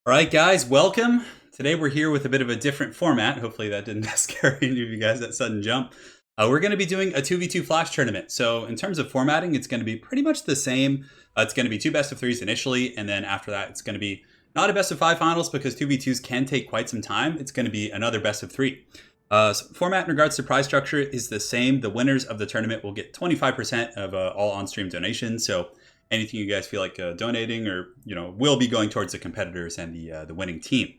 All right, guys, welcome. Today we're here with a bit of a different format. Hopefully that didn't scare any of you guys, that sudden jump. We're going to be doing a 2v2 flash tournament. So in terms of formatting, it's going to be pretty much the same. It's going to be two best of threes initially, and then after that, it's going to be not a best of five finals because 2v2s can take quite some time. It's going to be another best of three. So format in regards to prize structure is the same. The winners of the tournament will get 25% of all on-stream donations. So anything you guys feel like donating or, will be going towards the competitors and the winning team.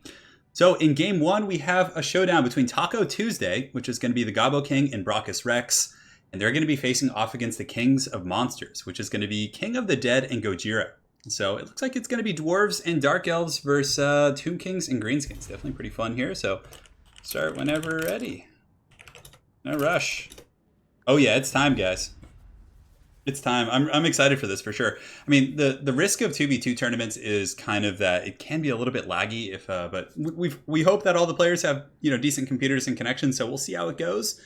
So in game one, we have a showdown between Taco Tuesday, which is going to be the Gobbo King and Brachus Rex. And they're going to be facing off against the Kings of Monsters, which is going to be King of the Dead and Gojira. So it looks like it's going to be Dwarves and Dark Elves versus Tomb Kings and Greenskins. Definitely pretty fun here. So start whenever ready. No rush. Oh yeah, it's time, guys. It's time. I'm excited for this for sure. I mean, the risk of 2v2 tournaments is kind of that it can be a little bit laggy but we hope that all the players have, decent computers and connections, so we'll see how it goes.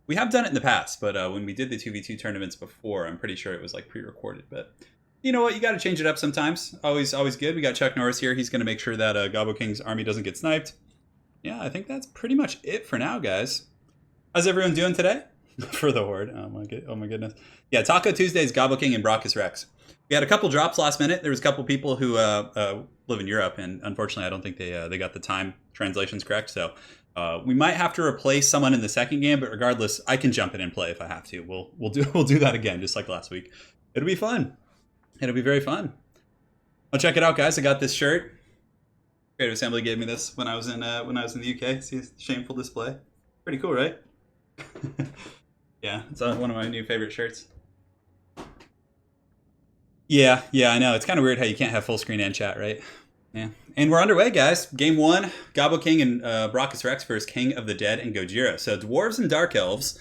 We have done it in the past, but when we did the 2v2 tournaments before, I'm pretty sure it was like pre-recorded, but you know what? You got to change it up sometimes. Always good. We got Chuck Norris here. He's going to make sure that Gobbo King's army doesn't get sniped. Yeah, I think that's pretty much it for now, guys. How's everyone doing today? For the Horde. Oh my goodness. Yeah, Taco Tuesday's Gobbo King and Brachus Rex. We had a couple drops last minute. There was a couple people who live in Europe, and unfortunately, I don't think they got the time translations correct. So we might have to replace someone in the second game, but regardless, I can jump in and play if I have to. We'll do that again, just like last week. It'll be fun. It'll be very fun. Well, check it out, guys. I got this shirt. Creative Assembly gave me this when I was in the UK. See this shameful display. Pretty cool, right? Yeah, it's one of my new favorite shirts. Yeah, I know. It's kind of weird how you can't have full screen and chat, right? Yeah. And we're underway, guys. Game one, Gobbo King and Brachus Rex versus King of the Dead and Gojira. So Dwarves and Dark Elves,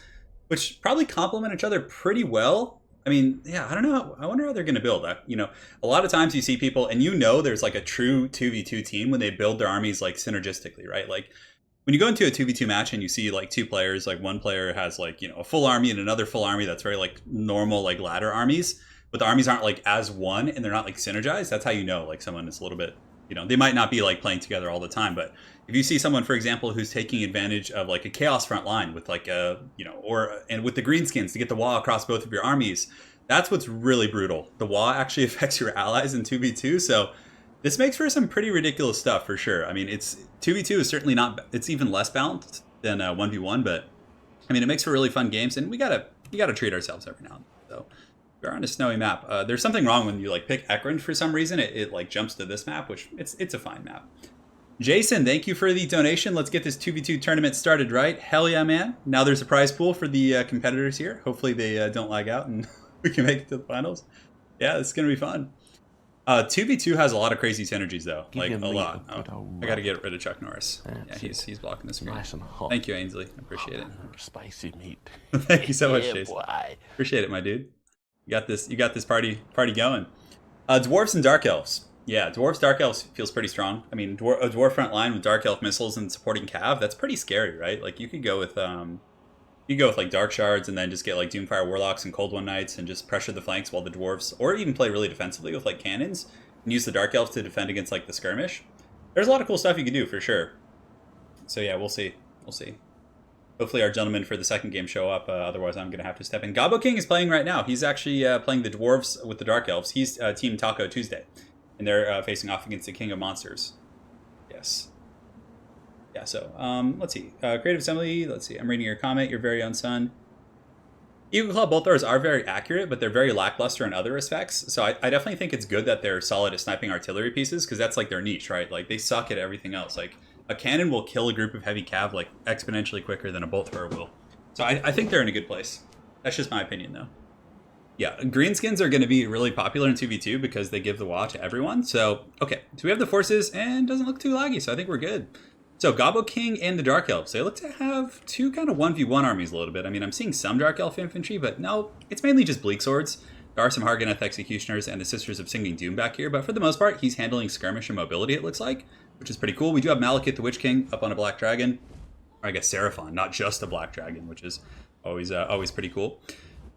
which probably complement each other pretty well. I mean, yeah, I don't know. I wonder how they're going to build. A lot of times you see people, and there's like a true 2v2 team when they build their armies like synergistically, right? Like, when you go into a 2v2 match and you see like two players, like one player has like, a full army and another full army that's very like normal like ladder armies, but the armies aren't like as one and they're not like synergized. That's how like someone is a little bit, they might not be like playing together all the time. But if you see someone, for example, who's taking advantage of like a chaos front line with like and with the greenskins to get the wall across both of your armies, that's what's really brutal. The wall actually affects your allies in 2v2. So this makes for some pretty ridiculous stuff for sure. I mean, it's 2v2 is certainly not. It's even less balanced than 1v1, but I mean, it makes for really fun games, and we gotta treat ourselves every now and then. So we're on a snowy map. There's something wrong when you like pick Ekron for some reason. It like jumps to this map, which it's a fine map. Jason, thank you for the donation. Let's get this 2v2 tournament started, right? Hell yeah, man! Now there's a prize pool for the competitors here. Hopefully they don't lag out and we can make it to the finals. Yeah, it's gonna be fun. 2v2 has a lot of crazy synergies, though. Like, a lot. I got to get rid of Chuck Norris. Yeah, he's blocking the screen. Nice and hot. Thank you, Ainsley. I appreciate it. Spicy meat. Thank you so much, Jason. Boy. Appreciate it, my dude. You got this party going. Dwarfs and Dark Elves. Yeah, Dwarfs, Dark Elves feels pretty strong. I mean, a dwarf front line with Dark Elf missiles and supporting Cav, that's pretty scary, right? Like, you could go with like Dark Shards and then just get like Doomfire Warlocks and Cold One Knights and just pressure the flanks while the Dwarves, or even play really defensively with like cannons and use the Dark Elves to defend against like the skirmish. There's a lot of cool stuff you can do for sure. So yeah, we'll see. Hopefully our gentlemen for the second game show up, otherwise I'm going to have to step in. Gobbo King is playing right now. He's actually playing the Dwarves with the Dark Elves. He's Team Taco Tuesday, and they're facing off against the King of Monsters. Yes. Yeah, so let's see. Creative Assembly, let's see. I'm reading your comment, your very own son. Eagle Claw bolt throwers are very accurate, but they're very lackluster in other respects. So I definitely think it's good that they're solid at sniping artillery pieces, because that's like their niche, right? Like, they suck at everything else. Like, a cannon will kill a group of heavy cav like exponentially quicker than a bolt thrower will. So I think they're in a good place. That's just my opinion, though. Yeah, greenskins are going to be really popular in 2v2 because they give the WoW to everyone. So, okay. So we have the forces, and it doesn't look too laggy, so I think we're good. So Gobbo King and the Dark Elves, they look to have two kind of 1v1 armies a little bit. I mean, I'm seeing some Dark Elf infantry, but no, it's mainly just Bleak Swords. There are some Harganeth Executioners and the Sisters of Singing Doom back here, but for the most part, he's handling skirmish and mobility, it looks like, which is pretty cool. We do have Malekith the Witch King up on a Black Dragon, or I guess Seraphon, not just a Black Dragon, which is always pretty cool.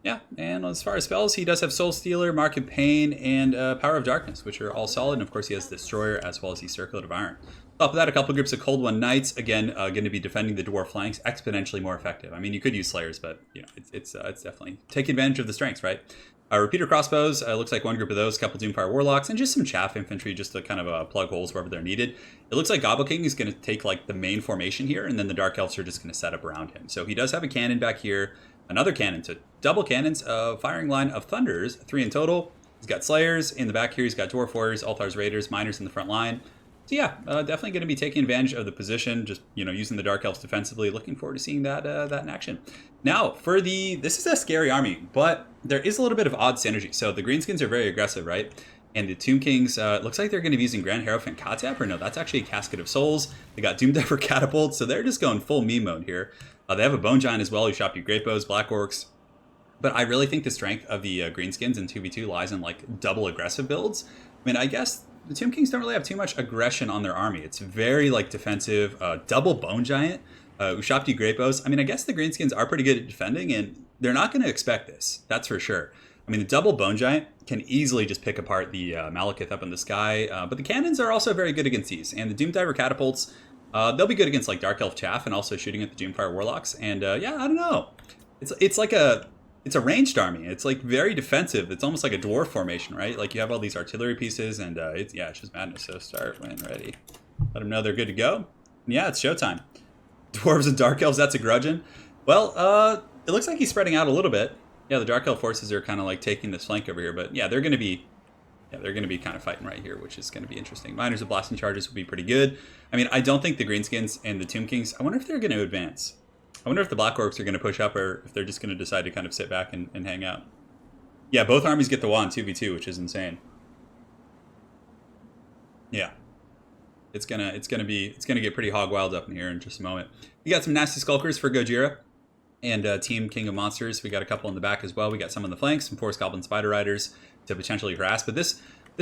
Yeah, and as far as spells, he does have Soul Stealer, Mark of Pain, and Power of Darkness, which are all solid. And of course, he has Destroyer as well as the Circlet of Iron. Top of that, a couple groups of Cold One Knights. Again, going to be defending the dwarf flanks exponentially more effective. I mean, you could use Slayers, but you know, it's definitely take advantage of the strengths, right? Repeater crossbows, looks like one group of those, a couple Doomfire Warlocks, and just some chaff infantry just to kind of plug holes wherever they're needed. It looks like Gobble King is going to take like the main formation here, and then the Dark Elves are just going to set up around him. So he does have a cannon back here, another cannon, so double cannons, firing line of Thunders, 3 in total. He's got Slayers in the back here, he's got Dwarf Warriors, Altars Raiders, Miners in the front line. So yeah, definitely going to be taking advantage of the position, just, you know, using the Dark Elves defensively. Looking forward to seeing that in action. Now, this is a scary army, but there is a little bit of odd synergy. So the Greenskins are very aggressive, right? And the Tomb Kings, looks like they're going to be using Grand Hierophant Katep, or no, that's actually a Casket of Souls. They got Doomdiver Catapults, so they're just going full meme mode here. They have a Bone Giant as well, who shop you Great Bows, Black Orcs. But I really think the strength of the Greenskins in 2v2 lies in like double aggressive builds. I mean, I guess the Tomb Kings don't really have too much aggression on their army. It's very like defensive, double Bone Giant, Ushapti Great Bows. I mean, I guess the Greenskins are pretty good at defending, and they're not going to expect this. That's for sure. I mean, the double Bone Giant can easily just pick apart the Malekith up in the sky, but the cannons are also very good against these. And the Doomdiver Catapults, they'll be good against like Dark Elf Chaff and also shooting at the Doomfire Warlocks. And yeah, I don't know. It's like it's a ranged army. It's like very defensive. It's almost like a dwarf formation, right? Like you have all these artillery pieces, and it's just madness. So start when ready. Let them know they're good to go. And yeah, it's showtime. Dwarves and Dark Elves, that's a grudging. Well, it looks like he's spreading out a little bit. Yeah, the Dark Elf forces are kind of like taking this flank over here, but yeah, they're going to be kind of fighting right here, which is going to be interesting. Miners with blasting charges would be pretty good. I mean, I don't think the Greenskins and the Tomb Kings, I wonder if they're going to advance. I wonder if the Black Orcs are going to push up, or if they're just going to decide to kind of sit back and hang out. Yeah, both armies get the wand 2v2, which is insane. Yeah. It's gonna get pretty hog wild up in here in just a moment. We got some nasty skulkers for Gojira and Team King of Monsters. We got a couple in the back as well. We got some on the flanks, some Forest Goblin Spider Riders to potentially harass. But this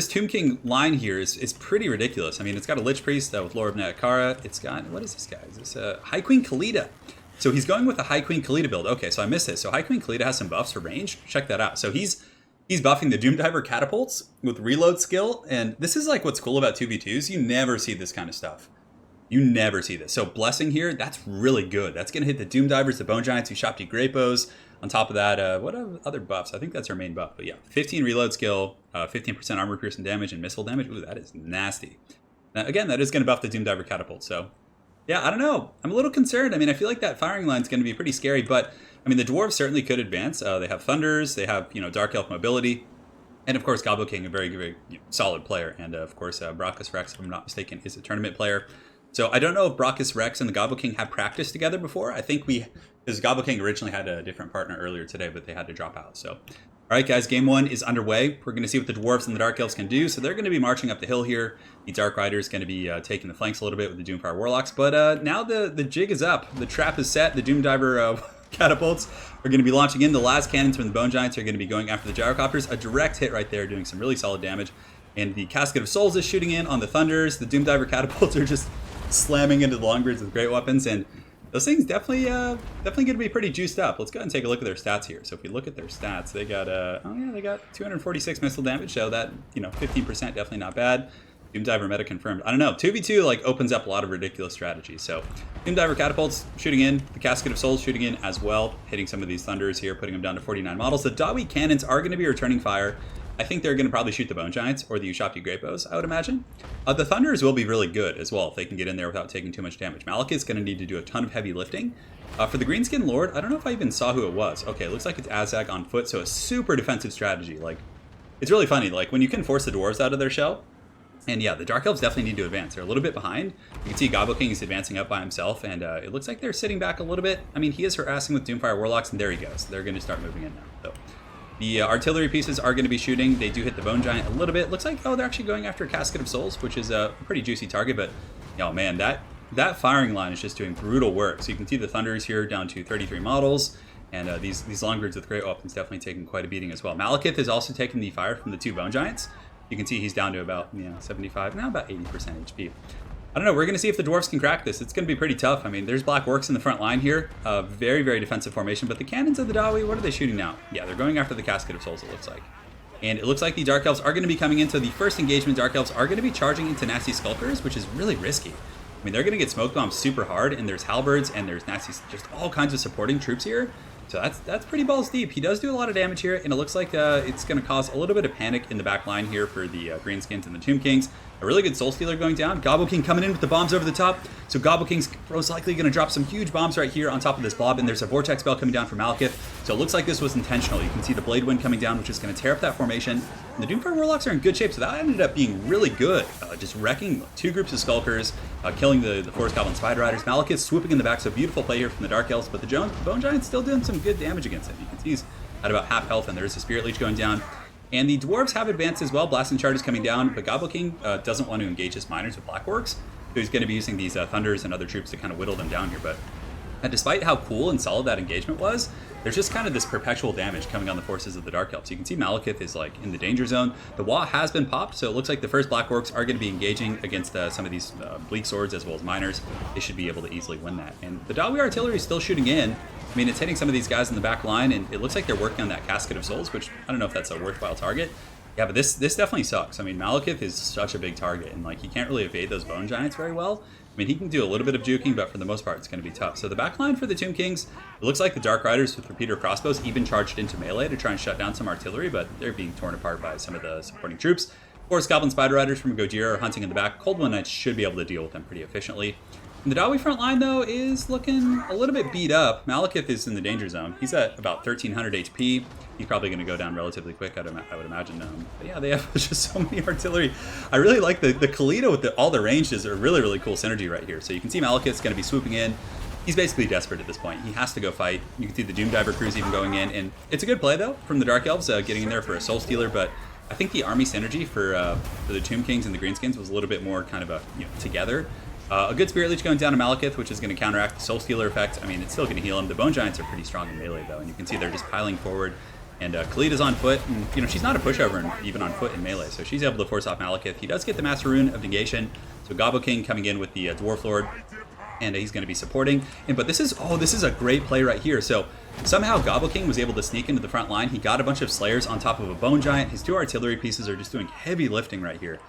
Tomb King line here is pretty ridiculous. I mean, it's got a Lich Priest with Lore of Neakara. It's got, what is this guy? Is this High Queen Khalida? So he's going with a High Queen Khalida build. Okay, so I missed this. So High Queen Khalida has some buffs for range. Check that out. So he's buffing the Doomdiver Catapults with reload skill. And this is like what's cool about 2v2s. You never see this kind of stuff. You never see this. So Blessing here, that's really good. That's going to hit the Doomdivers, the Bone Giants, who shop you Great Bows. On top of that, what are other buffs? I think that's our main buff. But yeah, 15 reload skill, 15% armor piercing damage, and missile damage. Ooh, that is nasty. Now, again, that is going to buff the Doomdiver Catapult. So yeah, I don't know. I'm a little concerned. I mean, I feel like that firing line is going to be pretty scary. But I mean, the Dwarves certainly could advance. They have Thunders. They have, Dark Elf mobility. And of course, Gobble King, a very, very solid player. And of course, Brachus Rex, if I'm not mistaken, is a tournament player. So I don't know if Brachus Rex and the Gobble King have practiced together before. I think because Gobble King originally had a different partner earlier today, but they had to drop out. So, all right, guys, game one is underway. We're going to see what the Dwarves and the Dark Elves can do. So they're going to be marching up the hill here. The Dark Rider is going to be taking the flanks a little bit with the Doomfire Warlocks. But now the jig is up. The trap is set. The Doomdiver Catapults are going to be launching in. The last cannons from the Bone Giants are going to be going after the Gyrocopters. A direct hit right there, doing some really solid damage. And the Casket of Souls is shooting in on the Thunders. The Doomdiver Catapults are just slamming into the Longbeards with great weapons, and those things definitely going to be pretty juiced up. Let's go ahead and take a look at their stats here. So if we look at their stats, they got they got 246 missile damage, so that 15% definitely not bad. Doomdiver meta confirmed. I don't know. 2v2 like opens up a lot of ridiculous strategies. So Doomdiver Catapults shooting in, the Casket of Souls shooting in as well, hitting some of these Thunders here, putting them down to 49 models. The Dawi cannons are going to be returning fire. I think they're going to probably shoot the Bone Giants or the Ushapti Great Bows, I would imagine. The Thunders will be really good as well if they can get in there without taking too much damage. Malekith is going to need to do a ton of heavy lifting. For the Greenskin Lord, I don't know if I even saw who it was. Okay, it looks like it's Azag on foot, so a super defensive strategy. Like, it's really funny. Like, when you can force the Dwarves out of their shell, and yeah, the Dark Elves definitely need to advance. They're a little bit behind. You can see Gobble King is advancing up by himself, and it looks like they're sitting back a little bit. I mean, he is harassing with Doomfire Warlocks, and there he goes. They're going to start moving in now. So the artillery pieces are going to be shooting. They do hit the Bone Giant a little bit. Looks like, they're actually going after a Casket of Souls, which is a pretty juicy target. But, man, that firing line is just doing brutal work. So you can see the Thunders here down to 33 models. And these Longbeards with great weapons definitely taking quite a beating as well. Malekith is also taking the fire from the two Bone Giants. You can see he's down to about 75, now about 80% HP. I don't know. We're going to see if the Dwarfs can crack this. It's going to be pretty tough. I mean, there's Black Orcs in the front line here. Very, very defensive formation. But the cannons of the Dawi, what are they shooting now? Yeah, they're going after the Casket of Souls, it looks like. And it looks like the Dark Elves are going to be coming into the first engagement. Dark Elves are going to be charging into Nasty Skulkers, which is really risky. I mean, they're going to get smoke bombed super hard, and there's Halberds, and there's Nasty, just all kinds of supporting troops here. So that's pretty balls deep. He does do a lot of damage here, and it looks like it's going to cause a little bit of panic in the back line here for the Greenskins and the Tomb Kings. A really good Soul Stealer going down. Gobble King coming in with the bombs over the top. So Gobble King's most likely going to drop some huge bombs right here on top of this blob, and there's a Vortex Spell coming down from Malekith. So it looks like this was intentional. You can see the Blade Wind coming down, which is going to tear up that formation. And the Doomfire Warlocks are in good shape, so that ended up being really good. Just wrecking two groups of Skulkers, killing the Forest Goblin Spider Riders. Malekith swooping in the back, so beautiful play here from the Dark Elves, but the Bone Giant's still doing some good damage against it. You can see he's at about half health, and there's a Spirit Leech going down. And the Dwarves have advanced as well. Blasting charges coming down, but Gobble King doesn't want to engage his miners with Black Orcs, so he's going to be using these Thunders and other troops to kind of whittle them down here. But despite how cool and solid that engagement was, there's just kind of this perpetual damage coming on the forces of the Dark Elves. You can see Malekith is like in the danger zone. The Wa has been popped, so it looks like the first Black Orcs are going to be engaging against some of these Bleak Swords as well as miners. They should be able to easily win that. And the Dawi artillery is still shooting in. I mean, it's hitting some of these guys in the back line, and it looks like they're working on that Casket of Souls, which I don't know if that's a worthwhile target. Yeah, but this definitely sucks. I mean, Malekith is such a big target, and like he can't really evade those Bone Giants very well. I mean, he can do a little bit of juking, but for the most part, it's going to be tough. So the backline for the Tomb Kings, it looks like the Dark Riders with repeater crossbows even charged into melee to try and shut down some artillery, but they're being torn apart by some of the supporting troops. Forest Goblin Spider Riders from Gojira are hunting in the back. Cold One Knights should be able to deal with them pretty efficiently. And the Dawi front line, though, is looking a little bit beat up. Malekith is in the danger zone. He's at about 1,300 HP. He's probably going to go down relatively quick, I would imagine. But yeah, they have just so many artillery. I really like the Kalita with all the ranges are really, really cool synergy right here. So you can see Malekith's going to be swooping in. He's basically desperate at this point. He has to go fight. You can see the Doom Diver crews even going in. And it's a good play, though, from the Dark Elves, getting in there for a Soul Stealer. But I think the army synergy for the Tomb Kings and the Greenskins was a little bit more kind of together. A good Spirit Leech going down to Malekith, which is going to counteract the Soul Stealer effect. I mean, it's still going to heal him. The Bone Giants are pretty strong in melee, though, and you can see they're just piling forward. And Kalita's on foot, and she's not a pushover, even on foot in melee, so she's able to force off Malekith. He does get the Master Rune of Negation, so Gobble King coming in with the Dwarf Lord, and he's going to be supporting. But this is a great play right here. So somehow Gobble King was able to sneak into the front line. He got a bunch of Slayers on top of a Bone Giant. His two artillery pieces are just doing heavy lifting right here.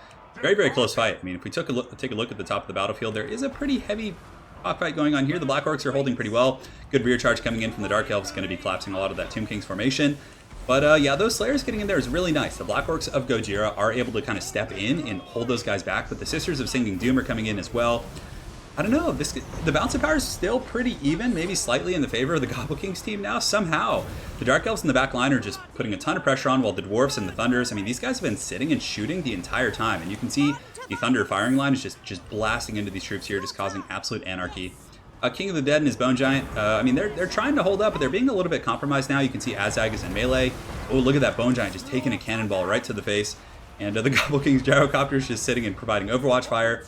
Very, very close fight. I mean, if we take a look at the top of the battlefield, there is a pretty heavy fight going on here. The Black Orcs are holding pretty well. Good rear charge coming in from the Dark Elves, going to be collapsing a lot of that Tomb King's formation. But yeah, those Slayers getting in there is really nice. The Black Orcs of Gojira are able to kind of step in and hold those guys back, but the Sisters of Singing Doom are coming in as well. I don't know, the balance of power is still pretty even, maybe slightly in the favor of the Gobble Kings team now. Somehow, the Dark Elves in the back line are just putting a ton of pressure on, while the Dwarfs and the Thunders, I mean, these guys have been sitting and shooting the entire time, and you can see the Thunder firing line is just blasting into these troops here, just causing absolute anarchy. King of the Dead and his Bone Giant, I mean, they're trying to hold up, but they're being a little bit compromised now. You can see Azag is in melee. Oh, look at that Bone Giant just taking a cannonball right to the face. And the Gobble King's Gyrocopter is just sitting and providing Overwatch fire.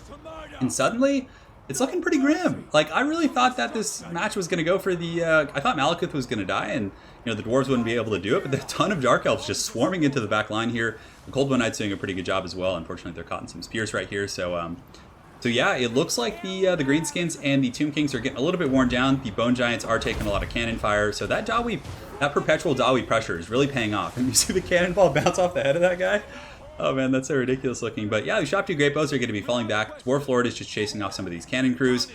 And suddenly, it's looking pretty grim. Like, I really thought that this match was going to go for the... I thought Malekith was going to die, and the Dwarves wouldn't be able to do it, but there's a ton of Dark Elves just swarming into the back line here. The Cold One Knight's doing a pretty good job as well. Unfortunately, they're caught in some spears right here, so yeah, it looks like the Greenskins and the Tomb Kings are getting a little bit worn down. The Bone Giants are taking a lot of cannon fire, so that perpetual Dawi pressure is really paying off. And you see the cannonball bounce off the head of that guy? Oh man, that's so ridiculous looking. But yeah, the Shop-2 Great Bows are going to be falling back. Dwarf Lord is just chasing off some of these cannon crews.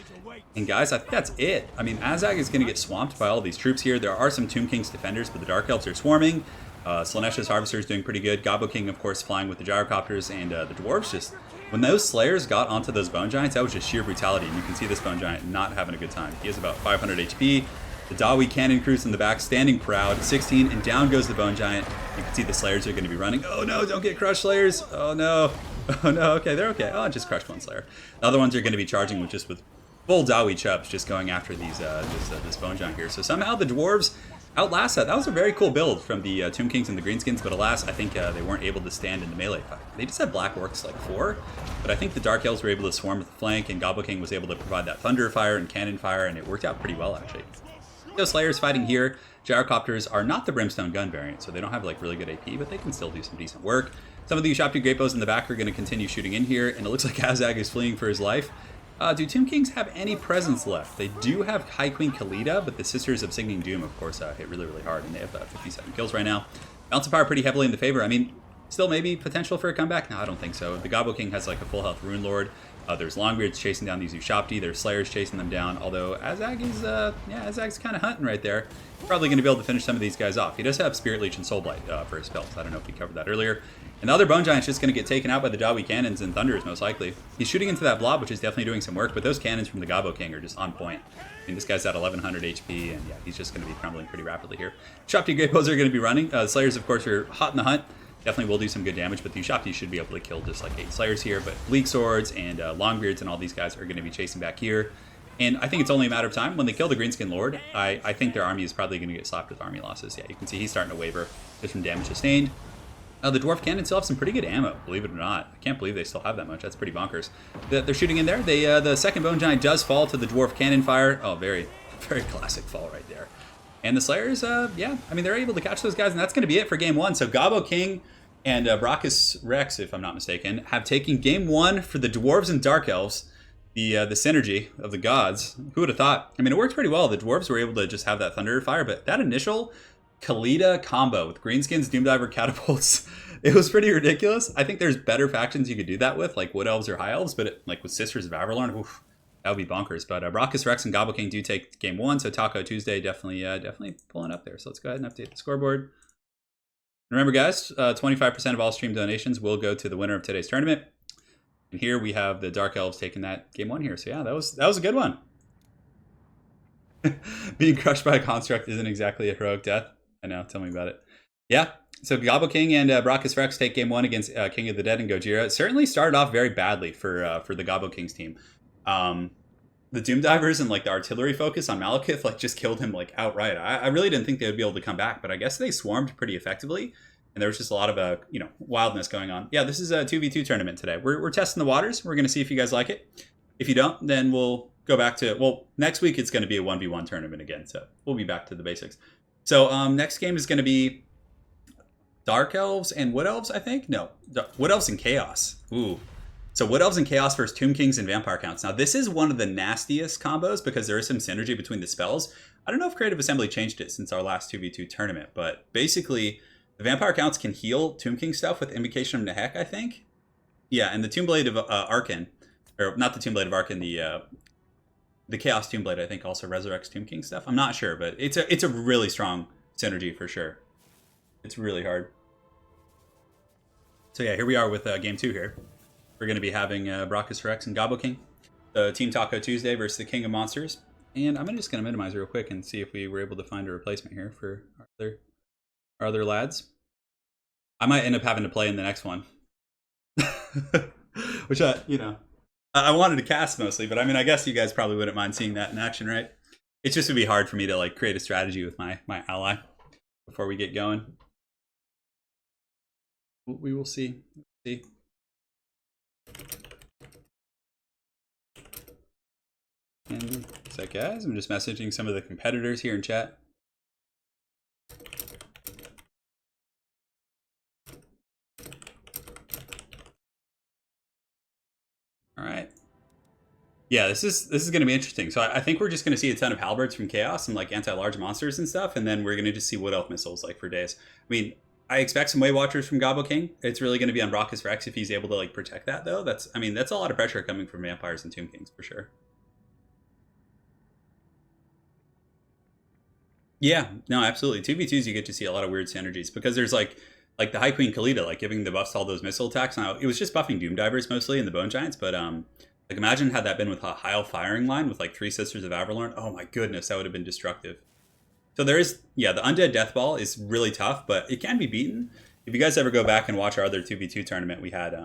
And guys, I think that's it. I mean, Azag is going to get swamped by all these troops here. There are some Tomb Kings defenders, but the Dark Elves are swarming. Slaanesha's Harvester is doing pretty good. Gobble King, of course, flying with the Gyrocopters, and the Dwarves just... When those Slayers got onto those Bone Giants, that was just sheer brutality, and you can see this Bone Giant not having a good time. He has about 500 HP. The Dawi cannon crews in the back, standing proud, 16, and down goes the Bone Giant. You can see the Slayers are going to be running. Oh no, don't get crushed, Slayers! Oh no, oh no, okay, they're okay. Oh, I just crushed one Slayer. The other ones are going to be charging with full Dawi Chubbs, just going after this Bone Giant here. So somehow the Dwarves outlast that. That was a very cool build from the Tomb Kings and the Greenskins, but alas, I think they weren't able to stand in the melee fight. They just had Black Orcs like 4, but I think the Dark Elves were able to swarm with the flank, and Gobble King was able to provide that Thunder fire and Cannon fire, and it worked out pretty well, actually. Those Slayers fighting here, Gyrocopters are not the Brimstone gun variant, so they don't have like really good AP, but they can still do some decent work. Some of the Shop-2 Great Bows in the back are going to continue shooting in here, and it looks like Azag is fleeing for his life. Do Tomb Kings have any presence left? They do have High Queen Khalida, but the Sisters of Singing Doom, of course, hit really, really hard, and they have 57 kills right now. Balance of Power pretty heavily in the favor. I mean, still maybe potential for a comeback? No, I don't think so. The Gobbo King has like a full health Rune Lord. There's Longbeards chasing down these Ushapti. There's Slayers chasing them down. Although Azag is, Azag's kind of hunting right there. Probably going to be able to finish some of these guys off. He does have Spirit Leech and Soul Blight for his spells. I don't know if we covered that earlier. And the other Bone Giant's just going to get taken out by the Dawi Cannons and Thunders, most likely. He's shooting into that blob, which is definitely doing some work, but those cannons from the Gobbo King are just on point. I mean, this guy's at 1100 HP, and yeah, he's just going to be crumbling pretty rapidly here. Ushapti Greatbows are going to be running. Slayers, of course, are hot in the hunt. Definitely will do some good damage, but the Ushapti should be able to kill just like 8 Slayers here. But Bleak Swords and Longbeards and all these guys are going to be chasing back here. And I think it's only a matter of time. When they kill the Greenskin Lord, I think their army is probably going to get slapped with army losses. Yeah, you can see he's starting to waver just from damage sustained. The Dwarf Cannon still have some pretty good ammo, believe it or not. I can't believe they still have that much. That's pretty bonkers. They're shooting in there. The second Bone Giant does fall to the Dwarf Cannon fire. Oh, very, very classic fall right there. And the Slayers, yeah, I mean, they're able to catch those guys, and that's going to be it for game 1. So Gobbo King and Brachus Rex, if I'm not mistaken, have taken game 1 for the Dwarves and Dark Elves. The synergy of the gods. Who would have thought? I mean, it worked pretty well. The Dwarves were able to just have that Thunder fire, but that initial Khalida combo with Greenskins, Doomdiver, Catapults, it was pretty ridiculous. I think there's better factions you could do that with, like Wood Elves or High Elves, but like with Sisters of Avalorn, oof, that would be bonkers. But Brachus Rex and Gobbo King do take game 1, so Taco Tuesday definitely pulling up there. So let's go ahead and update the scoreboard. Remember, guys, 25% of all stream donations will go to the winner of today's tournament. And here we have the Dark Elves taking that game 1 here. So yeah, that was a good one. Being crushed by a construct isn't exactly a heroic death. I know, tell me about it. Yeah, so Gobbo King and Brachus Rex take game 1 against King of the Dead and Gojira. It certainly started off very badly for the Gobbo King's team. The Doomdivers and like the artillery focus on Malekith like just killed him like outright. I really didn't think they would be able to come back, but I guess they swarmed pretty effectively. And there was just a lot of wildness going on. Yeah, this is a 2v2 tournament today. We're testing the waters. We're going to see if you guys like it. If you don't, then we'll go back to, well, next week it's going to be a 1v1 tournament again. So we'll be back to the basics. So next game is going to be Dark Elves and Wood Elves, I think. No, Wood Elves and Chaos. Ooh. So Wood Elves and Chaos versus Tomb Kings and Vampire Counts. Now this is one of the nastiest combos because there is some synergy between the spells. I don't know if Creative Assembly changed it since our last 2v2 tournament, but basically the Vampire Counts can heal Tomb King stuff with Invocation of Nehek, I think. Yeah, and the Tomb Blade of Arkan, or not the Tomb Blade of Arkan, the Chaos Tomb Blade, I think, also resurrects Tomb King stuff. I'm not sure, but it's a really strong synergy for sure. It's really hard. So yeah, here we are with game 2 here. We're going to be having Brachus Rex and Gobbo King, the Team Taco Tuesday versus the King of Monsters. And I'm just going to minimize real quick and see if we were able to find a replacement here for our other lads. I might end up having to play in the next one. Which, I wanted to cast mostly, but I mean, I guess you guys probably wouldn't mind seeing that in action, right? It just would be hard for me to like create a strategy with my ally before we get going. We will see. And what's up, guys? I'm just messaging some of the competitors here in chat. All right. Yeah, this is going to be interesting. So I think we're just going to see a ton of halberds from Chaos and like anti-large monsters and stuff, and then we're going to just see Wood Elf missiles like for days. I mean, I expect some Way Watchers from Gobbo King. It's really going to be on Brachus Rex if he's able to like protect that though. That's a lot of pressure coming from Vampires and Tomb Kings for sure. Yeah, no, absolutely. 2v2s you get to see a lot of weird synergies because there's like the High Queen Khalida like giving the buffs to all those missile attacks. Now it was just buffing Doomdivers mostly and the Bone Giants, but like imagine had that been with a High firing line with like 3 Sisters of Avalorn. Oh my goodness, that would have been destructive. So there is, yeah, the Undead Death Ball is really tough, but it can be beaten. If you guys ever go back and watch our other 2v2 tournament, we had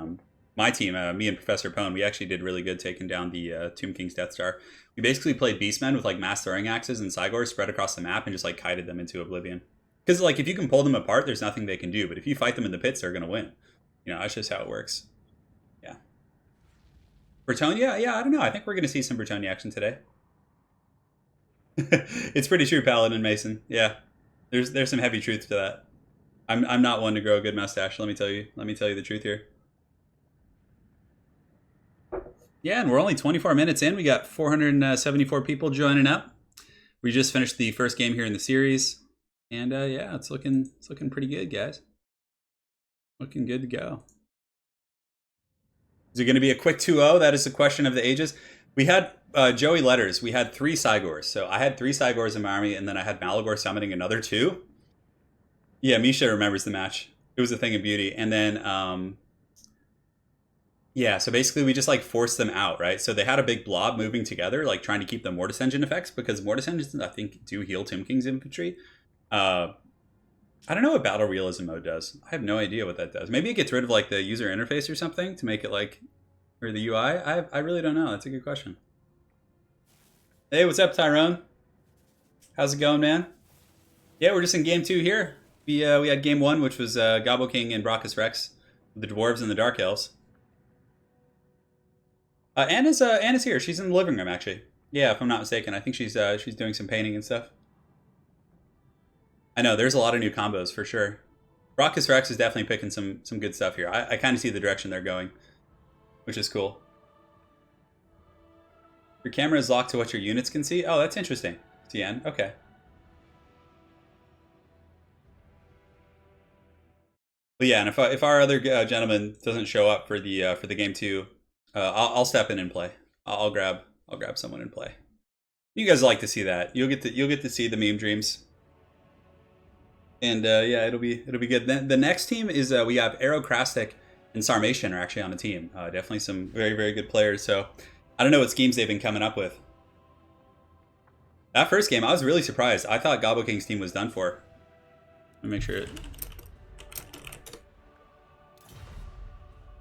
my team, me and Professor Pone, we actually did really good taking down the Tomb King's Death Star. We basically played Beastmen with like mass throwing axes and Cygors spread across the map and just like kited them into oblivion. Because like if you can pull them apart, there's nothing they can do. But if you fight them in the pits, they're going to win. That's just how it works. Yeah. Bretonnia? Yeah, I don't know. I think we're going to see some Bretonnia action today. It's pretty true, Paladin Mason. Yeah. There's some heavy truth to that. I'm not one to grow a good mustache, let me tell you the truth here. Yeah, and we're only 24 minutes in. We got 474 people joining up. We just finished the first game here in the series, and yeah, it's looking pretty good, guys. Looking good to go. Is it going to be a quick 2-0? That is the question of the ages. We had Joey Letters. We had 3 Cygors. So I had 3 Cygors in my army, and then I had Malagor summoning another 2. Yeah, Misha remembers the match. It was a thing of beauty. And then, yeah, so basically we just like forced them out, right? So they had a big blob moving together, like trying to keep the Mortis Engine effects, because Mortis Engines, I think, do heal Tomb King's infantry. I don't know what Battle Realism mode does. I have no idea what that does. Maybe it gets rid of like the user interface or something to make it like, or the UI. I really don't know. That's a good question. Hey, what's up, Tyrone? How's it going, man? Yeah, we're just in game 2 here. We had game 1, which was Gobbo King and Brachus Rex, the Dwarves and the Dark Elves. Anna's here. She's in the living room, actually. Yeah, if I'm not mistaken. I think she's doing some painting and stuff. I know, there's a lot of new combos for sure. Brachus Rex is definitely picking some good stuff here. I kind of see the direction they're going, which is cool. Your camera is locked to what your units can see? Oh, that's interesting. TN, okay. But yeah, and if our other gentleman doesn't show up for the game 2, I'll step in and play. I'll grab someone and play. You guys like to see that. You'll get to see the meme dreams. And yeah, it'll be good. Then the next team is we have Aerocrastic and Sarmatian are actually on the team. Definitely some very, very good players. So I don't know what schemes they've been coming up with. That first game, I was really surprised. I thought Gobbo King's team was done for. Let me make sure.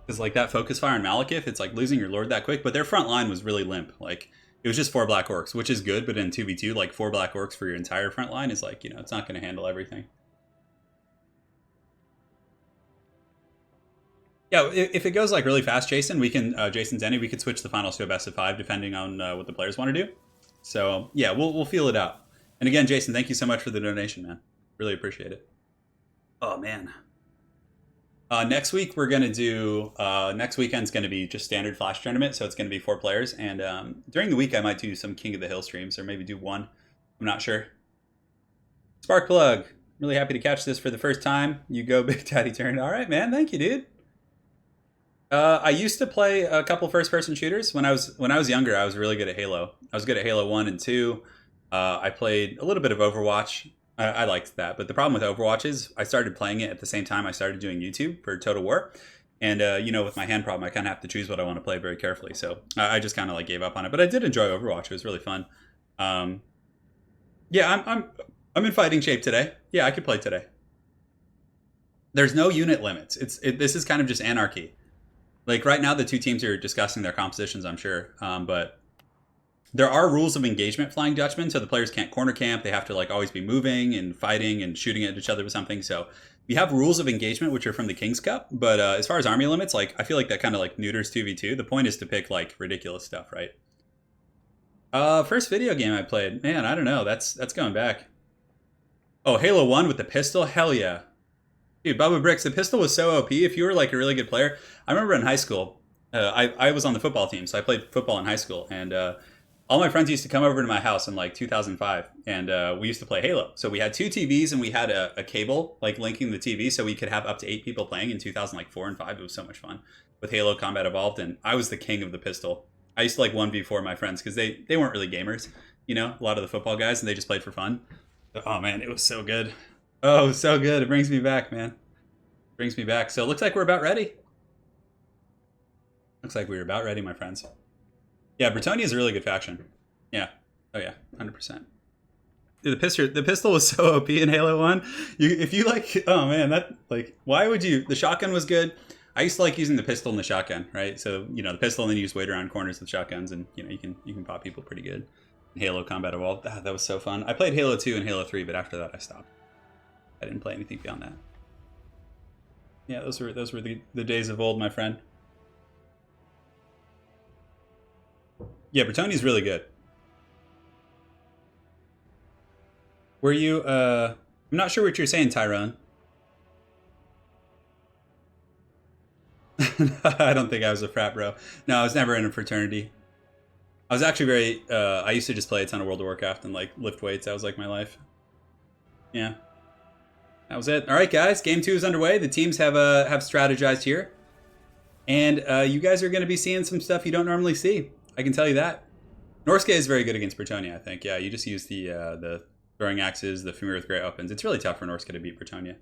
Because like that focus fire on Malekith, it's like losing your lord that quick. But their front line was really limp. Like it was just 4 black orcs, which is good. But in 2v2, like 4 black orcs for your entire front line is like, you know, it's not going to handle everything. Yeah, if it goes like really fast, Jason, we can Jason's any. We could switch the finals to a best of 5 depending on what the players want to do. So yeah, we'll feel it out. And again, Jason, thank you so much for the donation, man. Really appreciate it. Oh man. Next week we're gonna do. Next weekend's gonna be just standard Flash tournament, so it's gonna be 4 players. And during the week I might do some King of the Hill streams, or maybe do 1. I'm not sure. Sparkplug, really happy to catch this for the first time. You go, Big Daddy Turn. All right, man. Thank you, dude. I used to play a couple first-person shooters when I was younger. I was really good at Halo. I was good at Halo 1 and 2. I played a little bit of Overwatch. I liked that, but the problem with Overwatch is I started playing it at the same time I started doing YouTube for Total War, and you know, with my hand problem, I kind of have to choose what I want to play very carefully. So I just kind of like gave up on it. But I did enjoy Overwatch. It was really fun. Yeah, I'm in fighting shape today. Yeah, I could play today. There's no unit limits. This is kind of just anarchy. Like right now, the 2 teams are discussing their compositions, I'm sure. But there are rules of engagement, Flying Dutchman, so the players can't corner camp. They have to like always be moving and fighting and shooting at each other with something. So we have rules of engagement, which are from the King's Cup. But as far as army limits, like I feel like that kind of like neuters 2v2. The point is to pick like ridiculous stuff, right? First video game I played, man, I don't know. That's going back. Oh, Halo 1 with the pistol? Hell yeah. Dude, Bubba Bricks, the pistol was so OP. If you were like a really good player, I remember in high school, I was on the football team, so I played football in high school, and all my friends used to come over to my house in like 2005, and we used to play Halo. So we had 2 TVs, and we had a cable like linking the TV, so we could have up to 8 people playing in 2004 and 5. It was so much fun with Halo Combat Evolved, and I was the king of the pistol. I used to like 1v4 my friends because they weren't really gamers, you know, a lot of the football guys, and they just played for fun. But, oh man, it was so good. Oh, so good. It brings me back, man. Brings me back. So it looks like we're about ready. Looks like we're about ready, my friends. Yeah, Bretonnia is a really good faction. Yeah. Oh yeah, 100%. Dude, the pistol was so OP in Halo 1. If you like, oh man, that like, why would you? The shotgun was good. I used to like using the pistol and the shotgun, right? So you know, the pistol, and then you just wait around corners with shotguns, and you know, you can pop people pretty good. Halo Combat Evolved, that was so fun. I played Halo 2 and Halo 3, but after that I stopped. I didn't play anything beyond that. Yeah, those were the days of old, my friend. Yeah, Bretonnia's really good. Were you, I'm not sure what you're saying, Tyrone. I don't think I was a frat bro. No, I was never in a fraternity. I was actually very, I used to just play a ton of World of Warcraft and like lift weights. That was like my life. Yeah. That was it. All right, guys. Game 2 is underway. The teams have strategized here. And you guys are going to be seeing some stuff you don't normally see. I can tell you that. Norske is very good against Bretonnia, I think. Yeah, you just use the throwing axes, the Familiar with Great Weapons. It's really tough for Norske to beat Bretonnia.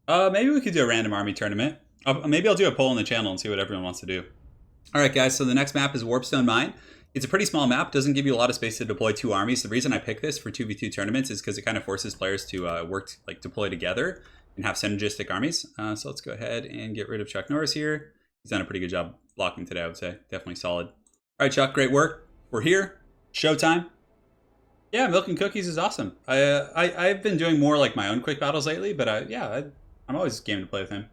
Maybe we could do a random army tournament. Maybe I'll do a poll in the channel and see what everyone wants to do. All right, guys. So the next map is Warpstone Mine. It's a pretty small map. Doesn't give you a lot of space to deploy 2 armies. The reason I picked this for 2v2 tournaments is because it kind of forces players to deploy together and have synergistic armies. So let's go ahead and get rid of Chuck Norris here. He's done a pretty good job blocking today, I would say. Definitely solid. All right, Chuck, great work. We're here. Showtime. Yeah, Milk and Cookies is awesome. I've been doing more like my own quick battles lately, but I'm always game to play with him.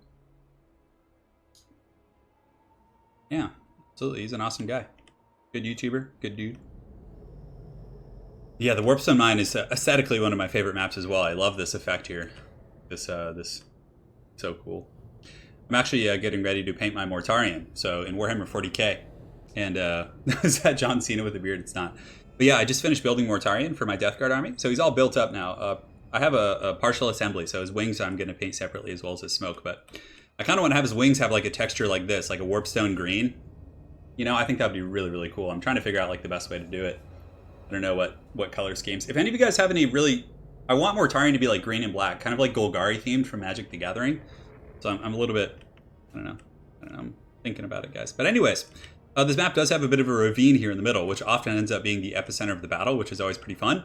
Yeah, absolutely. He's an awesome guy. Good YouTuber. Good dude. Yeah, the Warpstone Mine is aesthetically one of my favorite maps as well. I love this effect here. This so cool. I'm actually getting ready to paint my Mortarion. So in Warhammer 40k. And is that John Cena with a beard? It's not. But yeah, I just finished building Mortarion for my Death Guard army. So he's all built up now. I have a partial assembly. So his wings I'm going to paint separately as well as his smoke. But I kind of want to have his wings have like a texture like this, like a Warpstone green. You know, I think that would be really, really cool. I'm trying to figure out like the best way to do it. I don't know what color schemes. If any of you guys have any really... I want Mortarion to be like green and black, kind of like Golgari themed from Magic the Gathering. So I'm a little bit... I don't know. I'm thinking about it, guys. But anyways, this map does have a bit of a ravine here in the middle, which often ends up being the epicenter of the battle, which is always pretty fun.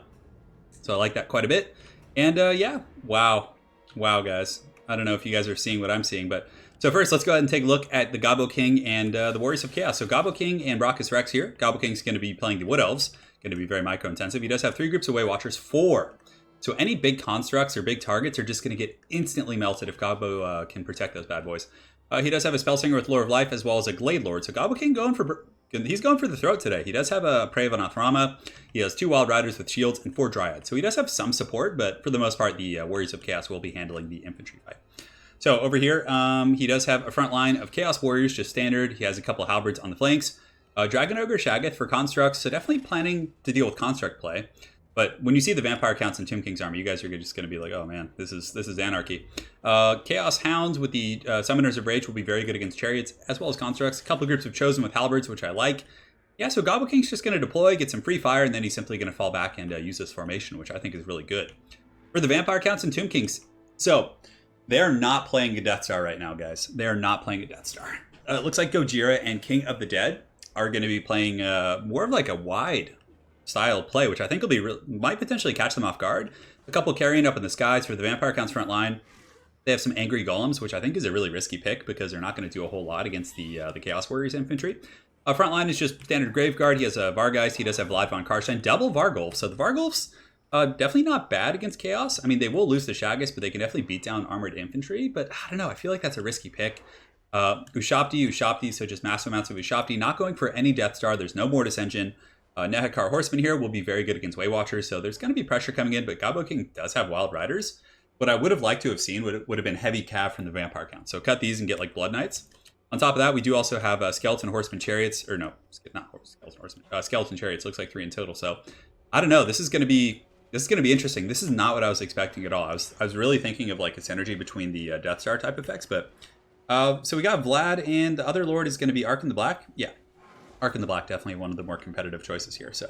So I like that quite a bit. And yeah, wow. Wow, guys. I don't know if you guys are seeing what I'm seeing, but... So first, let's go ahead and take a look at the Gobbo King and the Warriors of Chaos. So Gobbo King and Brachus Rex here. Gobbo King's going to be playing the Wood Elves. Going to be very micro-intensive. He does have 3 groups of Way Watchers, 4. So any big constructs or big targets are just going to get instantly melted if Gobbo can protect those bad boys. He does have a Spellsinger with Lore of Life as well as a Glade Lord. So Gobbo King he's going for the throat today. He does have a Prey of Anathrama. He has 2 Wild Riders with shields and 4 Dryads. So he does have some support, but for the most part, the Warriors of Chaos will be handling the infantry fight. So over here, he does have a front line of Chaos Warriors, just standard. He has a couple of Halberds on the flanks. Dragon Ogre Shaggoth for constructs, so definitely planning to deal with construct play. But when you see the Vampire Counts in Tomb King's army, you guys are just going to be like, oh man, this is anarchy. Chaos Hounds with the Summoners of Rage will be very good against Chariots, as well as constructs. A couple of groups of Chosen with Halberds, which I like. Yeah, so Gobbo King's just going to deploy, get some free fire, and then he's simply going to fall back and use this formation, which I think is really good. For the Vampire Counts and Tomb Kings, so... They're not playing a Death Star right now, guys. They are not playing a Death Star. It looks like Gojira and King of the Dead are going to be playing more of like a wide style play, which I think might potentially catch them off guard. A couple carrying up in the skies for the Vampire Counts front line. They have some Angry Golems, which I think is a really risky pick because they're not going to do a whole lot against the Chaos Warriors infantry. Front line is just standard Graveguard. He has a Vargeist. He does have Vlad von Karstein. Double Vargulf. So the Vargulfs... definitely not bad against Chaos. I mean, they will lose the Shaggoths, but they can definitely beat down armored infantry. But I don't know. I feel like that's a risky pick. Ushabti, so just massive amounts of Ushabti. Not going for any Death Star. There's no Mortis Engine. Nehekar Horseman here will be very good against Way Watchers, so there's going to be pressure coming in. But Gobbo King does have Wild Riders. What I would have liked to have seen would have been heavy cav from the Vampire Count. So cut these and get like Blood Knights. On top of that, we do also have Skeleton Horseman Chariots. Or no, not Skeleton Horseman. Skeleton Chariots. Looks like 3 in total. So I don't know. This is going to be interesting. This is not what I was expecting at all. I was really thinking of like a synergy between the Death Star type effects, but so we got Vlad, and the other Lord is going to be Ark in the Black. Yeah, Ark in the Black, definitely one of the more competitive choices here. So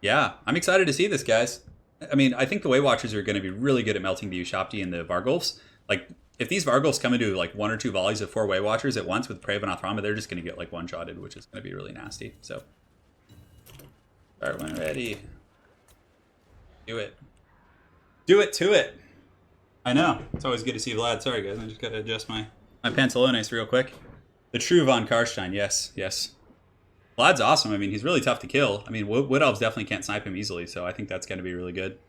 yeah, I'm excited to see this, guys. I mean, I think the Way Watchers are going to be really good at melting the Ushabti and the Vargulfs. Like if these Vargulfs come into like 1 or 2 volleys of 4 Way Watchers at once with Prey of Anathrama, they're just going to get like one-shotted, which is going to be really nasty. So all right, when ready. Do it. Do it to it. I know. It's always good to see Vlad. Sorry, guys. I just got to adjust my pantalones real quick. The true von Karstein. Yes, yes. Vlad's awesome. I mean, he's really tough to kill. I mean, Wood Elves definitely can't snipe him easily, so I think that's going to be really good.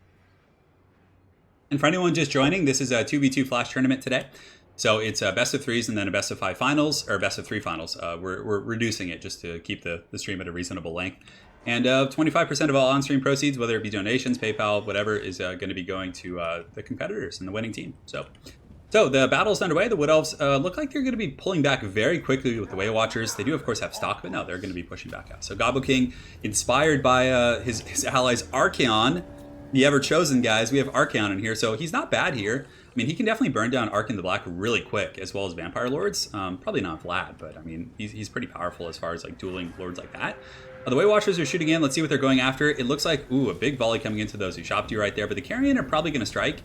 And for anyone just joining, this is a 2v2 Flash tournament today. So it's a best of 3s and then a best of 5 finals, or best of 3 finals. We're reducing it just to keep the stream at a reasonable length. And 25% of all on-stream proceeds, whether it be donations, PayPal, whatever, is going to be going to the competitors and the winning team. So So the battle's underway. The Wood Elves look like they're going to be pulling back very quickly with the Way Watchers. They do, of course, have stock, but no, they're going to be pushing back out. So Gobble King, inspired by his allies Archaon, the Ever-Chosen guys. We have Archaon in here, so he's not bad here. I mean, he can definitely burn down Ark in the Black really quick, as well as Vampire Lords. Probably not Vlad, but I mean, he's pretty powerful as far as like dueling lords like that. The Way Watchers are shooting in. Let's see what they're going after. It looks like, ooh, a big volley coming into those who shopped you right there, but the Carrion are probably going to strike.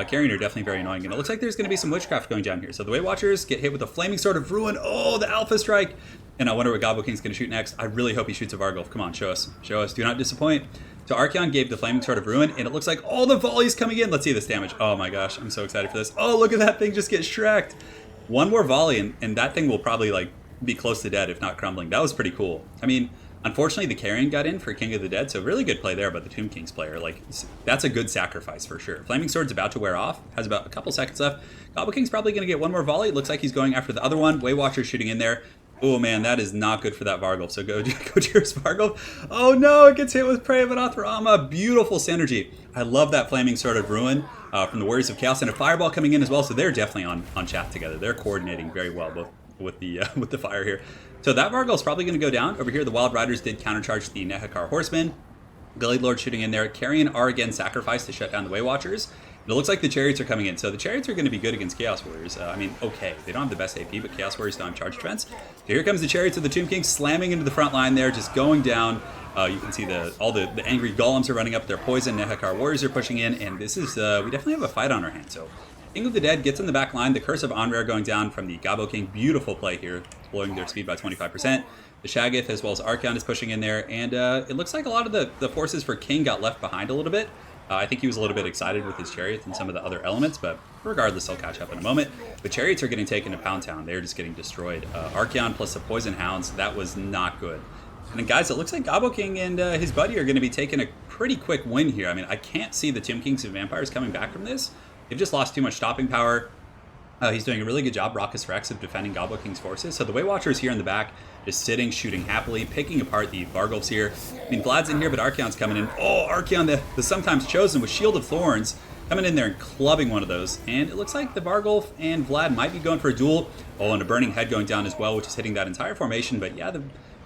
Carrion are definitely very annoying, and it looks like there's going to be some witchcraft going down here. So the Way Watchers get hit with a Flaming Sword of Ruin. Oh, the Alpha Strike! And I wonder what Gobble King's going to shoot next. I really hope he shoots a Vargulf. Come on, show us. Show us. Do not disappoint. So Archaon gave the Flaming Sword of Ruin, and it looks like all the volleys coming in. Let's see this damage. Oh my gosh, I'm so excited for this. Oh, look at that thing just get shreked. One more volley, and that thing will probably like be close to dead, if not crumbling. That was pretty cool. I mean, unfortunately, the Carrion got in for King of the Dead, so really good play there by the Tomb King's player. Like, that's a good sacrifice for sure. Flaming Sword's about to wear off, has about a couple seconds left. Gobble King's probably going to get one more volley. It looks like he's going after the other one. Way Watcher's shooting in there. Oh man, that is not good for that Vargulf. So go Gojira's Vargulf. Oh no, it gets hit with Prey of Anathrama. Beautiful synergy. I love that Flaming Sword of Ruin from the Warriors of Chaos, and a Fireball coming in as well. So they're definitely on chat together. They're coordinating very well, both with the fire here. So that Vargulf's probably going to go down. Over here, the Wild Riders did countercharge the Nehekar Horsemen. Glade Lord shooting in there. Carrion are again sacrificed to shut down the Way Watchers. And it looks like the Chariots are coming in. So the Chariots are going to be good against Chaos Warriors. I mean, okay, they don't have the best AP, but Chaos Warriors don't have charge defense. So here comes the Chariots of the Tomb King slamming into the front line there, just going down. You can see all the angry golems are running up. Their poison Nehekar Warriors are pushing in, and this is we definitely have a fight on our hands. So King of the Dead gets in the back line. The Curse of Onrare going down from the Gobbo King. Beautiful play here, blowing their speed by 25%. The Shaggoth as well as Archaon is pushing in there, and it looks like a lot of the forces for King got left behind a little bit. I think he was a little bit excited with his Chariots and some of the other elements, but regardless, I'll catch up in a moment. The Chariots are getting taken to Pound Town. They're just getting destroyed. Archaon plus the Poison Hounds, that was not good. And then guys, it looks like Gobbo King and his buddy are going to be taking a pretty quick win here. I mean, I can't see the Tomb Kings and Vampires coming back from this. They've just lost too much stopping power. He's doing a really good job, Raucous Rex, of defending Gobbo King's forces. So the Way Watchers here in the back, just sitting, shooting happily, picking apart the Vargulfs here. I mean, Vlad's in here, but Archaon's coming in. Oh, Archaon, the sometimes chosen with Shield of Thorns, coming in there and clubbing one of those. And it looks like the Vargulf and Vlad might be going for a duel. Oh, and a Burning Head going down as well, which is hitting that entire formation. But yeah, the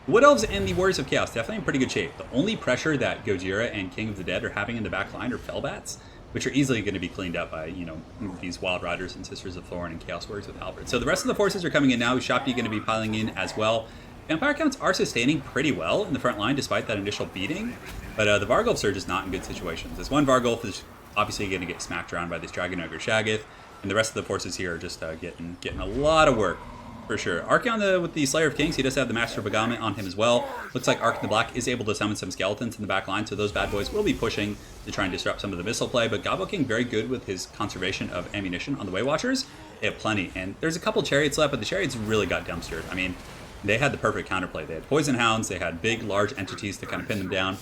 Wood Elves and the Warriors of Chaos definitely in pretty good shape. The only pressure that Gojira and King of the Dead are having in the back line are Fellbats, which are easily going to be cleaned up by, you know, these Wild Riders and Sisters of Thorn and Chaos Warriors with Halberd. So the rest of the forces are coming in now. Shopti going to be piling in as well. Vampire counts are sustaining pretty well in the front line despite that initial beating, but the Vargulfs are just not in good situations. This one Vargulf is obviously going to get smacked around by this Dragon Ogre Shaggoth, and the rest of the forces here are just getting a lot of work. For sure. Archaon with the Slayer of Kings, he does have the Master of Beguilement on him as well. Looks like Ark in the Black is able to summon some skeletons in the back line, so those bad boys will be pushing to try and disrupt some of the missile play, but Gobbo King very good with his conservation of ammunition on the Way Watchers. They have plenty, and there's a couple Chariots left, but the Chariots really got dumpstered. I mean, they had the perfect counterplay. They had Poison Hounds, they had big, large entities to kind of pin them down.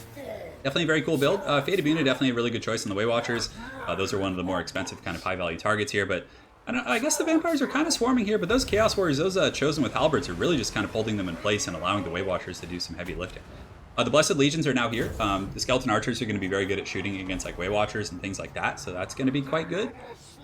Definitely a very cool build. Fate Abuna, definitely a really good choice on the Way Watchers. Those are one of the more expensive kind of high-value targets here, but I guess the Vampires are kind of swarming here, but those Chaos Warriors, those Chosen with Halberds, are really just kind of holding them in place and allowing the Way Watchers to do some heavy lifting. The Blessed Legions are now here. The Skeleton Archers are going to be very good at shooting against like Way Watchers and things like that, so that's going to be quite good.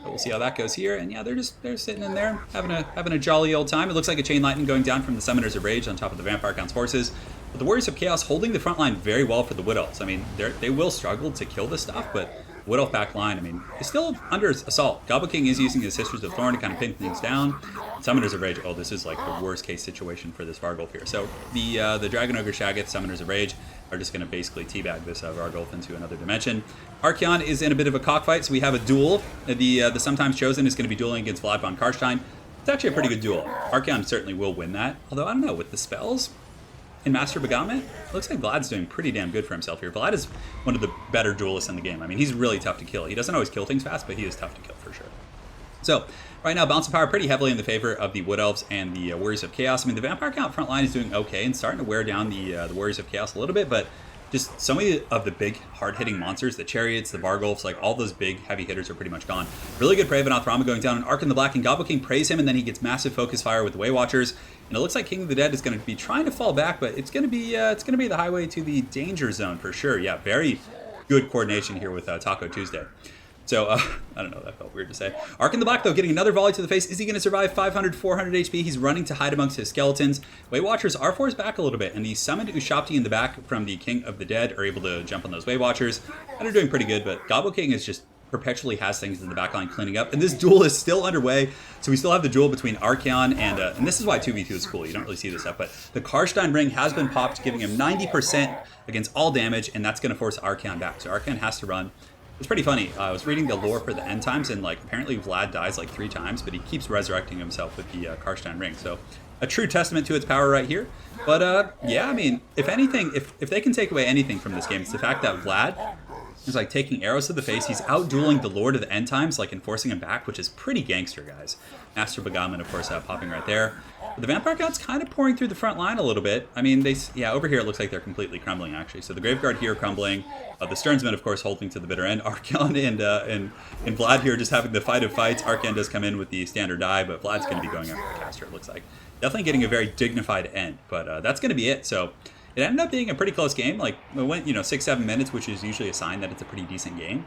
But we'll see how that goes here. And yeah, they're sitting in there having a jolly old time. It looks like a Chain Lightning going down from the Summoners of Rage on top of the Vampire Count's forces. But the Warriors of Chaos holding the front line very well for the Wood Elves. I mean, they will struggle to kill this stuff, but Wood Elf back line, I mean, is still under assault. Gobbo King is using his Sisters of Thorn to kind of pin things down. Summoners of Rage, oh, this is like the worst case situation for this Vargulf here. So the Dragon Ogre Shaggoth, Summoners of Rage, are just going to basically teabag this Vargulf into another dimension. Archaon is in a bit of a cockfight, so we have a duel. The Sometimes Chosen is going to be dueling against Vlad von Karstein. It's actually a pretty good duel. Archaon certainly will win that, although I don't know, with the spells in Master Beguilement, looks like Vlad's doing pretty damn good for himself here. Vlad is one of the better duelists in the game. I mean, he's really tough to kill. He doesn't always kill things fast, but he is tough to kill for sure. So, right now, balance of power pretty heavily in the favor of the Wood Elves and the Warriors of Chaos. I mean, the Vampire Count front line is doing okay and starting to wear down the Warriors of Chaos a little bit, but just so many of the big, hard-hitting monsters, the Chariots, the Vargulfs, like all those big, heavy hitters are pretty much gone. Really good Prey of Anathrama going down, and Ark in the Black, and Gobbo King prays him, and then he gets massive focus fire with the Way Watchers. And it looks like King of the Dead is going to be trying to fall back, but it's going to be the highway to the danger zone for sure. Yeah, very good coordination here with Taco Tuesday. So, I don't know, that felt weird to say. Ark in the Black, though, getting another volley to the face. Is he going to survive? 500, 400 HP. He's running to hide amongst his skeletons. Weight Watchers are forced back a little bit, and he summoned Ushabti in the back from the King of the Dead, are able to jump on those Weight Watchers. And are doing pretty good, but Gobble King is just perpetually has things in the backline cleaning up. And this duel is still underway, so we still have the duel between Archeon and this is why 2v2 is cool. You don't really see this stuff, but the Karstein ring has been popped, giving him 90% against all damage, and that's going to force Archeon back. So Archeon has to run. It's pretty funny. I was reading the lore for the end times, and like apparently Vlad dies like 3 times, but he keeps resurrecting himself with the Karstein ring. So a true testament to its power right here. But yeah, I mean, if anything, if they can take away anything from this game, it's the fact that Vlad is like taking arrows to the face. He's out dueling the Lord of the End Times, like enforcing him back, which is pretty gangster, guys. Master Bagaman, of course, popping right there. But the Vampire Count's kind of pouring through the front line a little bit. I mean, yeah, over here it looks like they're completely crumbling, actually. So the Graveguard here crumbling. The Sternsmen, of course, holding to the bitter end. Archeon and Vlad here just having the fight of fights. Archeon does come in with the standard die, but Vlad's going to be going after the caster, it looks like. Definitely getting a very dignified end, but that's going to be it. So it ended up being a pretty close game. Like, it went, 6-7 minutes, which is usually a sign that it's a pretty decent game.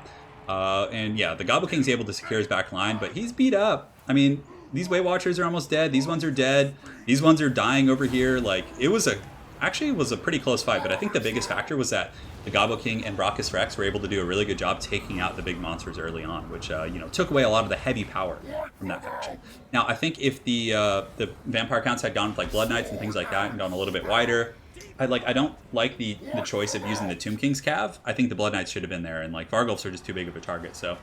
And yeah, the Gobble King's able to secure his back line, but he's beat up. I mean, these Weight Watchers are almost dead. These ones are dead. These ones are dying over here. Like, it was a pretty close fight, but I think the biggest factor was that the Gobble King and Brachus Rex were able to do a really good job taking out the big monsters early on, which took away a lot of the heavy power from that faction. Now, I think if the Vampire Counts had gone with like Blood Knights and things like that and gone a little bit wider, I don't like the choice of using the Tomb King's Cav. I think the Blood Knights should have been there, and like Vargulfs are just too big of a target. So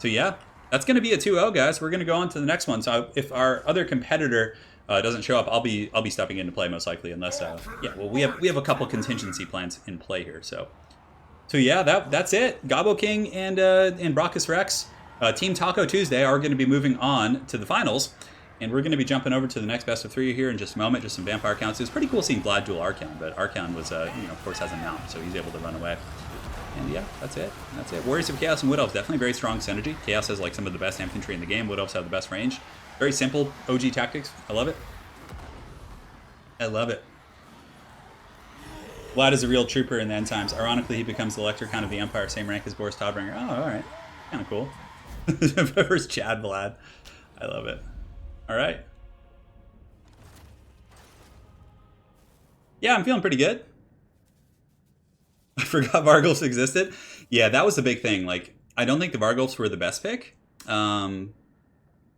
yeah, that's going to be a 2-0, guys. We're going to go on to the next one. So if our other competitor doesn't show up, I'll be stepping into play most likely, unless yeah. Well, we have a couple contingency plans in play here. So yeah, that's it. Gobbo King and Brachus Rex, Team Taco Tuesday are going to be moving on to the finals, and we're going to be jumping over to the next best of 3 here in just a moment. Just some Vampire Counts. It was pretty cool seeing Vlad duel Archeon, but Archeon was of course has a mount, so he's able to run away. And yeah, that's it. Warriors of Chaos and Wood Elves, definitely very strong synergy. Chaos has like some of the best infantry in the game. Wood Elves have the best range. Very simple OG tactics. I love it. Vlad is a real trooper in the end times. Ironically, he becomes the Elector Count of the Empire, same rank as Boris Todbringer. Oh, all right. Kind of cool. First Chad Vlad. I love it. All right. Yeah, I'm feeling pretty good. I forgot Vargulfs existed. Yeah, that was the big thing. Like, I don't think the Vargulfs were the best pick.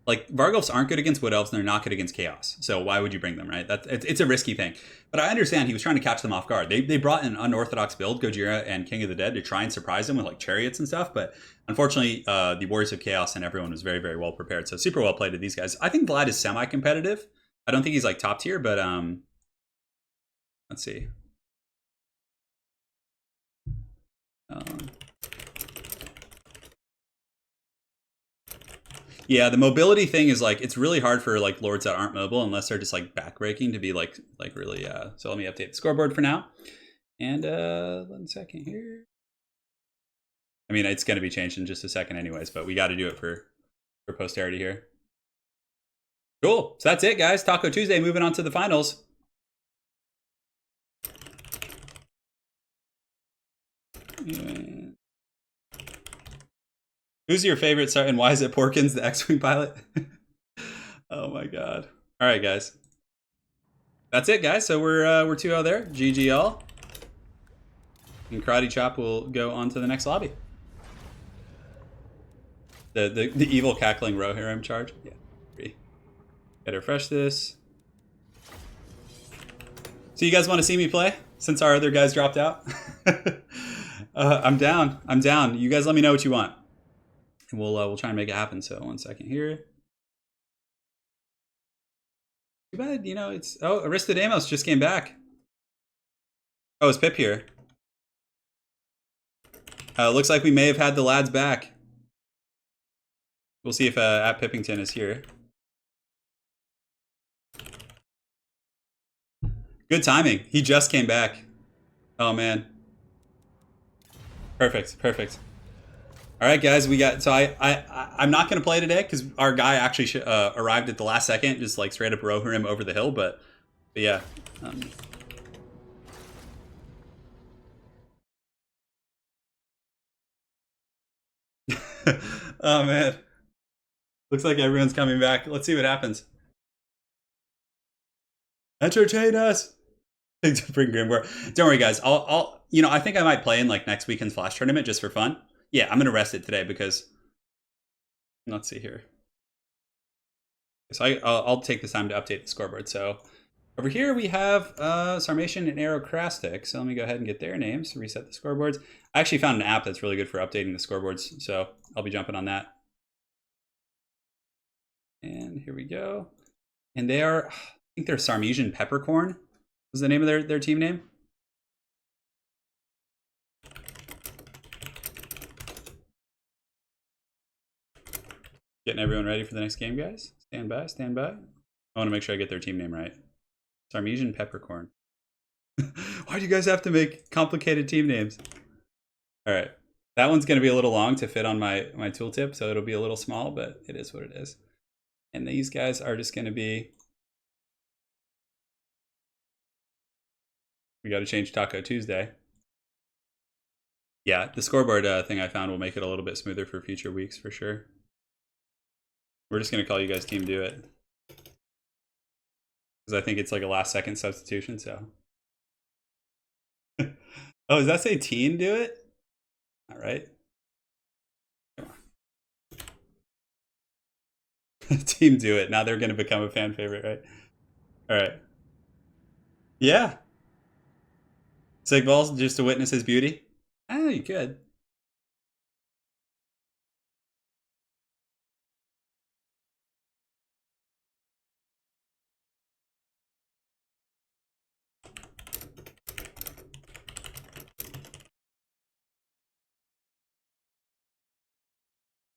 Like, Vargulfs aren't good against Wood Elves, and they're not good against Chaos. So why would you bring them, right? It's a risky thing. But I understand he was trying to catch them off guard. They brought an unorthodox build, Gojira and King of the Dead, to try and surprise them with, like, chariots and stuff. But unfortunately, the Warriors of Chaos and everyone was very, very well prepared. So super well played to these guys. I think Vlad is semi-competitive. I don't think he's, like, top tier, but let's see. Yeah, the mobility thing is like, it's really hard for like lords that aren't mobile unless they're just like backbreaking to be like really. So let me update the scoreboard for now. And 1 second here. I mean, it's going to be changed in just a second anyways, but we got to do it for posterity here. Cool. So that's it, guys. Taco Tuesday, moving on to the finals. Who's your favorite and why is it Porkins, the X-Wing pilot? Oh my god. All right, guys. That's it, guys. So we're 2-0 there. GG all. And Karate Chop will go on to the next lobby. The evil cackling Rohirrim charge. Yeah. Gotta refresh this. So you guys want to see me play since our other guys dropped out? I'm down. You guys let me know what you want. And we'll try and make it happen. So 1 second here. Too bad, it's... Oh, Aristodamos just came back. Oh, is Pip here? Looks like we may have had the lads back. We'll see if at Pippington is here. Good timing. He just came back. Oh, man. Perfect. All right, guys, we got... So I'm not going to play today because our guy actually arrived at the last second, just like straight up Rohirrim over the hill, but yeah. Oh man, looks like everyone's coming back. Let's see what happens. Entertain us. Bring Grimoire. Don't worry, guys. I think I might play in like next weekend's Flash tournament just for fun. Yeah, I'm gonna rest it today because let's see here. So I'll take this time to update the scoreboard. So over here we have Sarmatian and Aerocrastic. So let me go ahead and get their names, reset the scoreboards. I actually found an app that's really good for updating the scoreboards, so I'll be jumping on that. And here we go. And they are, I think they're Sarmesian Peppercorn was the name of their team name. Getting everyone ready for the next game, guys. Stand by, stand by. I want to make sure I get their team name right. Sarmesian Peppercorn. Why do you guys have to make complicated team names? All right. That one's going to be a little long to fit on my tooltip, so it'll be a little small, but it is what it is. And these guys are just going to be... We got to change Taco Tuesday. Yeah, the scoreboard thing I found will make it a little bit smoother for future weeks for sure. We're just going to call you guys Team Do It. Because I think it's like a last second substitution, so. Oh, does that say Teen Do It? All right. Come on. Team Do It. Now they're going to become a fan favorite, right? All right. Yeah. Sigval's just to witness his beauty? Oh, you could.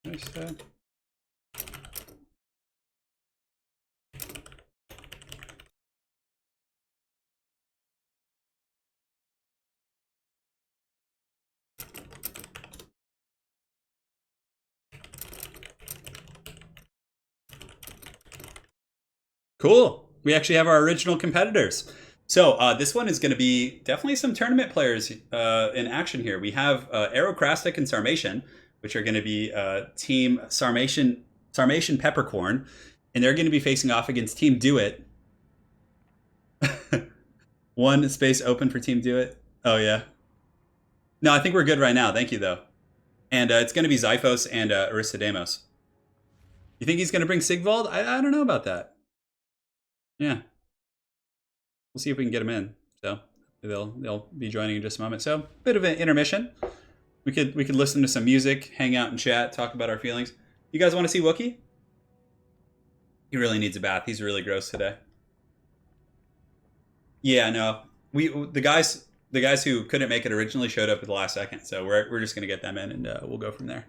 Nice. Cool. We actually have our original competitors. So this one is going to be definitely some tournament players in action here. We have Aerocrastic and Sarmatian, which are going to be Team Sarmatian Peppercorn, and they're going to be facing off against Team Do It. One space open for Team Do It. Oh, yeah. No, I think we're good right now. Thank you, though. And it's going to be Xiphos and Aristodemos. You think he's going to bring Sigvald? I don't know about that. Yeah. We'll see if we can get them in. So they'll be joining in just a moment. So bit of an intermission. We could listen to some music, hang out and chat, talk about our feelings. You guys want to see Wookie? He really needs a bath. He's really gross today. Yeah, no. The guys who couldn't make it originally showed up at the last second. So we're just gonna get them in and we'll go from there.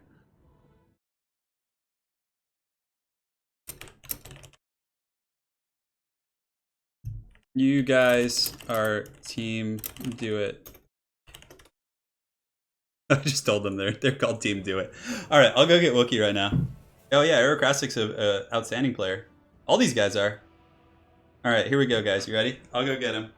You guys are Team Do It. I just told them they're called Team Do It. All right, I'll go get Wookie right now. Oh yeah, Aerocrastic's an outstanding player. All these guys are. All right, here we go, guys. You ready? I'll go get him.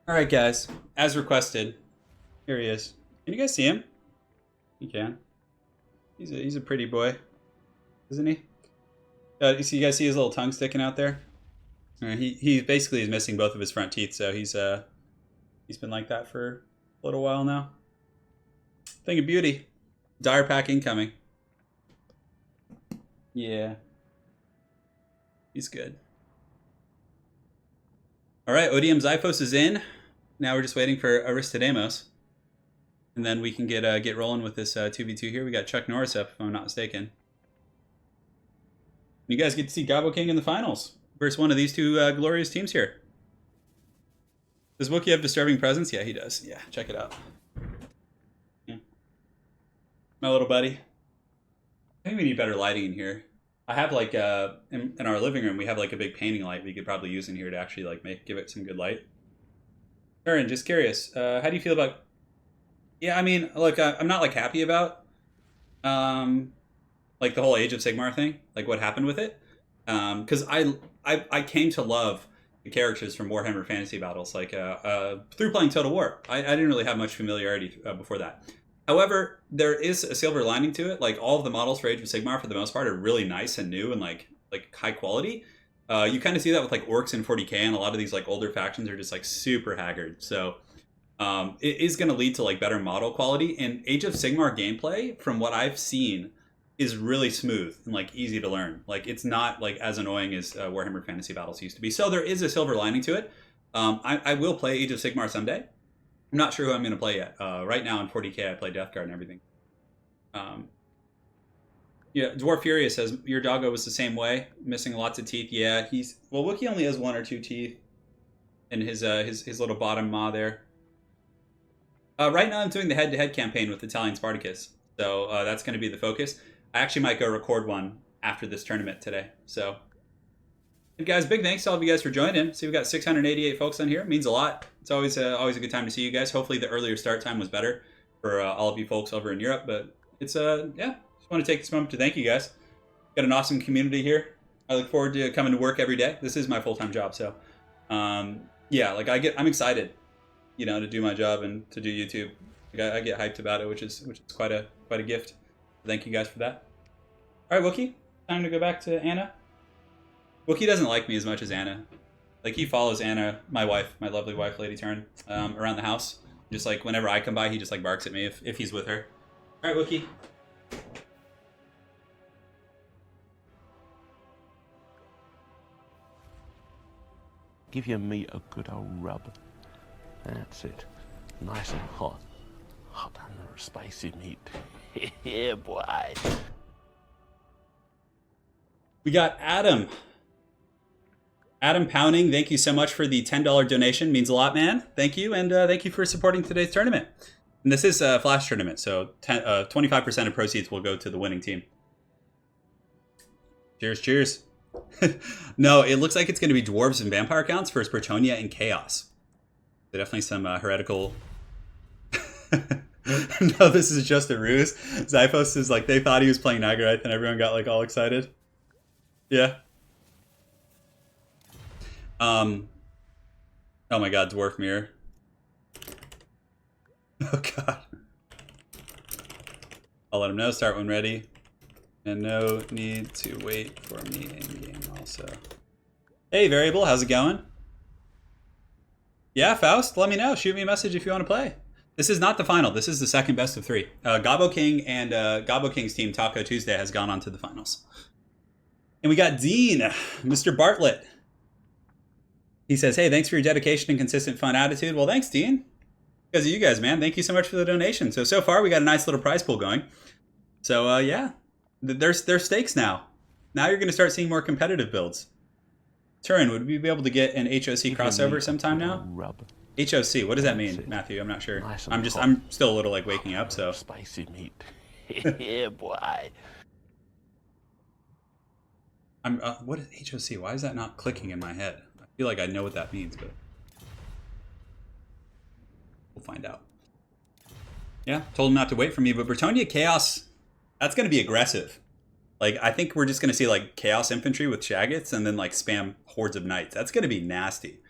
All right, guys. As requested, here he is. Can you guys see him? You can. He's a pretty boy, isn't he? You guys see his little tongue sticking out there? He basically is missing both of his front teeth, so he's been like that for a little while now. Thing of beauty. Dire pack incoming. Yeah. He's good. All right, Odium Xiphos is in. Now we're just waiting for Aristodemos. And then we can get rolling with this 2v2 here. We got Chuck Norris up, if I'm not mistaken. You guys get to see Gabo King in the finals versus one of these two glorious teams here. Does Wookie have disturbing presence? Yeah, he does. Yeah, check it out. my little buddy. I think we need better lighting in here. I have like in our living room we have like a big painting light we could probably use in here to actually like give it some good light. Turin, just curious, how do you feel about? Yeah, I mean, look, I'm not like happy about like the whole Age of Sigmar thing, like what happened with it, because I came to love the characters from Warhammer Fantasy Battles, like through playing Total War. I didn't really have much familiarity before that. However, there is a silver lining to it. Like all of the models for Age of Sigmar, for the most part, are really nice and new and like high quality. You kind of see that with like orcs in 40k, and a lot of these like older factions are just like super haggard. So it is going to lead to like better model quality. And Age of Sigmar gameplay, from what I've seen, is really smooth and like easy to learn. Like it's not like as annoying as Warhammer Fantasy Battles used to be. So there is a silver lining to it. I will play Age of Sigmar someday. I'm not sure who I'm going to play yet. Right now in 40k, I play Death Guard and everything. Yeah, Dwarf Furia says, your doggo was the same way, missing lots of teeth. Yeah, well, Wookiee only has 1 or 2 teeth in his little bottom maw there. Right now I'm doing the head-to-head campaign with Italian Spartacus. So that's going to be the focus. I actually might go record one after this tournament today. So, and guys, big thanks to all of you guys for joining. See, we've got 688 folks on here. It means a lot. It's always a good time to see you guys. Hopefully the earlier start time was better for all of you folks over in Europe. But it's, yeah, just want to take this moment to thank you guys. Got an awesome community here. I look forward to coming to work every day. This is my full-time job. So, yeah, like I'm excited, you know, to do my job and to do YouTube. Like I get hyped about it, which is quite a gift. Thank you guys for that. All right, Wookiee, time to go back to Anna. Wookiee doesn't like me as much as Anna. Like he follows Anna, my wife, my lovely wife, Lady Turin, around the house. Just like whenever I come by, he just like barks at me if he's with her. All right, Wookiee. Give your meat a good old rub. That's it. Nice and hot. Hot and spicy meat. Yeah, boy. We got Adam. Adam Pounding, thank you so much for the $10 donation. Means a lot, man. Thank you, and thank you for supporting today's tournament. And this is a Flash tournament, so 25% of proceeds will go to the winning team. Cheers, cheers. No, it looks like it's going to be Dwarves and Vampire counts versus Bretonnia and Chaos. So definitely some heretical... No, this is just a ruse. Zyphos is like, they thought he was playing Nagarythe and everyone got like all excited. Yeah. Oh my god, Dwarf Mirror. Oh god. I'll let him know, start when ready. And no need to wait for me in game also. Hey Variable, how's it going? Yeah, Faust, let me know. Shoot me a message if you want to play. This is not the final. This is the second best of 3. Gobbo King and Gobbo King's team, Taco Tuesday, has gone on to the finals. And we got Dean, Mr. Bartlett. He says, hey, thanks for your dedication and consistent fun attitude. Well, thanks, Dean. Because of you guys, man. Thank you so much for the donation. So far, we got a nice little prize pool going. So, yeah. There's stakes now. Now you're going to start seeing more competitive builds. Turin, would we be able to get an HOC crossover sometime now? Rub. HOC, what does that mean, Matthew? I'm not sure. Nice I'm still a little like waking up, so. Spicy meat. Yeah, boy. What is HOC? Why is that not clicking in my head? I feel like I know what that means, but we'll find out. Yeah, told him not to wait for me, but Bretonnia Chaos, that's going to be aggressive. Like, I think we're just going to see like Chaos Infantry with Shaggots and then like spam hordes of Knights. That's going to be nasty.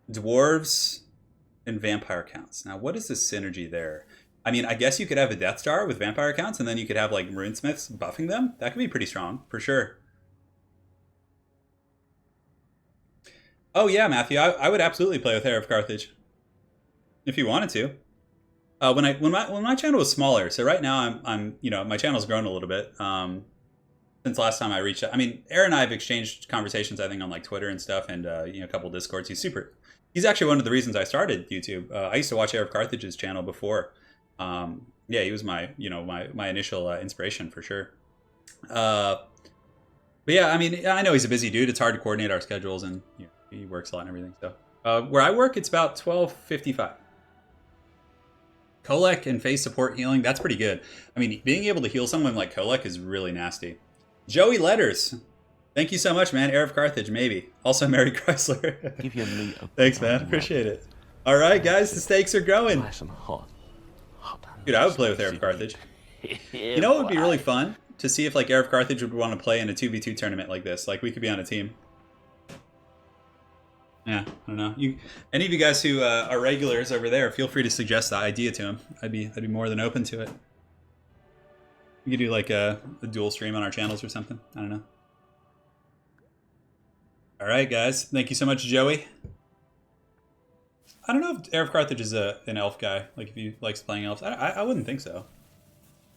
Dwarves and Vampire counts. Now, what is the synergy there? I mean, I guess you could have a Death Star with Vampire counts, and then you could have like Runesmiths buffing them. That could be pretty strong, for sure. Oh yeah, Matthew, I would absolutely play with Heir of Carthage if you wanted to. When my channel was smaller, so right now I'm you know, my channel's grown a little bit since last time I reached out. I mean, Aaron and I have exchanged conversations, I think, on like Twitter and stuff, and you know, a couple of Discords. He's actually one of the reasons I started YouTube. I used to watch Heir of Carthage's channel before. Yeah, he was my initial inspiration for sure. But yeah, I mean, I know he's a busy dude. It's hard to coordinate our schedules, and you know, he works a lot and everything. So where I work, it's about 12:55. Kolek and phase support healing, that's pretty good. I mean, being able to heal someone like Kolek is really nasty. Joey Letters, thank you so much, man. Heir of Carthage, maybe. Also, Mary Chrysler. Give your meat a Thanks, man. Appreciate it. All right, guys, the stakes are growing. Nice and hot. Dude, I would play with Heir of Carthage. You know what would be really fun? To see if like Heir of Carthage would want to play in a 2v2 tournament like this. Like we could be on a team. Yeah, I don't know. Any of you guys who are regulars over there, feel free to suggest the idea to him. I'd be more than open to it. We could do like a dual stream on our channels or something. I don't know. All right, guys. Thank you so much, Joey. I don't know if Heir of Carthage is an elf guy. Like if he likes playing elves, I wouldn't think so.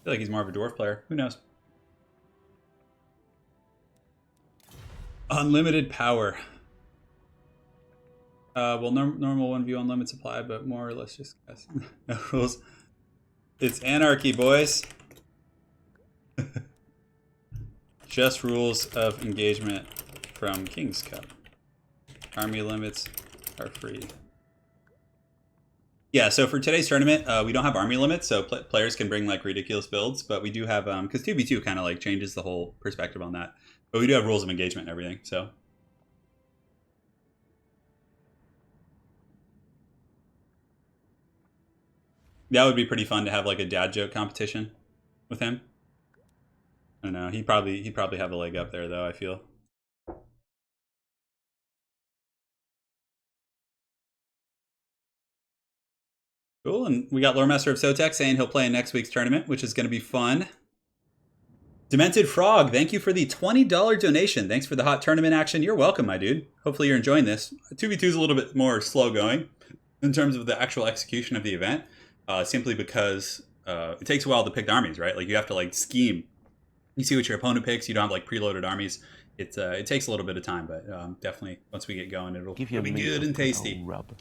I feel like he's more of a dwarf player. Who knows? Unlimited power. Well, normal 1v1 limit supply, but more or less just guys. No rules. It's anarchy, boys. Just rules of engagement from King's Cup. Army limits are free. Yeah, so for today's tournament, we don't have army limits, so players can bring like ridiculous builds, but we do have, because 2v2 kind of like changes the whole perspective on that. But we do have rules of engagement and everything, so. That would be pretty fun to have like a dad joke competition with him. I don't know, he'd probably have a leg up there though, I feel. Cool, and we got Loremaster of Sotek saying he'll play in next week's tournament, which is going to be fun. Demented Frog, thank you for the $20 donation. Thanks for the hot tournament action. You're welcome, my dude. Hopefully you're enjoying this. 2v2 is a little bit more slow going in terms of the actual execution of the event, simply because it takes a while to pick the armies, right? Like you have to like scheme. You see what your opponent picks. You don't have like preloaded armies. It takes a little bit of time, but definitely once we get going, it'll be good and tasty. Rub.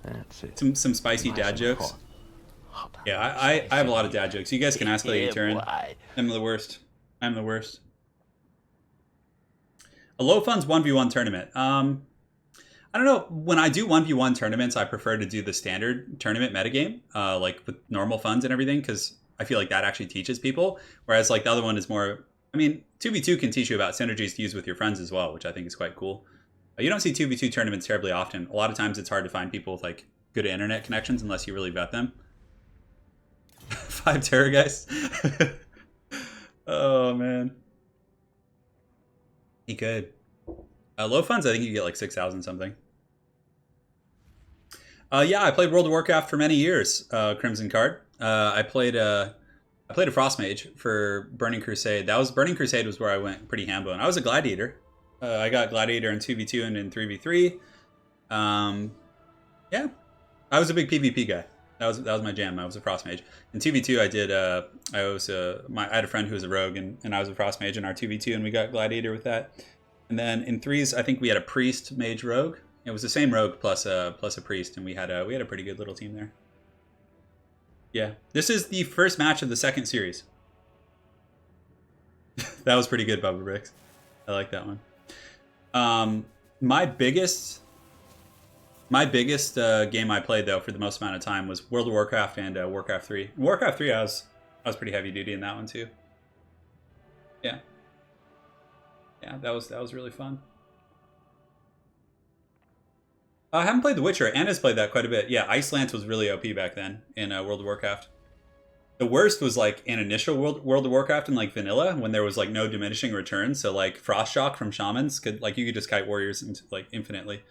That's it. Some spicy Nice dad jokes. Yeah, I have a lot of dad jokes. You guys can ask Lady Turin. I'm the worst. I'm the worst. A low funds 1v1 tournament. I don't know. When I do 1v1 tournaments, I prefer to do the standard tournament metagame, like with normal funds and everything, because I feel like that actually teaches people. Whereas like the other one is more, I mean, 2v2 can teach you about synergies to use with your friends as well, which I think is quite cool. You don't see 2v2 tournaments terribly often. A lot of times it's hard to find people with like good internet connections unless you really vet them. 5 terror guys. Oh man. He could. Low funds, I think you get like 6,000 something. Yeah, I played World of Warcraft for many years. Crimson Card. I played a Frost Mage for Burning Crusade. Burning Crusade was where I went pretty hambo, and I was a gladiator. I got gladiator in 2v2 and in 3v3. Yeah, I was a big PvP guy. That was my jam. I was a Frost Mage. In 2v2, I had a friend who was a rogue, and I was a Frost Mage in our 2v2, and we got gladiator with that. And then in 3s, I think we had a priest mage rogue. It was the same rogue plus a priest, and we had a pretty good little team there. Yeah, this is the first match of the second series. That was pretty good, Bubba Bricks. I like that one. My biggest game I played though for the most amount of time was World of Warcraft and Warcraft 3. In Warcraft 3, I was pretty heavy duty in that one too. Yeah, that was really fun. I haven't played The Witcher. Anna's played that quite a bit. Yeah, Icelance was really OP back then in World of Warcraft. The worst was like in initial World of Warcraft and like vanilla when there was like no diminishing returns. So like Frost Shock from Shamans you could just kite warriors into, like infinitely.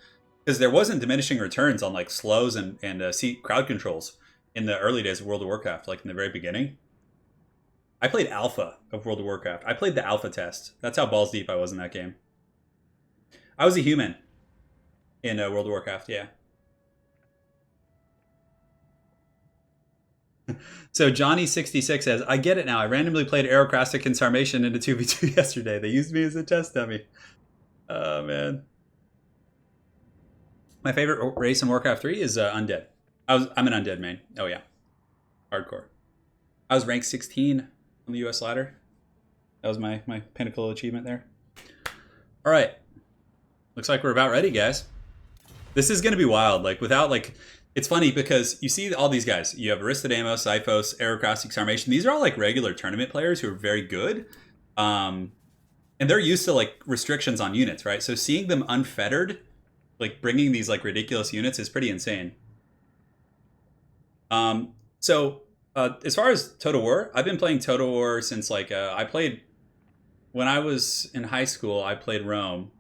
Because there wasn't diminishing returns on like slows and seat crowd controls in the early days of World of Warcraft, like in the very beginning. I played alpha of World of Warcraft. I played the alpha test. That's how balls deep I was in that game. I was a human in World of Warcraft, yeah. So Johnny66 says, I get it now. I randomly played Aerocrastic and Sarmatian into 2v2 yesterday. They used me as a test dummy. Oh, man. My favorite race in Warcraft 3 is Undead. I'm an Undead main. Oh, yeah. Hardcore. I was ranked 16 on the US ladder. That was my pinnacle achievement there. All right. Looks like we're about ready, guys. This is going to be wild. Like, without, like... It's funny because you see all these guys. You have Aristodamos, Xiphos, Aerocrastic, Sarmation. These are all like regular tournament players who are very good. And they're used to like restrictions on units, right? So seeing them unfettered, like bringing these like ridiculous units is pretty insane. So as far as Total War, I've been playing Total War since like I played when I was in high school. I played Rome,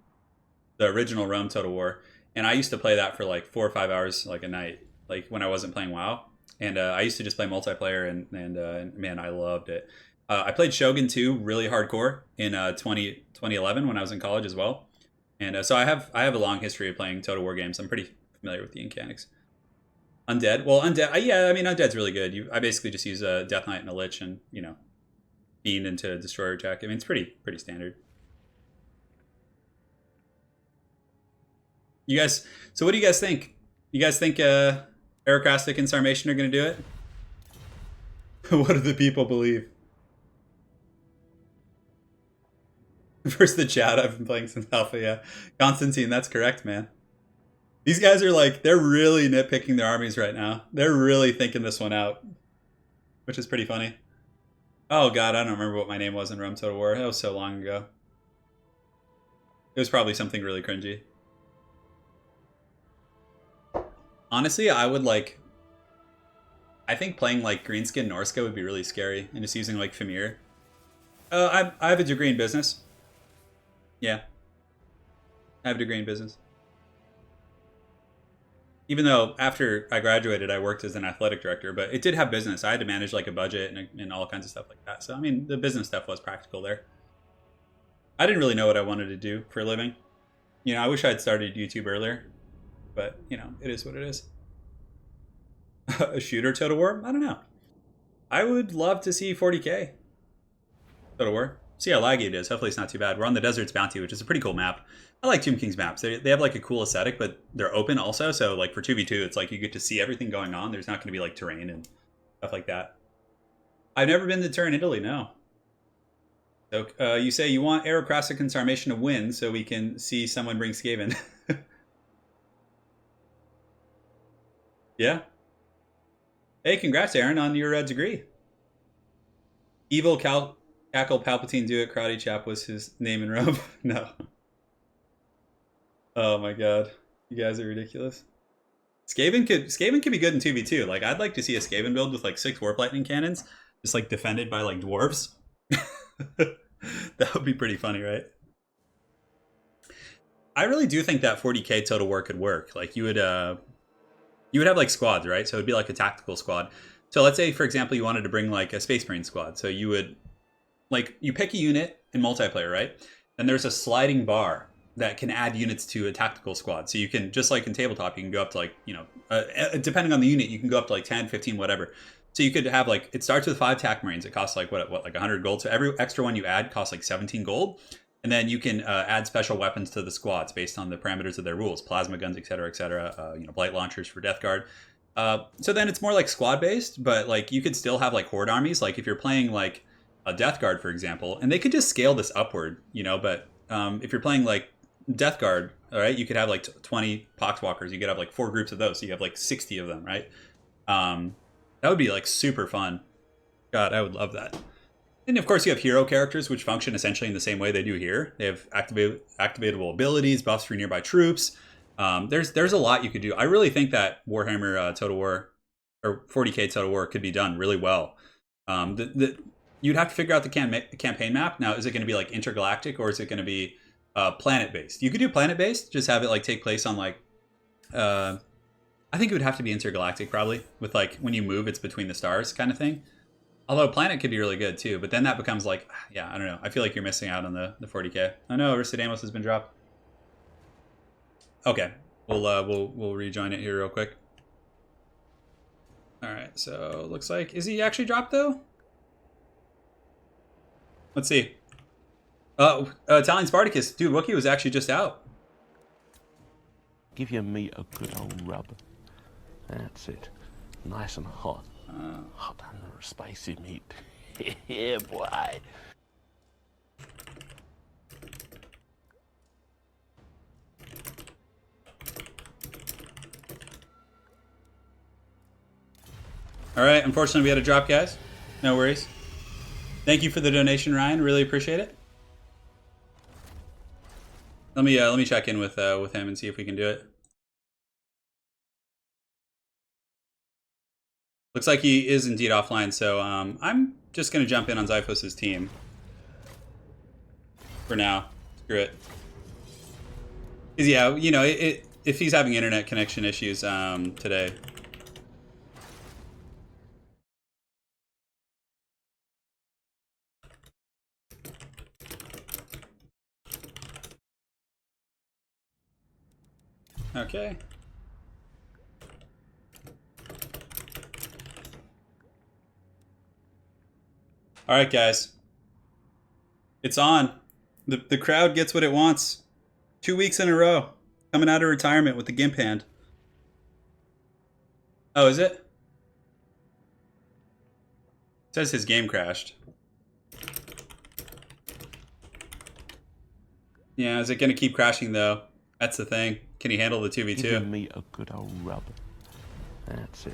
the original Rome Total War, and I used to play that for like 4 or 5 hours like a night, like when I wasn't playing WoW. And I used to just play multiplayer, and man, I loved it. I played Shogun 2 really hardcore in 2011 when I was in college as well. And so I have a long history of playing Total War games. I'm pretty familiar with the mechanics. Undead. Well, Undead. Yeah, I mean, Undead's really good. I basically just use a Death Knight and a Lich and, Fiend into Destroyer Jack. I mean, it's pretty standard. You guys, so what do you guys think? You guys think Aerocrastic and Sarmation are going to do it? What do the people believe? First the chat, I've been playing since Alpha, yeah. Constantine, that's correct, man. These guys are like, they're really nitpicking their armies right now. They're really thinking this one out, which is pretty funny. Oh god, I don't remember what my name was in Rome Total War. That was so long ago. It was probably something really cringy. Honestly, I think playing like Greenskin Norska would be really scary, and just using like Famir. I have a degree in business. Yeah. I have a degree in business. Even though after I graduated, I worked as an athletic director, but it did have business. I had to manage like a budget and all kinds of stuff like that. So, I mean, the business stuff was practical there. I didn't really know what I wanted to do for a living. I wish I had started YouTube earlier, but, it is what it is. A shooter Total War? I don't know. I would love to see 40k Total War. See how laggy it is. Hopefully it's not too bad. We're on the Desert's Bounty, which is a pretty cool map. I like Tomb King's maps. They have like a cool aesthetic, but they're open also. So like for 2v2, it's like you get to see everything going on. There's not going to be like terrain and stuff like that. I've never been to Turin, Italy, no. So you say you want Aerocrastic and Sarmation to win so we can see someone bring Skaven. Yeah. Hey, congrats, Aaron, on your degree. Evil Cackle Palpatine Do It Karate Chap was his name in Rome. No. Oh my god. You guys are ridiculous. Skaven could be good in 2v2. Like, I'd like to see a Skaven build with like 6 Warp Lightning cannons, just like defended by like dwarves. That would be pretty funny, right? I really do think that 40k Total War could work. Like, you would have like squads, right? So it'd be like a tactical squad. So let's say, for example, you wanted to bring like a Space Marine squad. So you would, like, you pick a unit in multiplayer, right? And there's a sliding bar that can add units to a tactical squad. So you can, just like in tabletop, you can go up to like, depending on the unit, you can go up to like 10, 15, whatever. So you could have like, it starts with 5 TAC Marines. It costs like what like 100 gold. So every extra one you add costs like 17 gold. And then you can add special weapons to the squads based on the parameters of their rules, plasma guns, etc., etc. Blight launchers for Death Guard. So then it's more like squad based, but like you could still have like horde armies. Like if you're playing like a Death Guard, for example, and they could just scale this upward, But if you're playing like Death Guard, all right, you could have like 20 Poxwalkers. You could have like 4 groups of those. So you have like 60 of them, right? That would be like super fun. God, I would love that. And of course, you have hero characters, which function essentially in the same way they do here. They have activatable abilities, buffs for nearby troops. There's a lot you could do. I really think that Warhammer Total War or 40k Total War could be done really well. You'd have to figure out the campaign map. Now, is it going to be like intergalactic or is it going to be planet based? You could do planet based, just have it like take place on like. I think it would have to be intergalactic probably, with like when you move, it's between the stars kind of thing. Although planet could be really good too, but then that becomes like, yeah, I don't know. I feel like you're missing out on the 40k. Oh no, Aristodamos has been dropped. Okay, we'll rejoin it here real quick. All right, so looks like, is he actually dropped though? Let's see. Italian Spartacus, dude, Wookiee was actually just out. Give your meat a good old rub. That's it. Nice and hot. Hot and spicy meat. Yeah, boy. All right, unfortunately we had a drop, guys. No worries. Thank you for the donation, Ryan. Really appreciate it. Let me check in with him and see if we can do it. Looks like he is indeed offline, so I'm just gonna jump in on Zyphos' team for now. Screw it. 'Cause yeah, you know, if he's having internet connection issues today. Okay. All right, guys. It's on. The crowd gets what it wants. 2 weeks in a row. Coming out of retirement with the GIMP hand. Oh, is it? It says his game crashed. Yeah, is it going to keep crashing, though? That's the thing. Can he handle the 2v2? Give me a good old rub. That's it.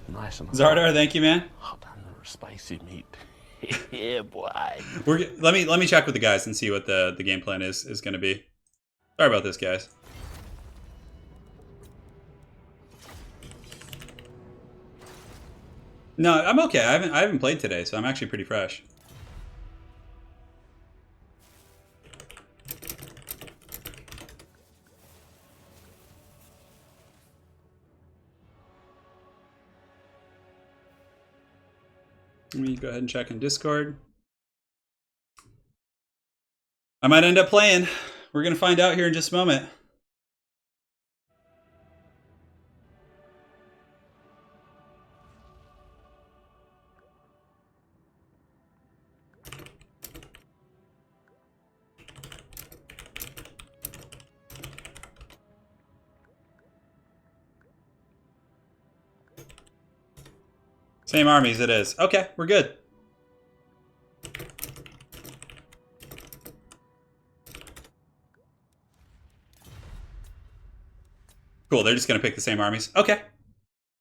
Nice and hot. Zardar, thank you, man. Hot and spicy meat. Yeah, boy. Let me check with the guys and see what the game plan is going to be. Sorry about this, guys. No, I'm okay. I haven't played today, so I'm actually pretty fresh. Let me go ahead and check in Discord. I might end up playing. We're going to find out here in just a moment. Same armies it is. Okay, we're good. Cool, they're just going to pick the same armies. Okay.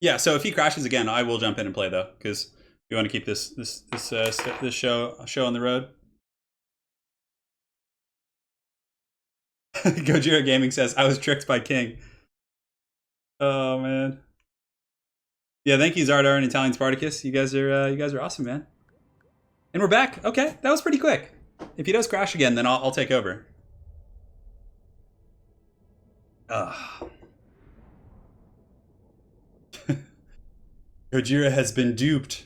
Yeah, so if he crashes again, I will jump in and play, though, because we want to keep this show on the road. Gojira Gaming says, I was tricked by King. Oh, man. Yeah, thank you, Zardar and Italian Spartacus. You guys are awesome, man. And we're back. Okay, that was pretty quick. If he does crash again, then I'll take over. Gojira has been duped.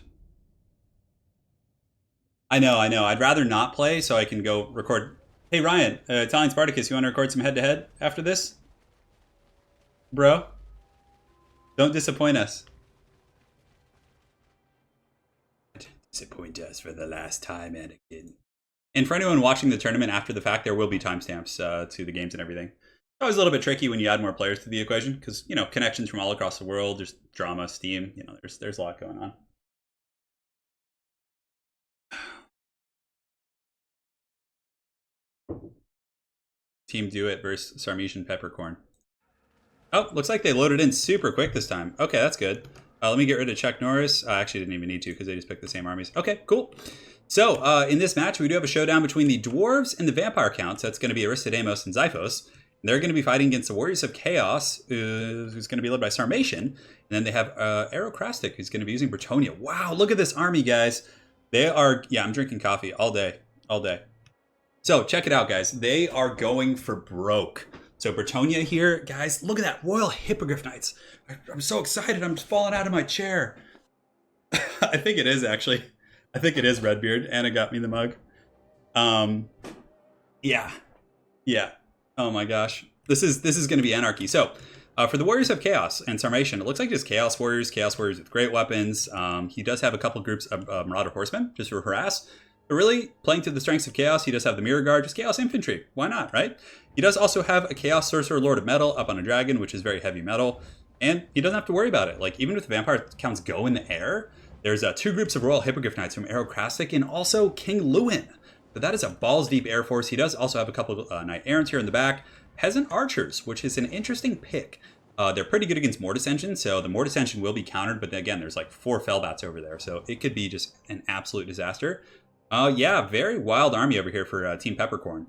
I know. I'd rather not play so I can go record. Hey, Ryan, Italian Spartacus, you want to record some head-to-head after this? Bro? Don't disappoint us. Disappoint us for the last time, Anakin. And for anyone watching the tournament after the fact, there will be timestamps to the games and everything. It's always a little bit tricky when you add more players to the equation because, you know, connections from all across the world, there's drama, Steam, you know, there's a lot going on. Team Duet versus Sarmesian Peppercorn. Oh, looks like they loaded in super quick this time. Okay, that's good. Let me get rid of Chuck Norris. I actually didn't even need to because they just picked the same armies. Okay, cool. So in this match, we do have a showdown between the Dwarves and the Vampire Counts. That's going to be Aristodemos and Zyphos. And they're going to be fighting against the Warriors of Chaos, who's going to be led by Sarmation. And then they have Aerocrastic, who's going to be using Bretonnia. Wow, look at this army, guys. They are, yeah, I'm drinking coffee all day. So check it out, guys. They are going for broke. So Bretonnia here, guys, look at that. Royal Hippogriff Knights. I'm so excited. I'm just falling out of my chair. I think it is, actually. I think it is Redbeard. Anna got me the mug. Yeah. Oh my gosh. This is going to be anarchy. So for the Warriors of Chaos and Sarmation, it looks like just Chaos Warriors with great weapons. He does have a couple groups of Marauder Horsemen just for harass. But really, playing to the strengths of Chaos, he does have the Mirror Guard, just Chaos Infantry. Why not, right? He does also have a Chaos Sorcerer Lord of Metal up on a Dragon, which is very heavy metal. And he doesn't have to worry about it. Like, even if the Vampire Counts go in the air, there's two groups of Royal Hippogriff Knights from Aerocrastic and also King Lewin. But that is a balls-deep Air Force. He does also have a couple Knight Errants here in the back. Peasant Archers, which is an interesting pick. They're pretty good against Mortis Engine, so the Mortis Engine will be countered, but again, there's like 4 Fellbats over there, so it could be just an absolute disaster. Yeah, very wild army over here for Team Peppercorn.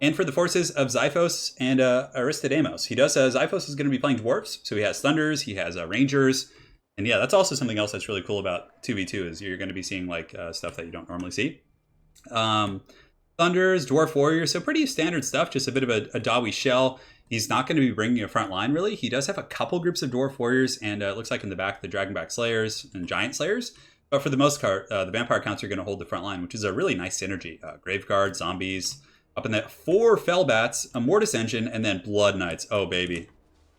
And for the forces of Xiphos and Aristodemos. Xiphos is going to be playing Dwarfs, so he has Thunders, he has Rangers, and yeah, that's also something else that's really cool about 2v2 is you're going to be seeing like stuff that you don't normally see. Thunders, Dwarf Warrior, so pretty standard stuff, just a bit of a Dawi shell. He's not going to be bringing a front line, really. He does have a couple groups of Dwarf Warriors, and it looks like in the back, the Dragonback Slayers and Giant Slayers. But for the most part, the Vampire Counts are going to hold the front line, which is a really nice synergy. Graveguard, Zombies, up in that 4 Fellbats, a Mortis Engine, and then Blood Knights. Oh, baby.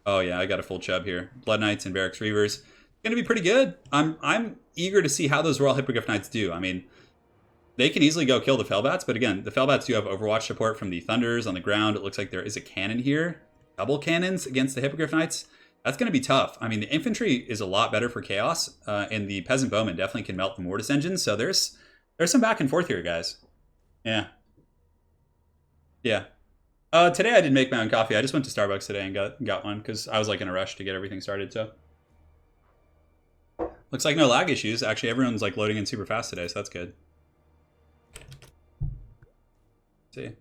Oh, yeah, I got a full chub here. Blood Knights and Varix Reavers. Going to be pretty good. I'm eager to see how those Royal Hippogriff Knights do. I mean, they can easily go kill the Fellbats, but again, the Fellbats do have Overwatch support from the Thunders on the ground. It looks like there is a cannon here. Double cannons against the Hippogriff Knights. That's going to be tough. I mean, the infantry is a lot better for Chaos, and the Peasant Bowmen definitely can melt the Mortis Engines, so there's some back and forth here, guys. Yeah. Yeah. Today I didn't make my own coffee. I just went to Starbucks today and got one, because I was like in a rush to get everything started, so. Looks like no lag issues. Actually, everyone's like loading in super fast today, so that's good. See.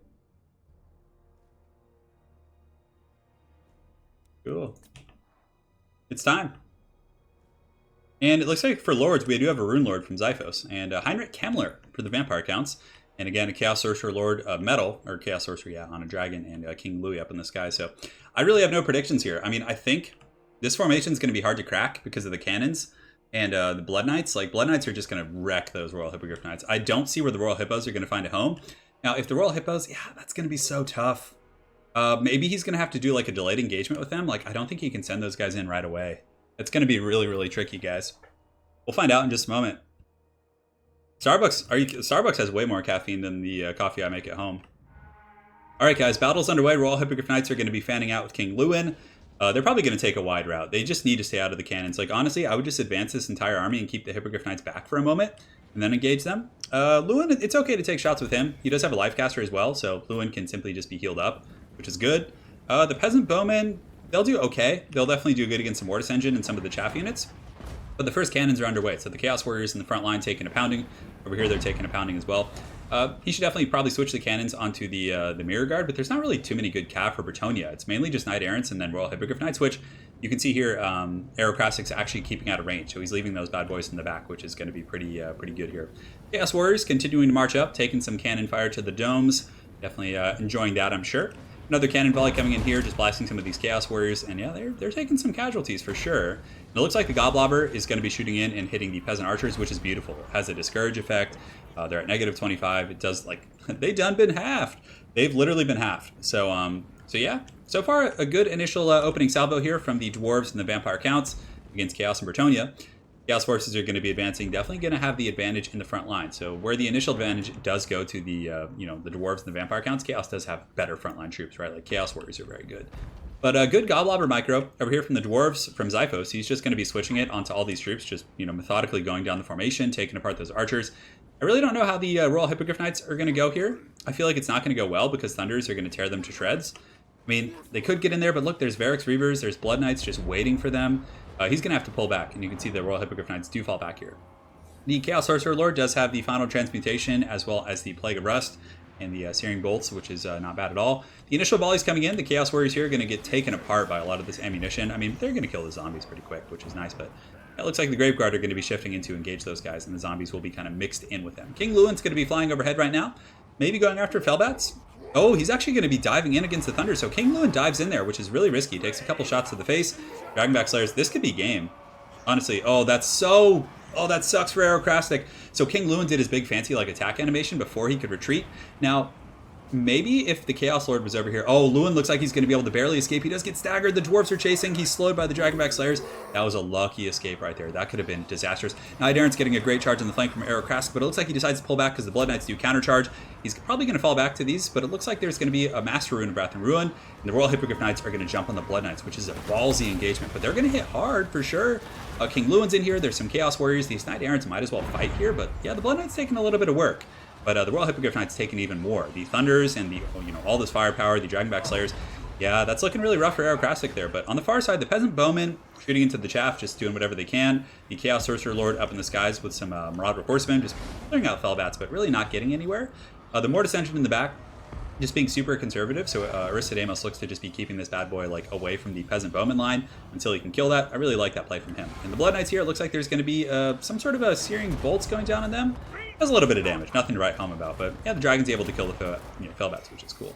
Cool. It's time. And it looks like for Lords, we do have a Rune Lord from Xiphos, and Heinrich Kemmler for the Vampire Counts. And again, a Chaos Sorcerer Lord of Metal, or Chaos Sorcerer, yeah, on a dragon, and King Louis up in the sky. So I really have no predictions here. I mean, I think this formation is going to be hard to crack because of the cannons and the Blood Knights. Like, Blood Knights are just going to wreck those Royal Hippogriff Knights. I don't see where the Royal Hippos are going to find a home. Now, if the Royal Hippos, yeah, that's going to be so tough. Maybe he's going to have to do like a delayed engagement with them. Like, I don't think he can send those guys in right away. It's going to be really, really tricky, guys. We'll find out in just a moment. Starbucks has way more caffeine than the coffee I make at home. All right, guys, battle's underway. Royal Hippogriff Knights are going to be fanning out with King Lewin. They're probably going to take a wide route. They just need to stay out of the cannons. Like, honestly, I would just advance this entire army and keep the Hippogriff Knights back for a moment and then engage them. Lewin, it's okay to take shots with him. He does have a life caster as well, so Lewin can simply just be healed up, which is good. The Peasant Bowmen, they'll do okay. They'll definitely do good against the Mortis Engine and some of the chaff units. But the first cannons are underway, so the Chaos Warriors in the front line taking a pounding. Over here, they're taking a pounding as well. He should definitely probably switch the cannons onto the Mirror Guard, but there's not really too many good cav for Bretonnia. It's mainly just Knight Errants and then Royal Hippogriff Knights, which you can see here, Aerocrastic's actually keeping out of range, so he's leaving those bad boys in the back, which is going to be pretty good here. Chaos Warriors continuing to march up, taking some cannon fire to the domes. Definitely enjoying that, I'm sure. Another cannon volley coming in here, just blasting some of these Chaos Warriors, and yeah, they're taking some casualties for sure. And it looks like the Goblobber is going to be shooting in and hitting the Peasant Archers, which is beautiful. It has a discourage effect. They're at -25. It does, like, they done been halved. They've literally been halved. So yeah, so far a good initial opening salvo here from the Dwarves and the Vampire Counts against Chaos and Bretonnia. Chaos forces are going to be advancing, definitely going to have the advantage in the front line. So where the initial advantage does go to the the Dwarves and the Vampire Counts, Chaos does have better frontline troops, right? Like, Chaos Warriors are very good. But a good Goblobber micro over here from the Dwarves, from Xiphos. He's just going to be switching it onto all these troops, just, methodically going down the formation, taking apart those archers. I really don't know how the Royal Hippogriff Knights are going to go here. I feel like it's not going to go well because Thunders are going to tear them to shreds. I mean, they could get in there, but look, there's Varix Reavers, there's Blood Knights just waiting for them. He's going to have to pull back, and you can see the Royal Hippogriff Knights do fall back here. The Chaos Sorcerer Lord does have the Final Transmutation, as well as the Plague of Rust and the Searing Bolts, which is not bad at all. The initial volleys coming in, the Chaos Warriors here are going to get taken apart by a lot of this ammunition. I mean, they're going to kill the zombies pretty quick, which is nice, but it looks like the Graveguard are going to be shifting in to engage those guys, and the zombies will be kind of mixed in with them. King Lewin's going to be flying overhead right now, maybe going after Fellbats. Oh, he's actually going to be diving in against the Thunder, so King Lewin dives in there, which is really risky. Takes a couple shots to the face. Dragonback Slayers, this could be game. Honestly, that sucks for Aerocrastic. So King Lewin did his big fancy attack animation before he could retreat. Now, maybe if the Chaos Lord was over here. Oh, Lewin looks like he's going to be able to barely escape. He does get staggered. The Dwarfs are chasing. He's slowed by the Dragonback Slayers. That was a lucky escape right there. That could have been disastrous. Knight Errant's getting a great charge on the flank from Aerocrastic, but it looks like he decides to pull back because the Blood Knights do countercharge. He's probably going to fall back to these, but it looks like there's going to be a Master Rune of Wrath and Ruin, and the Royal Hippogriff Knights are going to jump on the Blood Knights, which is a ballsy engagement, but they're going to hit hard for sure. King Lewin's in here. There's some Chaos Warriors. These Knight Errants might as well fight here, but yeah, the Blood Knight's taking a little bit of work. But the Royal Hippogriff Knight's taking even more. The Thunders and the all this firepower, the Dragonback Slayers, Yeah, that's looking really rough for Aerocrastic there. But on the far side, the Peasant Bowmen shooting into the chaff, just doing whatever they can. The Chaos Sorcerer Lord up in the skies with some Marauder Horsemen, just clearing out Fellbats, but really not getting anywhere. The Mortis Engine in the back, just being super conservative. So Aristodemos looks to just be keeping this bad boy like away from the Peasant Bowman line until he can kill that. I really like that play from him. And the Blood Knights here, it looks like there's going to be some sort of a Searing Bolts going down on them. Does a little bit of damage, nothing to write home about. But yeah, the Dragon's able to kill the Fellbats, which is cool.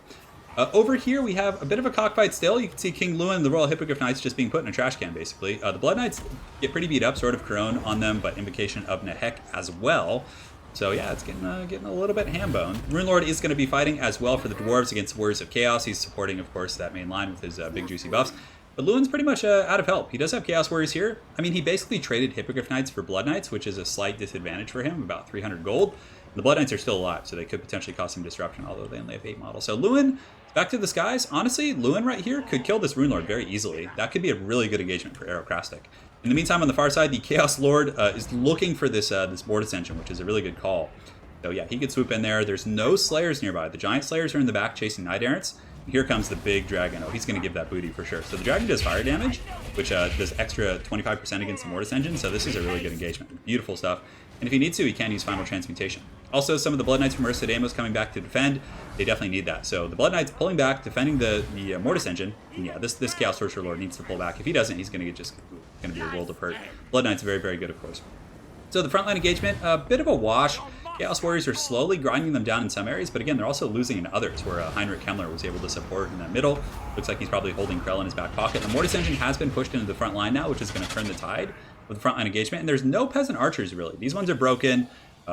Over here, we have a bit of a cockfight still. You can see King Lewin and the Royal Hippogriff Knights just being put in a trash can, basically. The Blood Knights get pretty beat up, sort of Corone on them, but Invocation of Nehek as well. So yeah, it's getting a little bit ham-boned. Rune Lord is going to be fighting as well for the Dwarves against Warriors of Chaos. He's supporting, of course, that main line with his big juicy buffs. But Lewin's pretty much out of help. He does have Chaos Warriors here. I mean, he basically traded Hippogriff Knights for Blood Knights, which is a slight disadvantage for him, about 300 gold. The Blood Knights are still alive, so they could potentially cause some disruption, although they only have 8 models. So Lewin, back to the skies. Honestly, Lewin right here could kill this Rune Lord very easily. That could be a really good engagement for Aerocrastic. In the meantime, on the far side, the Chaos Lord is looking for this Mortis Engine, which is a really good call. So yeah, he could swoop in there. There's no Slayers nearby. The Giant Slayers are in the back chasing Knight Errants. Here comes the big dragon. Oh, he's going to give that booty for sure. So the dragon does fire damage, which does extra 25% against the Mortis Engine. So this is a really good engagement. Beautiful stuff. And if he needs to, he can use Final Transmutation. Also, some of the Blood Knights from Aristodemos coming back to defend. They definitely need that. So the Blood Knights pulling back, defending the Mortis Engine. And yeah, this Chaos Sorcerer Lord needs to pull back. If he doesn't, he's going to get going to be a world of hurt. Blood Knights are very, very good, of course. So the frontline engagement, a bit of a wash. Chaos Warriors are slowly grinding them down in some areas, but again, they're also losing in others, where Heinrich Kemmler was able to support in that middle. Looks like he's probably holding Krell in his back pocket. The Mortis Engine has been pushed into the front line now, which is going to turn the tide with the frontline engagement. And there's no Peasant Archers, really. These ones are broken.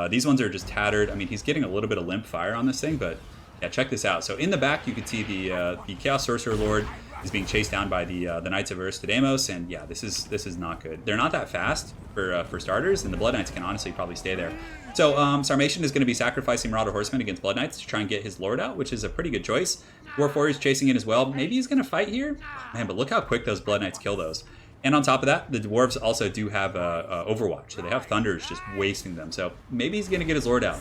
These ones are just tattered. I mean, he's getting a little bit of limp fire on this thing, but yeah, check this out. So in the back, you can see the Chaos Sorcerer Lord is being chased down by the Knights of Aristodemos, and yeah, this is not good. They're not that fast for starters, and the Blood Knights can honestly probably stay there. So Sarmatian is going to be sacrificing Marauder Horsemen against Blood Knights to try and get his Lord out, which is a pretty good choice. Dwarf Warriors chasing in as well. Maybe he's going to fight here. Man, but look how quick those Blood Knights kill those. And on top of that, the Dwarves also do have Overwatch, so they have Thunders just wasting them. So maybe he's going to get his Lord out.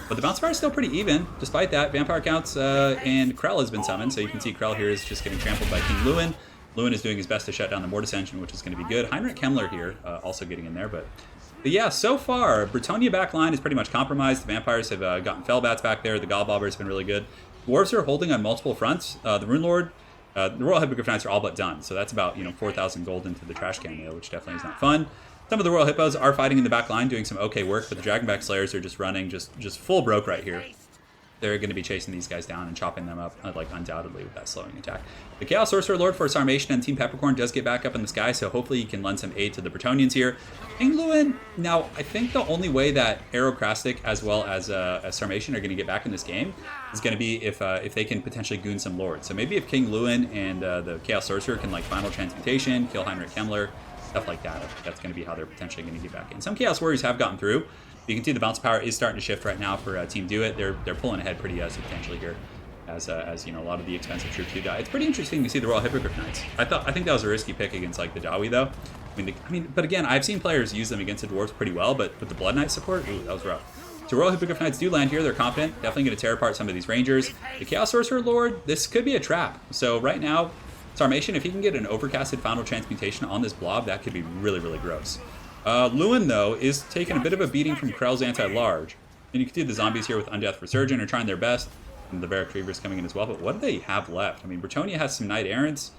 But the bounce power is still pretty even. Despite that, Vampire Counts and Krell has been summoned. So you can see Krell here is just getting trampled by King Lewin. Lewin is doing his best to shut down the Mortis Engine, which is going to be good. Heinrich Kemmler here also getting in there. But yeah, so far, Bretonnia back line is pretty much compromised. The Vampires have gotten Fellbats back there. The Gallbobber has been really good. Dwarves are holding on multiple fronts. The Rune Lord, the Royal Hippogriff Knights are all but done. So that's about 4,000 gold into the trash can, which definitely is not fun. Some of the Royal Hippos are fighting in the back line, doing some okay work, but the Dragonback Slayers are just running just full broke right here. They're going to be chasing these guys down and chopping them up, like undoubtedly with that slowing attack. The Chaos Sorcerer Lord for Sarmatian and Team Peppercorn does get back up in the sky, so hopefully he can lend some aid to the Bretonians here. King Lewin, now I think the only way that Aerocrastic as well as Sarmatian are going to get back in this game is going to be if they can potentially goon some Lords. So maybe if King Lewin and the Chaos Sorcerer can like Final Transmutation, kill Heinrich Kemmler, stuff like that. That's going to be how they're potentially going to get back in. Some Chaos Warriors have gotten through. You can see the bounce power is starting to shift right now for Team Do It. They're pulling ahead pretty substantially here, as a lot of the expensive troops do die. It's pretty interesting to see the Royal Hippogriff Knights. I think that was a risky pick against like the Dawi though. I mean, but again, I've seen players use them against the Dwarves pretty well, but with the Blood Knight support, ooh, that was rough. So Royal Hippogriff Knights do land here. They're confident, definitely going to tear apart some of these Rangers. The Chaos Sorcerer Lord, this could be a trap. So right now, Sarmatian, if he can get an overcasted Final Transmutation on this blob, that could be really, really gross. Lewin, though, is taking a bit of a beating from Krell's anti-large. And you can see the zombies here with Undeath Resurgent are trying their best. And the Barrack Reavers coming in as well. But what do they have left? I mean, Bretonnia has some Knight Errants.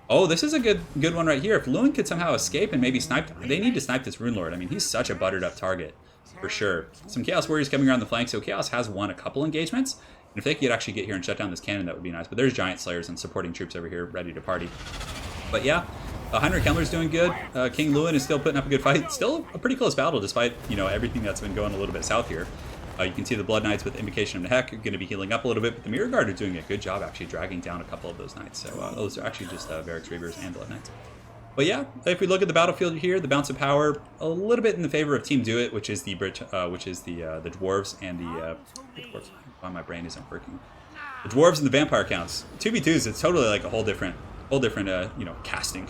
Oh, this is a good one right here. If Lewin could somehow escape and maybe snipe... They need to snipe this Rune Lord. I mean, he's such a buttered up target, for sure. Some Chaos Warriors coming around the flank. So Chaos has won a couple engagements. And if they could actually get here and shut down this cannon, that would be nice. But there's Giant Slayers and supporting troops over here ready to party. But yeah, Heinrich Kemmler's doing good. King Lewin is still putting up a good fight. Still a pretty close battle despite, everything that's been going a little bit south here. You can see the Blood Knights with Invocation of Nehek are going to be healing up a little bit. But the Mirror Guard are doing a good job actually dragging down a couple of those Knights. So those are actually just Varix Reavers and Blood Knights. But yeah, if we look at the battlefield here, the bounce of power a little bit in the favor of Team Do It, which is the Dwarves and the Dwarves. Why my brain isn't working. The Dwarves and the Vampire Counts. 2v2s, it's totally like a whole different casting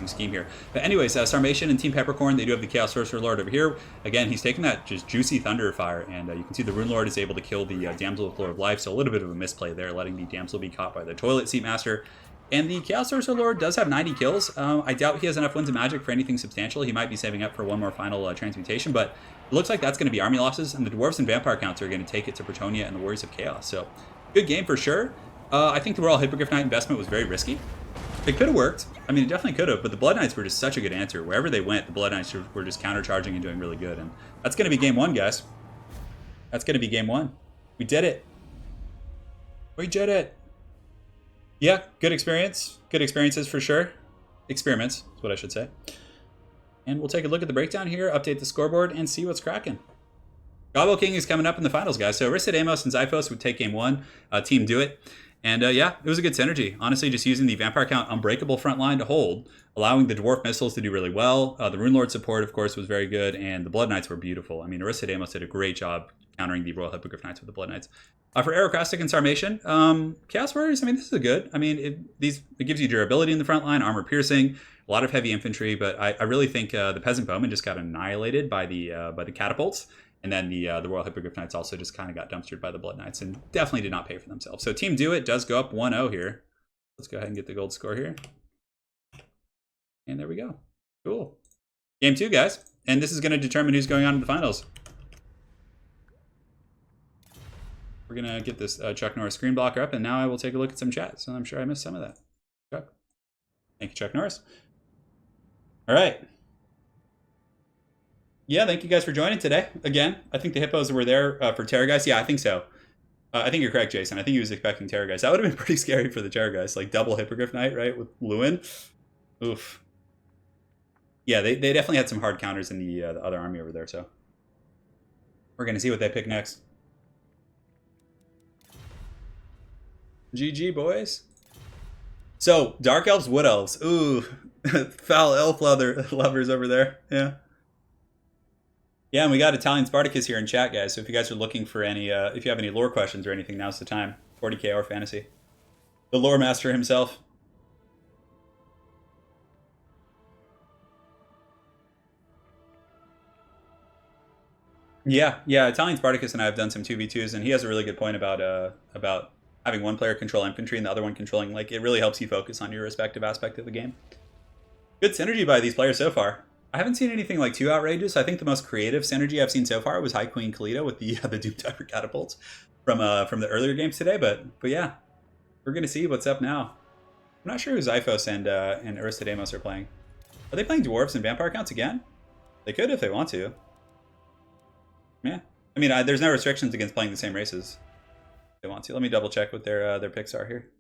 scheme here. But anyways, Sarmatian and Team Peppercorn, they do have the Chaos Sorcerer Lord over here. Again, he's taking that just juicy Thunder Fire, and you can see the Rune Lord is able to kill the Damsel with Lore of Life, so a little bit of a misplay there, letting the Damsel be caught by the Toilet Seat Master. And the Chaos Sorcerer Lord does have 90 kills. I doubt he has enough wins of Magic for anything substantial. He might be saving up for one more final transmutation, but it looks like that's going to be army losses, and the Dwarfs and Vampire counts are going to take it to Bretonnia and the Warriors of Chaos. So, good game for sure. I think the Royal Hippogriff Knight investment was very risky. It could have worked. I mean, it definitely could have, but the Blood Knights were just such a good answer. Wherever they went, the Blood Knights were just countercharging and doing really good, and that's going to be game one, guys. That's going to be game one. We did it. We did it. Yeah, good experience. Good experiences for sure. Experiments is what I should say. And we'll take a look at the breakdown here, update the scoreboard, and see what's cracking. Gobble King is coming up in the finals, guys. So Aristodemus and Xiphos would take game one. Team do it. And yeah, it was a good synergy. Honestly, just using the Vampire Count Unbreakable front line to hold, allowing the Dwarf Missiles to do really well. The Rune Lord support, of course, was very good, and the Blood Knights were beautiful. I mean, Aristodemus did a great job countering the Royal Hippogriff Knights with the Blood Knights. For Aerocrastic and Sarmatian, Chaos Warriors, I mean, this is good. I mean, it gives you durability in the front line, armor piercing, a lot of heavy infantry, but I really think the Peasant Bowmen just got annihilated by the catapults. And then the Royal Hippogriff Knights also just kind of got dumpstered by the Blood Knights and definitely did not pay for themselves. So Team Do It does go up 1-0 here. Let's go ahead and get the gold score here. And there we go. Cool. Game two, guys. And this is going to determine who's going on to the finals. We're going to get this Chuck Norris screen blocker up, and now I will take a look at some chat. So I'm sure I missed some of that. Chuck. Thank you, Chuck Norris. All right. Yeah, thank you guys for joining today. Again, I think the Hippos were there for Terrorgeist. Yeah, I think so. I think you're correct, Jason. I think he was expecting Terrorgeist. That would have been pretty scary for the Terrorgeist. Like double Hippogriff Knight, right, with Lewin. Oof. Yeah, they definitely had some hard counters in the other army over there, so. We're going to see what they pick next. GG, boys. So, Dark Elves, Wood Elves. Ooh, foul elf lovers over there. Yeah. Yeah, and we got Italian Spartacus here in chat, guys. So if you guys are looking for any, if you have any lore questions or anything, now's the time. 40k or fantasy. The lore master himself. Yeah, Italian Spartacus and I have done some 2v2s, and he has a really good point about having one player control infantry and the other one controlling, like, it really helps you focus on your respective aspect of the game. Good synergy by these players so far. I haven't seen anything like too outrageous. I think the most creative synergy I've seen so far was High Queen Kalita with the Doom Diver catapults from the earlier games today. But yeah, we're gonna see what's up now. I'm not sure who Xiphos and Aristodemus are playing. Are they playing Dwarfs and Vampire Counts again? They could if they want to. Yeah, I mean, there's no restrictions against playing the same races if they want to. Let me double check what their picks are here.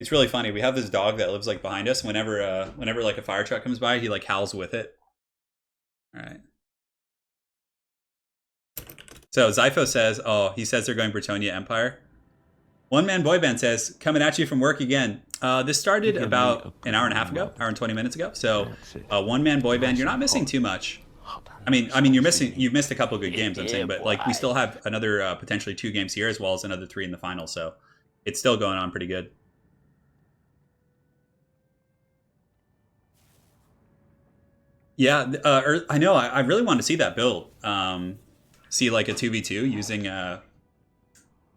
It's really funny. We have this dog that lives like behind us. Whenever like a fire truck comes by, he like howls with it. All right. So Xiphos says, oh, he says they're going Bretonnia Empire. One Man Boy Band says, coming at you from work again. This started about an hour and a half ago, hour and 20 minutes ago. So One Man Boy Band, you're not missing too much. I mean, you've missed a couple of good games, I'm saying, but like we still have another potentially 2 games here as well as another 3 in the final. So it's still going on pretty good. Yeah, I know. I really want to see that build. See like a 2v2 using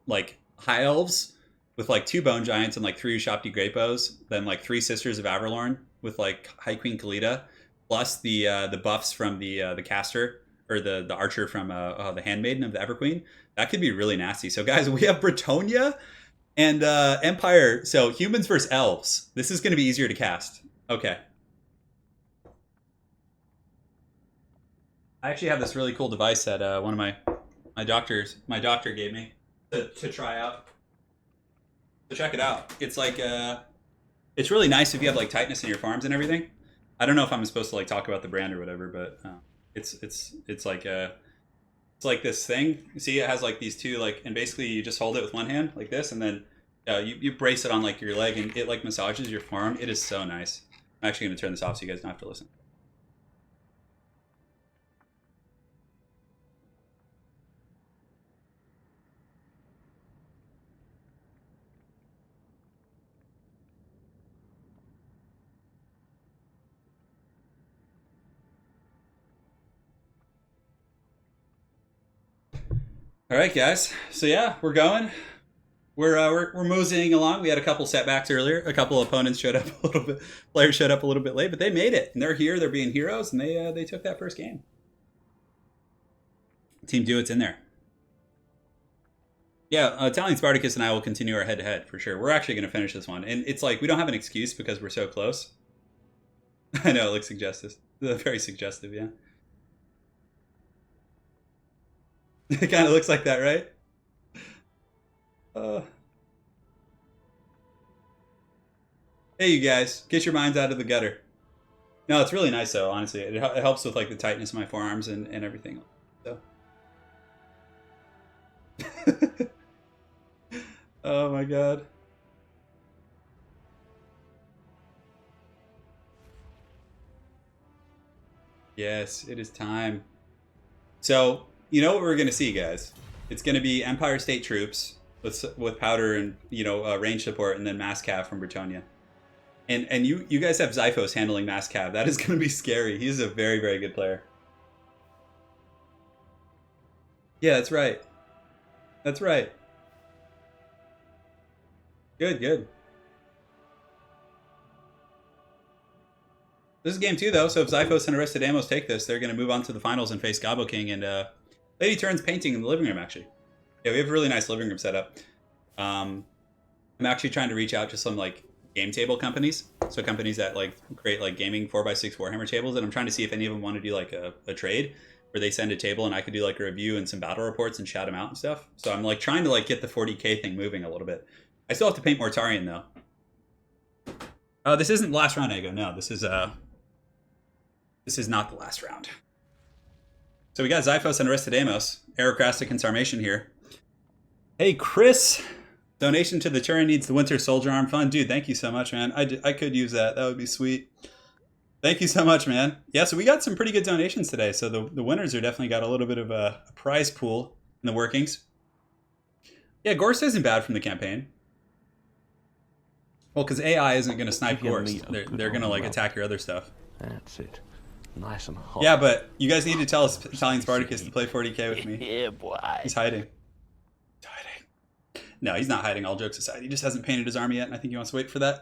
like High Elves with like 2 Bone Giants and like 3 Ushapti Great Bows, then like 3 Sisters of Averlorn with like High Queen Kalita, plus the buffs from the caster or the archer from the Handmaiden of the Everqueen. That could be really nasty. So guys, we have Bretonnia and Empire. So humans versus elves. This is going to be easier to cast. Okay. I actually have this really cool device that one of my doctor gave me to try out. So check it out. It's like it's really nice if you have like tightness in your farms and everything. I don't know if I'm supposed to like talk about the brand or whatever, but it's like this thing. You see, it has like these 2 like, and basically you just hold it with one hand like this, and then you brace it on like your leg, and it like massages your farm. It is so nice. I'm actually going to turn this off so you guys don't have to listen. All right, guys. So yeah, we're going. we're moseying along. We had a couple setbacks earlier. A couple opponents showed up a little bit. Players showed up a little bit late, but they made it, and they're here. They're being heroes, and they took that first game. Team Dewitt's in there. Yeah, Italian Spartacus and I will continue our head-to-head for sure. We're actually going to finish this one, and it's like we don't have an excuse because we're so close. I know it looks suggestive. Very suggestive, yeah. It kind of looks like that, right? Hey, you guys, get your minds out of the gutter. No, it's really nice though. Honestly, it helps with like the tightness of my forearms and everything. So. Oh my god. Yes, it is time. So, you know what we're going to see, guys? It's going to be Empire State troops with powder and, you know, range support, and then mass cav from Bretonnia. And you guys have Xiphos handling mass cav. That is going to be scary. He's a very, very good player. Yeah, that's right. That's right. Good, good. This is game 2, though, so if Xiphos and Aristodamos take this, they're going to move on to the finals and face Gobbo King and Lady Turin's painting in the living room, actually. Yeah, we have a really nice living room set up. I'm actually trying to reach out to some, like, game table companies. So companies that, like, create, like, gaming 4x6 Warhammer tables, and I'm trying to see if any of them want to do, like, a trade where they send a table and I could do, like, a review and some battle reports and shout them out and stuff. So I'm, like, trying to, like, get the 40K thing moving a little bit. I still have to paint Mortarion, though. This isn't the last round, Ego. No, this is not the last round. So we got Xiphos and Aristodamos. Aerocrastic and Sarmation here. Hey, Chris. Donation to the Turin needs the Winter Soldier Arm Fund. Dude, thank you so much, man. I could use that. That would be sweet. Thank you so much, man. Yeah, so we got some pretty good donations today. So the winners are definitely got a little bit of a prize pool in the workings. Yeah, Gorst isn't bad from the campaign. Well, because AI isn't going to snipe Gorst. They're going to, like, attack your other stuff. That's it. Nice and hot. Yeah, but you guys need to tell Italian Spartacus to play 40K with me. Yeah, boy. He's hiding. No, he's not hiding, all jokes aside. He just hasn't painted his army yet, and I think he wants to wait for that.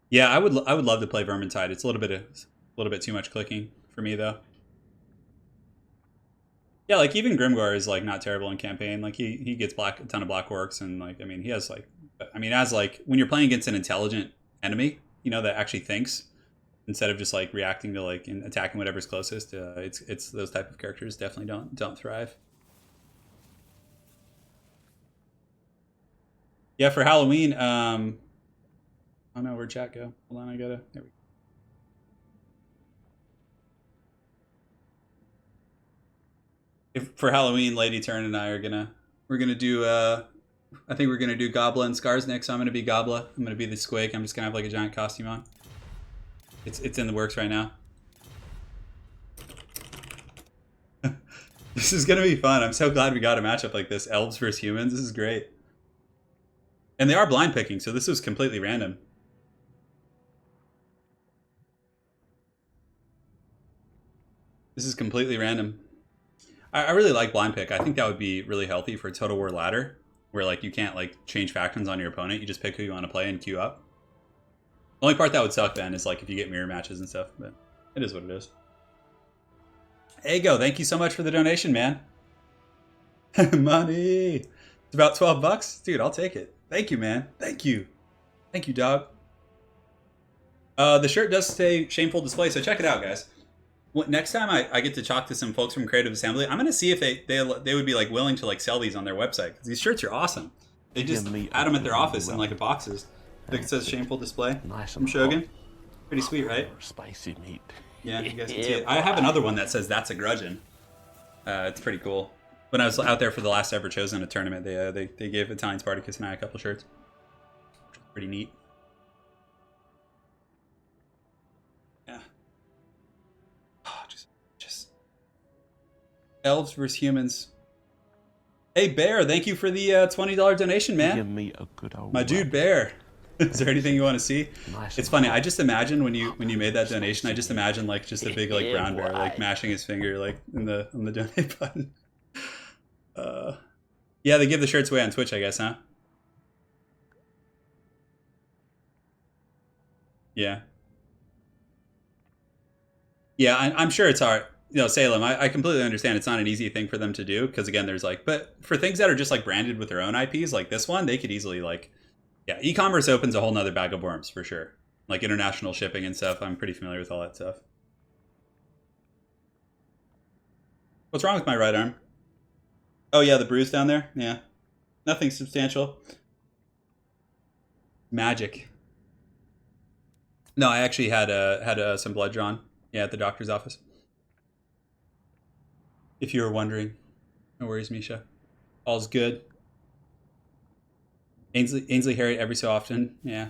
Yeah, I would love to play Vermintide. It's a little bit too much clicking for me, though. Yeah, like, even Grimgar is, like, not terrible in campaign. Like, he gets a ton of black orcs, and, like, I mean, he has, like... I mean, as, like, when you're playing against an intelligent enemy, you know, that actually thinks, instead of just, like, reacting to, like, and attacking whatever's closest, it's those type of characters definitely don't thrive. Yeah, for Halloween, oh no, where'd chat go? Hold on, there we go. For Halloween, Lady Turn and I we're gonna do I think we're gonna do Gobla and Skarsnik, so I'm gonna be Gobla. I'm gonna be the Squig. I'm just gonna have like a giant costume on. It's in the works right now. This is gonna be fun. I'm so glad we got a matchup like this. Elves versus humans. This is great. And they are blind picking, so this was completely random. This is completely random. I really like blind pick. I think that would be really healthy for Total War Ladder, where like you can't like change factions on your opponent. You just pick who you want to play and queue up. The only part that would suck then is like if you get mirror matches and stuff, but it is what it is. Ego, thank you so much for the donation, man. Money. It's about 12 bucks. Dude, I'll take it. Thank you, man. Thank you. Thank you, dog. The shirt does say shameful display, so check it out, guys. Next time I get to talk to some folks from Creative Assembly, I'm gonna see if they would be like willing to like sell these on their website, because these shirts are awesome. They just add them at their office in like boxes. I think it says shameful display from Shogun. Pretty sweet, right? Spicy meat. Yeah, you guys can see it. I have another one that says that's a grudgin. It's pretty cool. When I was out there for the last ever Chosen tournament, they gave Italian Spartacus and I a couple shirts. Pretty neat. Yeah. Oh, just Elves versus humans. Hey Bear, thank you for the $20 donation, man. Give me a good old my dude Bear. Is there anything you want to see? Nice. It's funny. I just imagine when you made that donation, I just imagine like just a big like brown bear like mashing his finger like on the donate button. Yeah, they give the shirts away on Twitch, I guess, huh? Yeah. Yeah, I'm sure it's hard. You know, Salem, I completely understand it's not an easy thing for them to do because, again, there's like, but for things that are just like branded with their own IPs, like this one, they could easily like, yeah, e-commerce opens a whole nother bag of worms for sure. Like international shipping and stuff. I'm pretty familiar with all that stuff. What's wrong with my right arm? Oh, yeah, the bruise down there? Yeah. Nothing substantial. Magic. No, I actually had some blood drawn. Yeah, at the doctor's office. If you were wondering, no worries, Misha. All's good. Ainsley Harriet every so often. Yeah.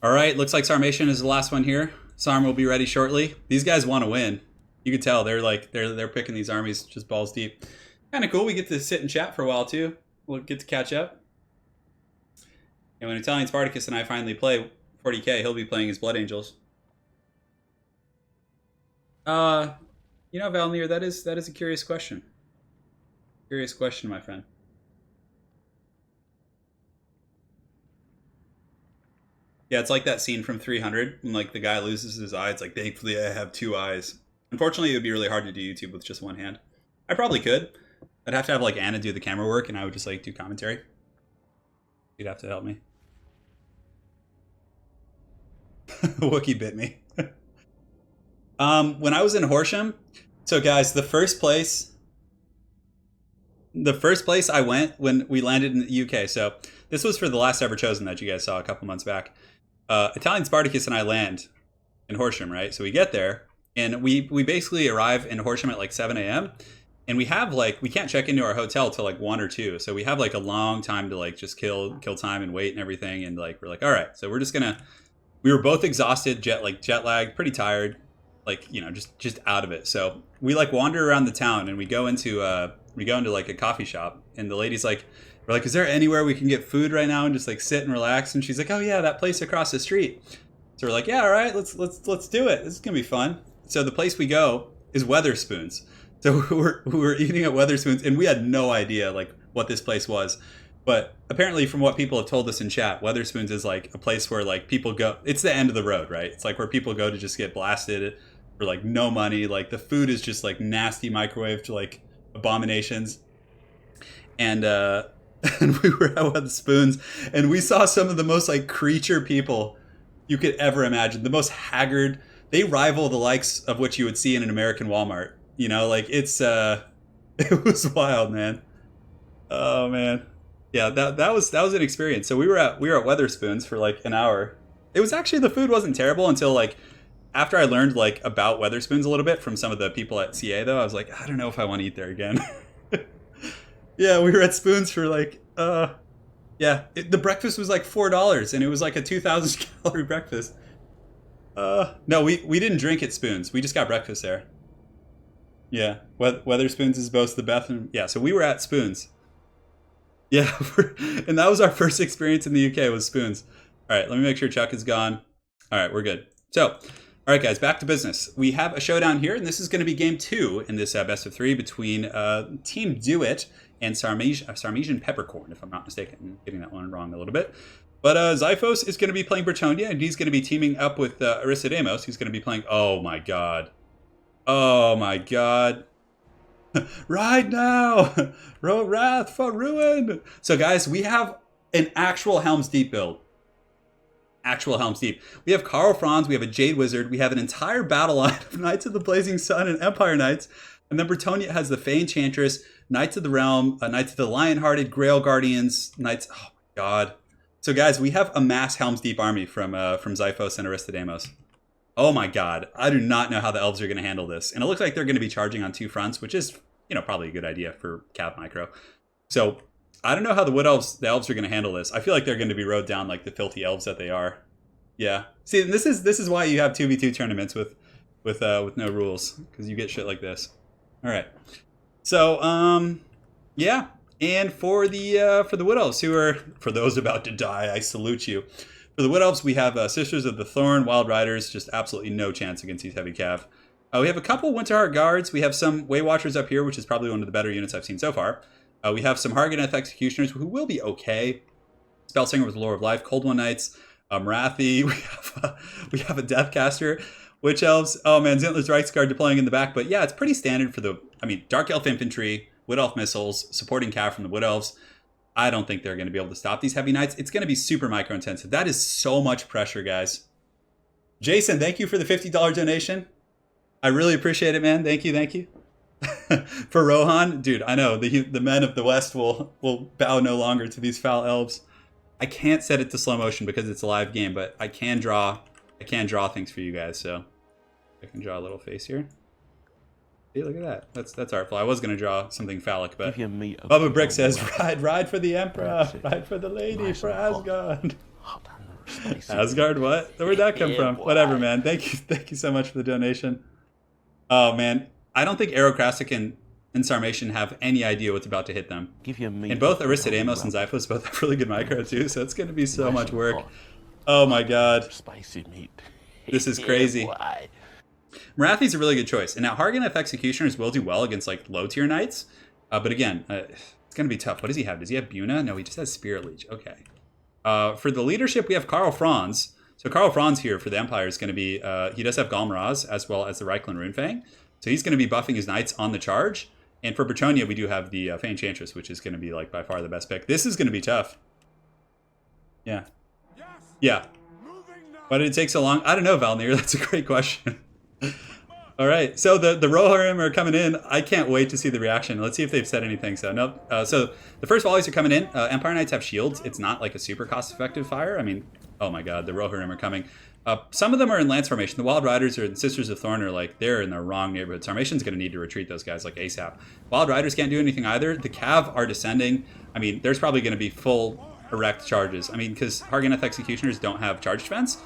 All right, looks like Sarmation is the last one here. Sarm will be ready shortly. These guys want to win. You could tell they're picking these armies just balls deep. Kind of cool. We get to sit and chat for a while too. We'll get to catch up. And when Italian Spartacus and I finally play 40k, he'll be playing his Blood Angels. You know, Valnir, that is a curious question. Curious question, my friend. Yeah, it's like that scene from 300 when like the guy loses his eye. It's like, thankfully I have two eyes. Unfortunately, it would be really hard to do YouTube with just one hand. I probably could. I'd have to have like Anna do the camera work, and I would just like do commentary. You'd have to help me. Wookie bit me. When I was in Horsham, so guys, the first place I went when we landed in the UK. So this was for the last ever chosen that you guys saw a couple months back. Italian Spartacus and I land in Horsham, right? So we get there, and we basically arrive in Horsham at like 7 a.m. And we have like, we can't check into our hotel till like 1 or 2. So we have like a long time to like just kill time and wait and everything. And like, we're like, all right, so we're just gonna, we were both exhausted, jet lagged, pretty tired, like, you know, just out of it. So we like wander around the town, and we go into like a coffee shop, and the lady's like, we're like, is there anywhere we can get food right now and just like sit and relax? And she's like, oh yeah, that place across the street. So we're like, yeah, all right, let's do it. This is gonna be fun. So the place we go is Weatherspoons. So we were eating at Weatherspoons, and we had no idea like what this place was. But apparently, from what people have told us in chat, Weatherspoons is like a place where like people go. It's the end of the road, right? It's like where people go to just get blasted for like no money. Like the food is just like nasty microwaved like abominations. And and we were out with spoons, and we saw some of the most like creature people you could ever imagine. The most haggard. They rival the likes of what you would see in an American Walmart. You know, like it's it was wild, man. Oh man. Yeah, that was an experience. So we were at Weatherspoons for like an hour. It was actually, the food wasn't terrible until like after I learned like about Weatherspoons a little bit from some of the people at CA though. I was like, I don't know if I want to eat there again. Yeah, we were at Spoons for like yeah, the breakfast was like $4, and it was like a 2,000 calorie breakfast. No, we didn't drink at Spoons. We just got breakfast there. Yeah, Weatherspoons is both the best. Yeah, so we were at Spoons. Yeah, and that was our first experience in the UK was Spoons. All right, let me make sure Chuck is gone. All right, we're good. So, all right, guys, back to business. We have a showdown here, and this is going to be game 2 in this best of 3 between Team Do It and Sarmesian Peppercorn, if I'm not mistaken. I'm getting that one wrong a little bit. But Xiphos is going to be playing Bretonnia, and he's going to be teaming up with Aristodemos, who's going to be playing... Oh, my God. Oh, my God. Ride now! Wrath for ruin! So, guys, we have an actual Helm's Deep build. Actual Helm's Deep. We have Karl Franz, we have a Jade Wizard, we have an entire battle line of Knights of the Blazing Sun and Empire Knights, and then Bretonnia has the Fey Enchantress, Knights of the Realm, Knights of the Lionhearted, Grail Guardians, Knights... Oh, my God. So, guys, we have a mass Helm's Deep army from Xiphos and Aristodemos. Oh my God, I do not know how the Elves are going to handle this. And it looks like they're going to be charging on 2 fronts, which is, you know, probably a good idea for Cav Micro. So I don't know how the Elves are going to handle this. I feel like they're going to be rode down like the filthy Elves that they are. Yeah. See, this is why you have 2v2 tournaments with no rules, because you get shit like this. All right. So yeah. And for the Wood Elves, who are, for those about to die, I salute you. For the Wood Elves, we have Sisters of the Thorn, Wild Riders, just absolutely no chance against these heavy cav. We have a couple Winterheart Guards. We have some Waywatchers up here, which is probably one of the better units I've seen so far. We have some Hargoneth Executioners, who will be okay. Spellsinger with the Lore of Life, Cold One Knights, Marathi. We have a Deathcaster, Witch Elves. Oh man, Zintler's Reichsguard deploying in the back. But yeah, it's pretty standard for the, Dark Elf Infantry, Wood Elf Missiles, supporting cav from the Wood Elves. I don't think they're going to be able to stop these heavy knights. It's going to be super micro intensive. That is so much pressure, guys. Jason, thank you for the $50 donation. I really appreciate it, man. Thank you, thank you. For Rohan, dude, I know the men of the West will bow no longer to these foul elves. I can't set it to slow motion because it's a live game, but I can draw things for you guys. So I can draw a little face here. See, look at that. That's artful. I was gonna draw something phallic, but Bubba Brick says, "Ride for the Emperor, ride for the lady, for Asgard." Asgard, what? Where'd that come from? Whatever, man. Thank you so much for the donation. Oh man, I don't think Aerocrastic and Sarmatian have any idea what's about to hit them. And both Aristid Amos and Zyphos both have really good micro too, so it's gonna be so much work. Oh my god, spicy meat. This is crazy. Marathi's a really good choice. And now Hargoneth Executioners will do well against like low tier knights. But again, it's going to be tough. What does he have? Does he have Buna? No, he just has Spirit Leech. Okay. For the leadership, we have Karl Franz. So Karl Franz here for the Empire is going to be, he does have Galmaraz as well as the Reikland Runefang. So he's going to be buffing his knights on the charge. And for Bretonnia, we do have the Fey Enchantress, which is going to be like by far the best pick. This is going to be tough. Yeah. Yeah. Why did it take so long? I don't know, Valnir. That's a great question. All right, so the Rohirrim are coming in. I can't wait to see the reaction. Let's see if they've said anything. So nope. So the first volleys are coming in. Empire Knights have shields. It's not like a super cost-effective fire. Oh my god, the Rohirrim are coming. Some of them are in Lance formation. The Wild Riders or the Sisters of Thorn are like, they're in the wrong neighborhood. Sarmation's going to need to retreat those guys like ASAP. Wild Riders can't do anything either. The Cav are descending. There's probably going to be full erect charges. Because Hargoneth Executioners don't have charge defense.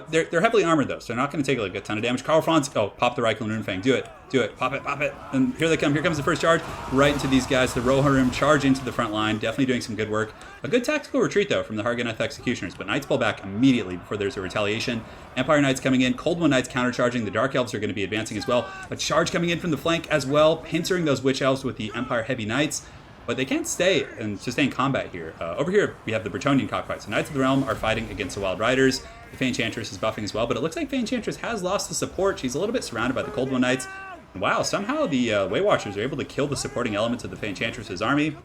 They're heavily armored though, so they're not going to take like a ton of damage. Karl Franz, pop the Reikland Runefang. Do it, pop it. And here they come. Here comes the first charge, right into these guys. The Rohirrim charge into the front line, definitely doing some good work. A good tactical retreat though from the Hargoneth Executioners, but Knights pull back immediately before there's a retaliation. Empire Knights coming in, Cold One Knights countercharging. The Dark Elves are going to be advancing as well. A charge coming in from the flank as well, pincering those Witch Elves with the Empire Heavy Knights. But they can't stay and sustain combat here. Over here, we have the Bretonnian cockfights. The Knights of the Realm are fighting against the Wild Riders. The Fey Enchantress is buffing as well, but it looks like Fey Enchantress has lost the support. She's a little bit surrounded by the Cold One Knights. And wow, somehow the Waywatchers are able to kill the supporting elements of the Fey Enchantress's army.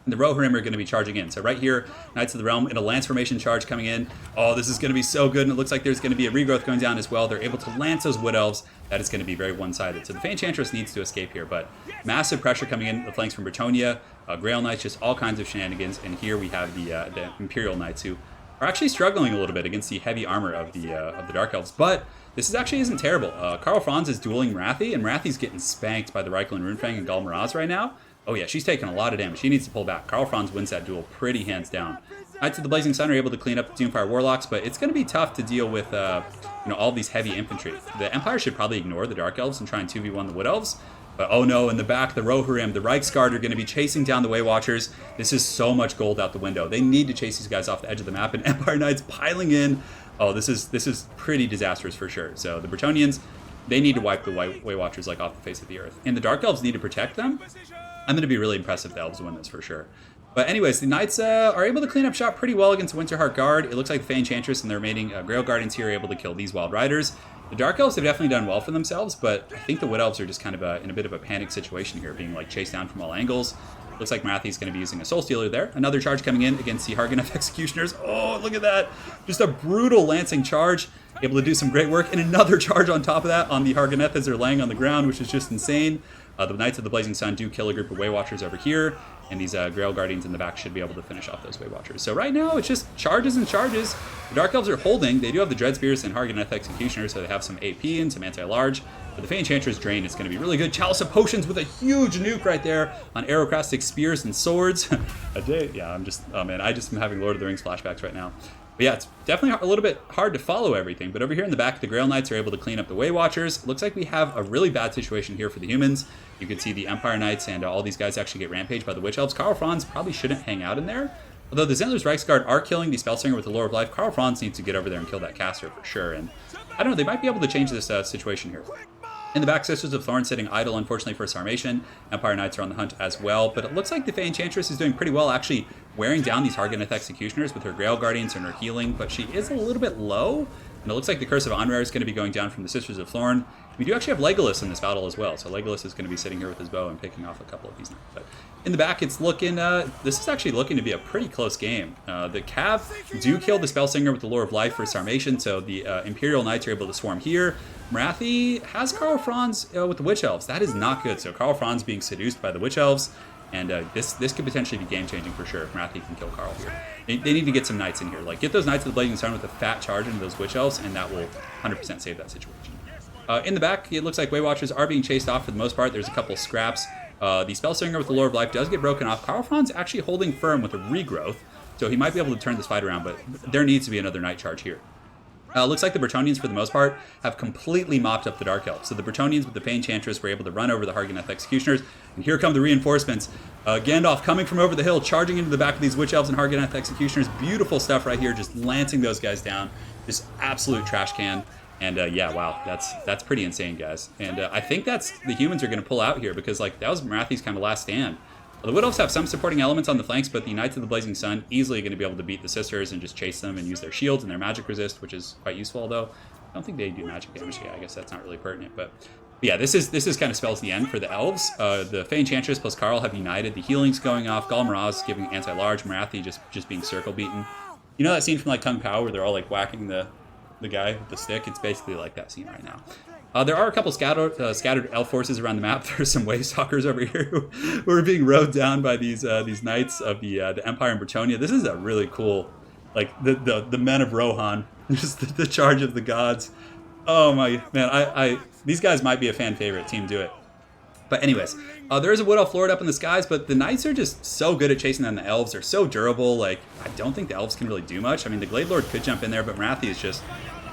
And the Rohirrim are going to be charging in. So right here, Knights of the Realm in a Lance formation charge coming in. Oh, this is going to be so good, and it looks like there's going to be a regrowth going down as well. They're able to lance those Wood Elves. That is going to be very one-sided. So the Fey Enchantress needs to escape here, but massive pressure coming in the flanks from Bretonnia. Grail Knights, just all kinds of shenanigans. And here we have the Imperial Knights, who are actually struggling a little bit against the heavy armor of the Dark Elves. But this actually isn't terrible. Karl Franz is dueling Marathi, and Marathi's getting spanked by the Reikland Runefang and Galmaraz right now. Oh yeah, she's taking a lot of damage. She needs to pull back. Karl Franz wins that duel pretty hands down. Knights of the Blazing Sun are able to clean up the Doomfire Warlocks, but it's going to be tough to deal with all these heavy infantry. The Empire should probably ignore the Dark Elves and try and 2v1 the Wood Elves. But oh no, in the back, the Rohirrim, the Reichsguard are going to be chasing down the Waywatchers. This is so much gold out the window. They need to chase these guys off the edge of the map, and Empire Knights piling in. Oh, this is pretty disastrous for sure. So the Bretonnians, they need to wipe the Waywatchers like off the face of the earth. And the Dark Elves need to protect them. I'm going to be really impressed if the Elves win this for sure. But anyways, the Knights are able to clean up shop pretty well against the Winterheart Guard. It looks like the Fey Enchantress and the remaining Grail Guardians here are able to kill these Wild Riders. The Dark Elves have definitely done well for themselves, but I think the Wood Elves are just kind of in a bit of a panic situation here, being like chased down from all angles. Looks like Marathi's going to be using a Soul Stealer there. Another charge coming in against the Hargoneth Executioners. Oh, look at that. Just a brutal lancing charge. Able to do some great work. And another charge on top of that on the Hargoneth as they're laying on the ground, which is just insane. The Knights of the Blazing Sun do kill a group of Waywatchers over here. And these Grail Guardians in the back should be able to finish off those Waywatchers. So right now, it's just charges and charges. The Dark Elves are holding. They do have the Dread Spears and Hargoneth Executioners, so they have some AP and some anti-large. But the Fey Enchantress Drain is going to be really good. Chalice of Potions with a huge nuke right there on Aerocrastic Spears and Swords. Yeah, I'm just am having Lord of the Rings flashbacks right now. But yeah, it's definitely a little bit hard to follow everything. But over here in the back, the Grail Knights are able to clean up the Waywatchers. Looks like we have a really bad situation here for the humans. You can see the Empire Knights and all these guys actually get rampaged by the Witch Elves. Karl Franz probably shouldn't hang out in there. Although the Zentler's Reichsguard are killing the Spellsinger with the Lore of Life, Karl Franz needs to get over there and kill that caster for sure. And I don't know, they might be able to change this situation here. In the back, Sisters of Thorn sitting idle, unfortunately, for Sarmation. Empire Knights are on the hunt as well, but it looks like the Fey Enchantress is doing pretty well, actually wearing down these Hargoneth Executioners with her Grail Guardians and her healing, but she is a little bit low, and it looks like the Curse of Onrare is going to be going down from the Sisters of Thorn. We do actually have Legolas in this battle as well, so Legolas is going to be sitting here with his bow and picking off a couple of these knights. But in the back, it's looking, this is actually looking to be a pretty close game. The Cav do kill the Spellsinger with the Lure of Life for Sarmation, so the Imperial Knights are able to swarm here. Marathi has Karl Franz with the Witch Elves. That is not good. So Karl Franz being seduced by the Witch Elves, and this could potentially be game-changing for sure if Marathi can kill Karl here. They need to get some Knights in here. Like, get those Knights of the Blazing Sun with a fat charge into those Witch Elves, and that will 100% save that situation. In the back, it looks like Way Watchers are being chased off for the most part. There's a couple scraps. The Spellsinger with the Lure of Life does get broken off. Karl Franz actually holding firm with a regrowth, so he might be able to turn this fight around, but there needs to be another Knight charge here. Looks like the Bretonnians, for the most part, have completely mopped up the Dark Elves. So the Bretonnians with the Fey Enchantress were able to run over the Hargoneth Executioners. And here come the reinforcements. Gandalf coming from over the hill, charging into the back of these Witch Elves and Hargoneth Executioners. Beautiful stuff right here, just lancing those guys down. Just absolute trash can. And yeah, wow, that's pretty insane, guys. And I think that's the humans are going to pull out here because like that was Marathi's kind of last stand. The Wood Elves have some supporting elements on the flanks, but the Knights of the Blazing Sun easily going to be able to beat the Sisters and just chase them and use their shields and their magic resist, which is quite useful, although I don't think they do magic damage. Yeah, I guess that's not really pertinent. But yeah, this is kind of spells the end for the Elves. The Fey Enchantress plus Karl have united. The healing's going off. Gul Maraz giving anti-large. Marathi just being circle beaten. You know that scene from like Kung Pao where they're all like whacking the guy with the stick? It's basically like that scene right now. There are a couple scattered elf forces around the map. There's some Waystalkers over here who are being rode down by these knights of the Empire in Bretonnia. This is a really cool, like the men of Rohan, just the charge of the gods. Oh my man, these guys might be a fan favorite. Team do it. But anyways, there is a Wood Elf Lord up in the skies, but the Knights are just so good at chasing down the Elves. They're so durable. Like I don't think the Elves can really do much. I mean, the Glade Lord could jump in there, but Marathi is just.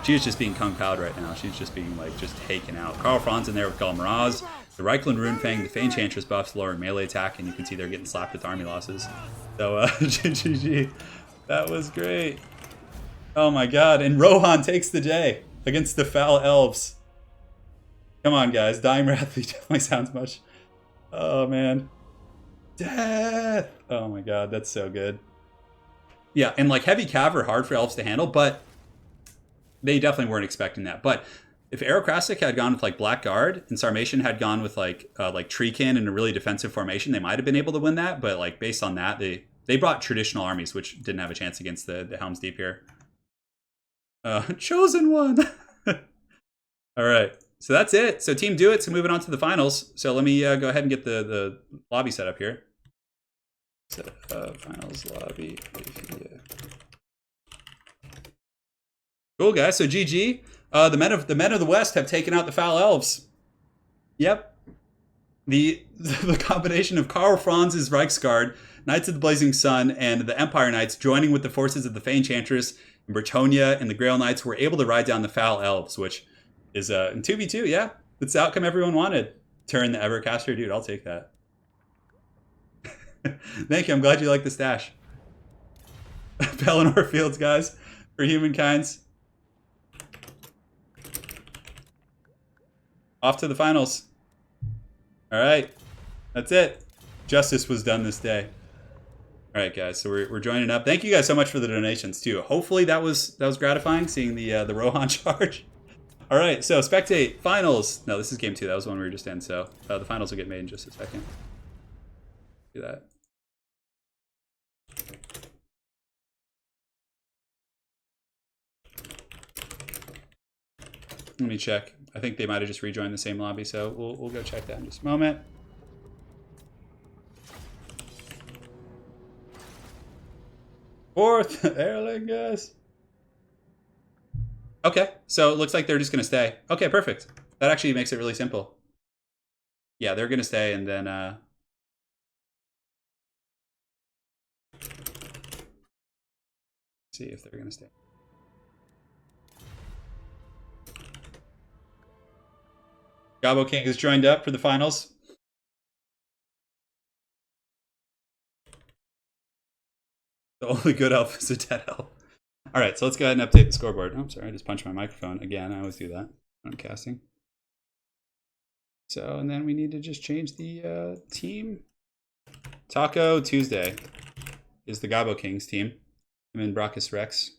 She's just being Kung Pao'd right now. She's just being, like, just taken out. Karl Franz in there with Gul Maraz. The Reikland Runefang, the Fey Enchantress buffs lowering melee attack, and you can see they're getting slapped with army losses. So, GG. That was great. Oh my god. And Rohan takes the day against the Foul Elves. Come on, guys. Dying Marathi definitely sounds much. Oh, man. Death! Oh my god, that's so good. Yeah, and, like, heavy cav are hard for Elves to handle, but they definitely weren't expecting that. But if Aerocrastic had gone with like Black Guard and Sarmation had gone with like Treekin in a really defensive formation, they might have been able to win that. But like based on that, they brought traditional armies, which didn't have a chance against the Helm's Deep here. Chosen one. All right, so that's it. So Team Do It. So moving on to the finals. So let me go ahead and get the lobby set up here. So, finals lobby. Yeah. Cool, guys. So GG. The men of the West have taken out the Foul Elves. Yep. The combination of Karl Franz's Reiksguard, Knights of the Blazing Sun, and the Empire Knights joining with the forces of the Fey Enchantress and Bretonnia and the Grail Knights were able to ride down the Foul Elves, which is in 2v2, yeah. That's the outcome everyone wanted. Turin the Evercaster, dude, I'll take that. Thank you. I'm glad you like the stash. Pelennor Fields, guys, for Humankind's. Off to the finals. All right, that's it. Justice was done this day. All right, guys, so we're joining up. Thank you guys so much for the donations too. Hopefully that was gratifying seeing the Rohan charge. All right, so spectate finals. No, this is game 2. That was the one we were just in. So the finals will get made in just a second. Do that. Let me check. I think they might have just rejoined the same lobby, so we'll go check that in just a moment. Fourth, Erlingus. Okay, so it looks like they're just going to stay. Okay, perfect. That actually makes it really simple. Yeah, they're going to stay, and then... see if they're going to stay. Gabo King has joined up for the finals. The only good elf is a dead elf. All right, so let's go ahead and update the scoreboard. Oh, I'm sorry, I just punched my microphone again. I always do that when I'm casting. So, and then we need to just change the team. Taco Tuesday is the Gabo Kings team. I'm in Brachus Rex.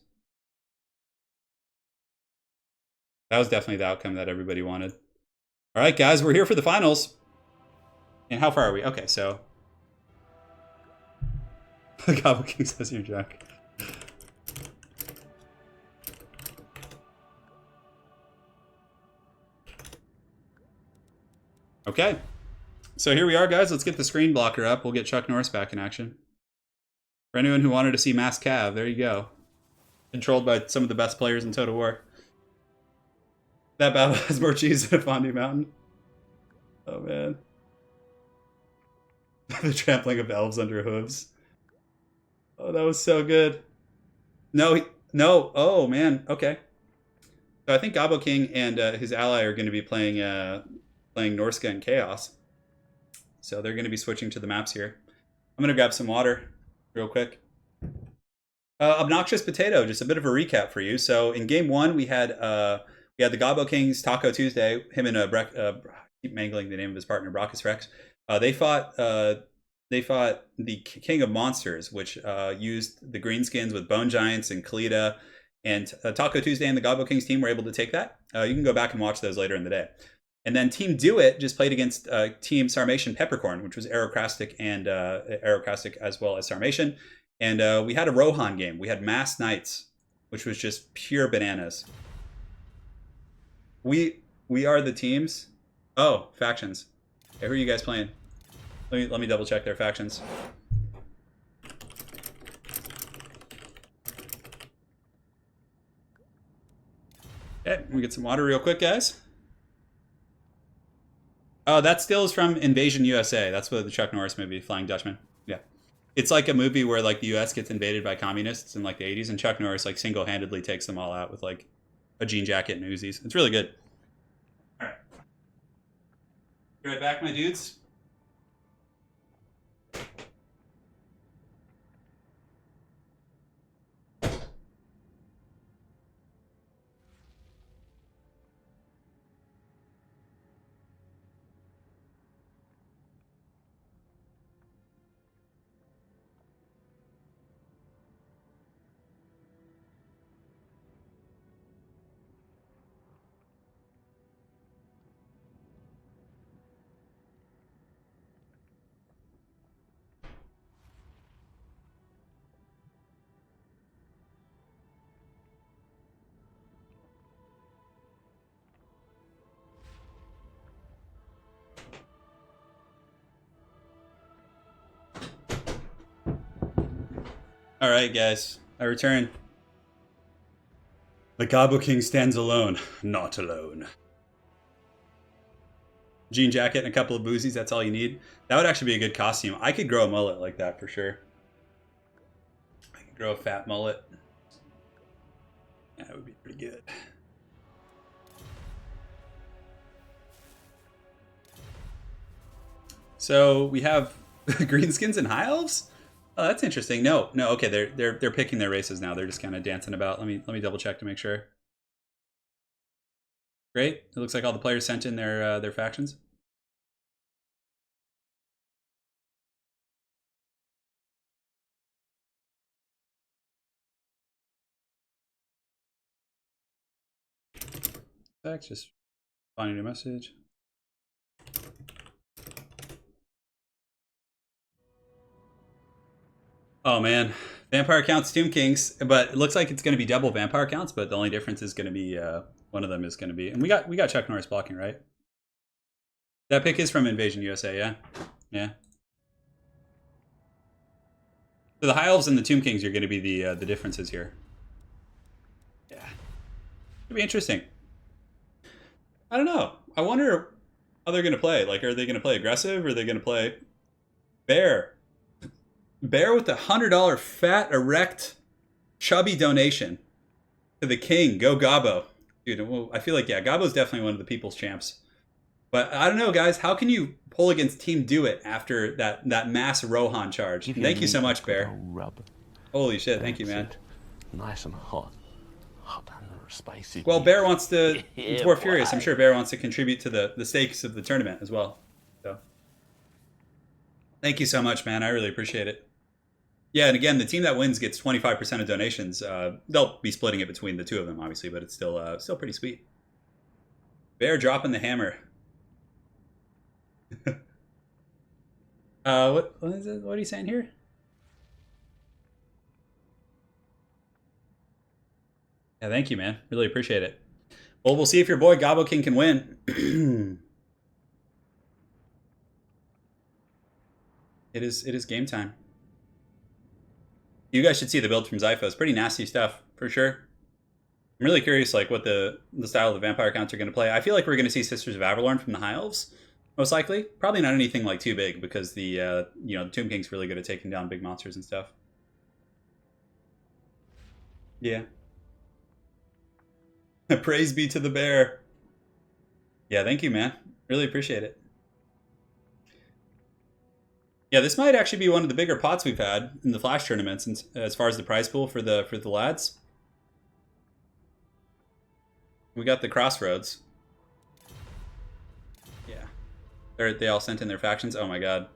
That was definitely the outcome that everybody wanted. All right, guys, we're here for the finals. And how far are we? Okay, so the Gabo King says you're drunk. Okay, so here we are, guys. Let's get the screen blocker up. We'll get Chuck Norris back in action. For anyone who wanted to see Mass Cav, there you go. Controlled by some of the best players in Total War. That battle has more cheese than a fondue mountain. Oh, man. The trampling of elves under hooves. Oh, that was so good. No. Oh, man. Okay. So I think Gabo King and his ally are going to be playing Norska and Chaos. So they're going to be switching to the maps here. I'm going to grab some water real quick. Obnoxious Potato, just a bit of a recap for you. So in game one, we had the Gabo Kings, Taco Tuesday, him and I keep mangling the name of his partner, Brachus Rex. They fought the King of Monsters, which used the greenskins with Bone Giants and Kalita. And Taco Tuesday and the Gabo Kings team were able to take that. You can go back and watch those later in the day. And then Team Do It just played against Team Sarmatian Peppercorn, which was Aerocrastic and Aerocrastic as well as Sarmatian. And we had a Rohan game. We had Mass Knights, which was just pure bananas. We are the teams. Oh, factions. Hey, who are you guys playing? Let me double check their factions. Okay, let me get some water real quick, guys. Oh, that still is from Invasion USA. That's what the Chuck Norris movie, Flying Dutchman. Yeah. It's like a movie where like the US gets invaded by communists in like the 80s, and Chuck Norris like single-handedly takes them all out with like a jean jacket and Uzis. It's really good. All right. Be right back, my dudes. All right, guys, I return. The Gabo King stands alone, not alone. Jean jacket and a couple of boozies, that's all you need. That would actually be a good costume. I could grow a mullet like that for sure. I could grow a fat mullet. That would be pretty good. So we have greenskins and high elves? Oh, that's interesting. No, okay, they're picking their races now. They're just kind of dancing about. Let me double check to make sure. Great. It looks like all the players sent in their factions. Just finding a message. Oh man, vampire counts Tomb Kings, but it looks like it's going to be double vampire counts. But the only difference is going to be one of them is going to be, and we got Chuck Norris blocking, right? That pick is from Invasion USA, yeah, yeah. So the High Elves and the Tomb Kings are going to be the differences here. Yeah, it'll be interesting. I don't know. I wonder how they're going to play. Like, are they going to play aggressive, or are they going to play bear? Bear with the $100 fat, erect, chubby donation to the king. Go Gabo. Dude, well, I feel like, yeah, Gabo's definitely one of the people's champs. But I don't know, guys. How can you pull against Team Do It after that mass Rohan charge? Thank you so much, Bear. Rub. Holy shit. Thank you, man. Nice and hot. Hot and spicy Well, meat. Bear wants to. Yeah, Dwarf Furious. I'm boy. sure Bear wants to contribute to the stakes of the tournament as well. So, thank you so much, man. I really appreciate it. Yeah, and again, the team that wins gets 25% of donations. They'll be splitting it between the two of them, obviously, but it's still pretty sweet. Bear dropping the hammer. What is it? What are you saying here? Yeah, thank you, man. Really appreciate it. Well, we'll see if your boy Gobbo King can win. It is game time. You guys should see the build from Zypho. It's pretty nasty stuff, for sure. I'm really curious, like, what the style of the vampire counts are going to play. I feel like we're going to see Sisters of Avalorn from the High Elves, most likely. Probably not anything, like, too big, because the Tomb King's really good at taking down big monsters and stuff. Yeah. Praise be to the bear. Yeah, thank you, man. Really appreciate it. Yeah, this might actually be one of the bigger pots we've had in the Flash tournaments, as far as the prize pool for the lads. We got the Crossroads. Yeah, they all sent in their factions. Oh my god,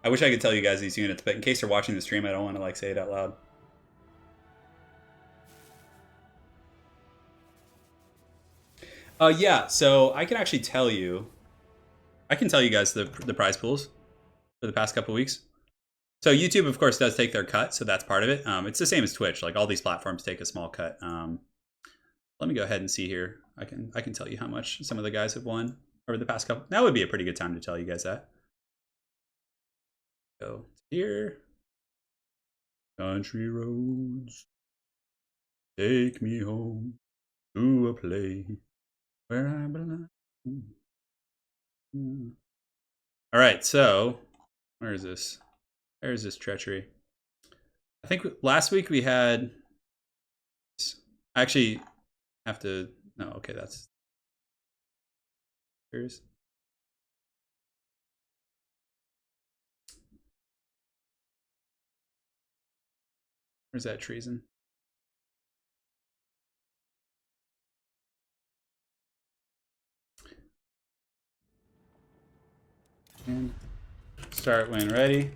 I wish I could tell you guys these units, but in case you're watching the stream, I don't want to like say it out loud. Yeah, so I can actually tell you. I can tell you guys the prize pools for the past couple weeks. So YouTube, of course, does take their cut, so that's part of it. It's the same as Twitch. Like all these platforms take a small cut. Let me go ahead and see here. I can tell you how much some of the guys have won over the past couple. That would be a pretty good time to tell you guys that. Go here. Country roads, take me home to a place where I belong. All right, so where is this? There's this treachery. I think last week we had. I actually have to. No, okay, that's. Here's. Where's that treason? And start when ready.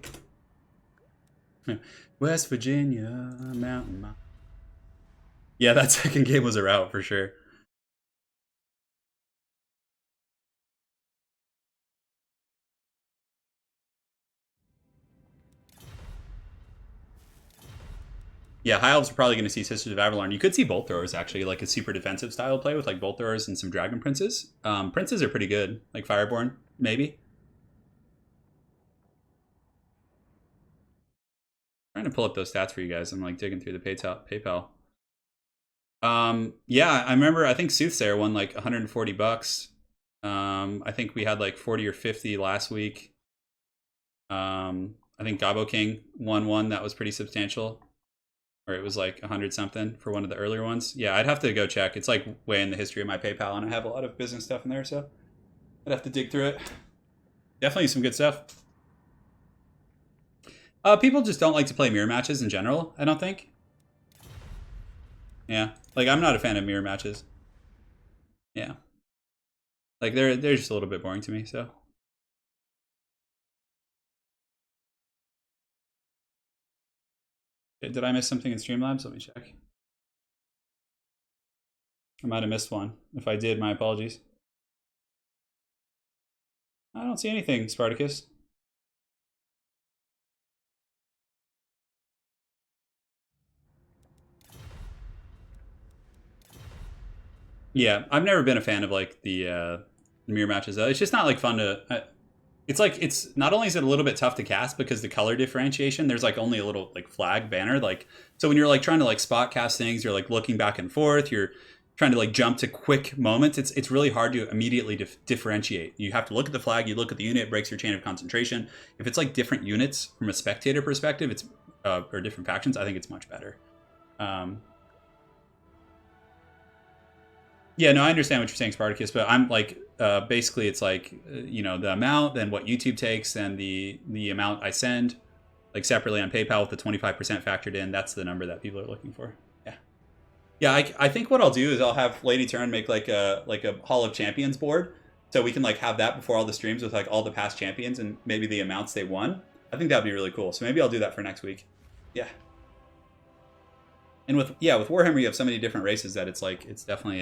West Virginia, Mountain Mile. Yeah, that second game was a rout for sure. Yeah, High Elves are probably going to see Sisters of Avalorn. You could see Bolt Throwers, actually, like a super defensive style play with like Bolt Throwers and some Dragon Princes. Princes are pretty good, like Fireborn, maybe. I'm trying to pull up those stats for you guys. I'm like digging through the PayPal. Yeah, I remember. I think Soothsayer won like 140 bucks. I think we had like 40 or 50 last week. I think Gobbo King won one that was pretty substantial, or it was like 100 something for one of the earlier ones. Yeah, I'd have to go check. It's like way in the history of my PayPal, and I have a lot of business stuff in there, so I'd have to dig through it. Definitely some good stuff. People just don't like to play mirror matches in general, I don't think. Yeah, like I'm not a fan of mirror matches. Yeah, like they're just a little bit boring to me. So, okay, did I miss something in Streamlabs? Let me check. I might have missed one. If I did, my apologies. I don't see anything, Spartacus. Yeah, I've never been a fan of like the mirror matches. It's just not like fun to. It's like it's not only is it a little bit tough to cast because the color differentiation. There's like only a little like flag banner. Like so when you're like trying to like spot cast things, you're like looking back and forth. You're trying to like jump to quick moments. It's really hard to immediately differentiate. You have to look at the flag. You look at the unit. It breaks your chain of concentration. If it's like different units from a spectator perspective, it's or different factions. I think it's much better. Yeah, no, I understand what you're saying, Spartacus, but I'm like, basically, it's like, the amount, then what YouTube takes, then the amount I send, like separately on PayPal with the 25% factored in. That's the number that people are looking for. Yeah. Yeah, I think what I'll do is I'll have Lady Turin make like a Hall of Champions board, so we can like have that before all the streams with like all the past champions and maybe the amounts they won. I think that'd be really cool. So maybe I'll do that for next week. Yeah. And with Warhammer you have so many different races that it's definitely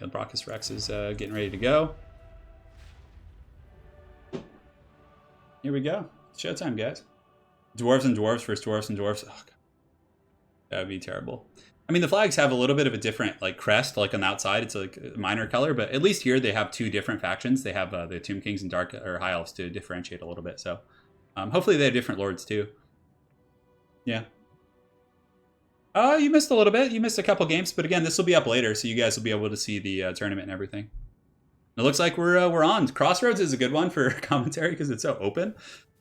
Brachus Rex is getting ready to go. Here we go. It's showtime, guys. Dwarves and dwarves versus dwarves and dwarves. Oh, God. That would be terrible. I mean, the flags have a little bit of a different like crest, like on the outside, it's like a minor color, but at least here they have two different factions. They have the Tomb Kings and Dark or High Elves to differentiate a little bit. So hopefully they have different lords too. Yeah. You missed a little bit. You missed a couple games, but again, this will be up later, so you guys will be able to see the tournament and everything. It looks like we're on. Crossroads is a good one for commentary because it's so open.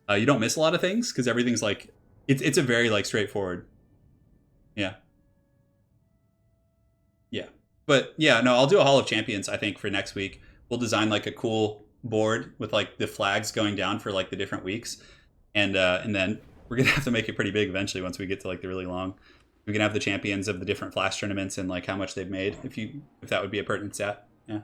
You don't miss a lot of things because everything's like it's a very like straightforward. Yeah. Yeah. But yeah, no, I'll do a Hall of Champions, I think, for next week. We'll design like a cool board with like the flags going down for like the different weeks. And then we're gonna have to make it pretty big eventually once we get to like the really long. We can have the champions of the different flash tournaments and like how much they've made if that would be a pertinent stat. Yeah.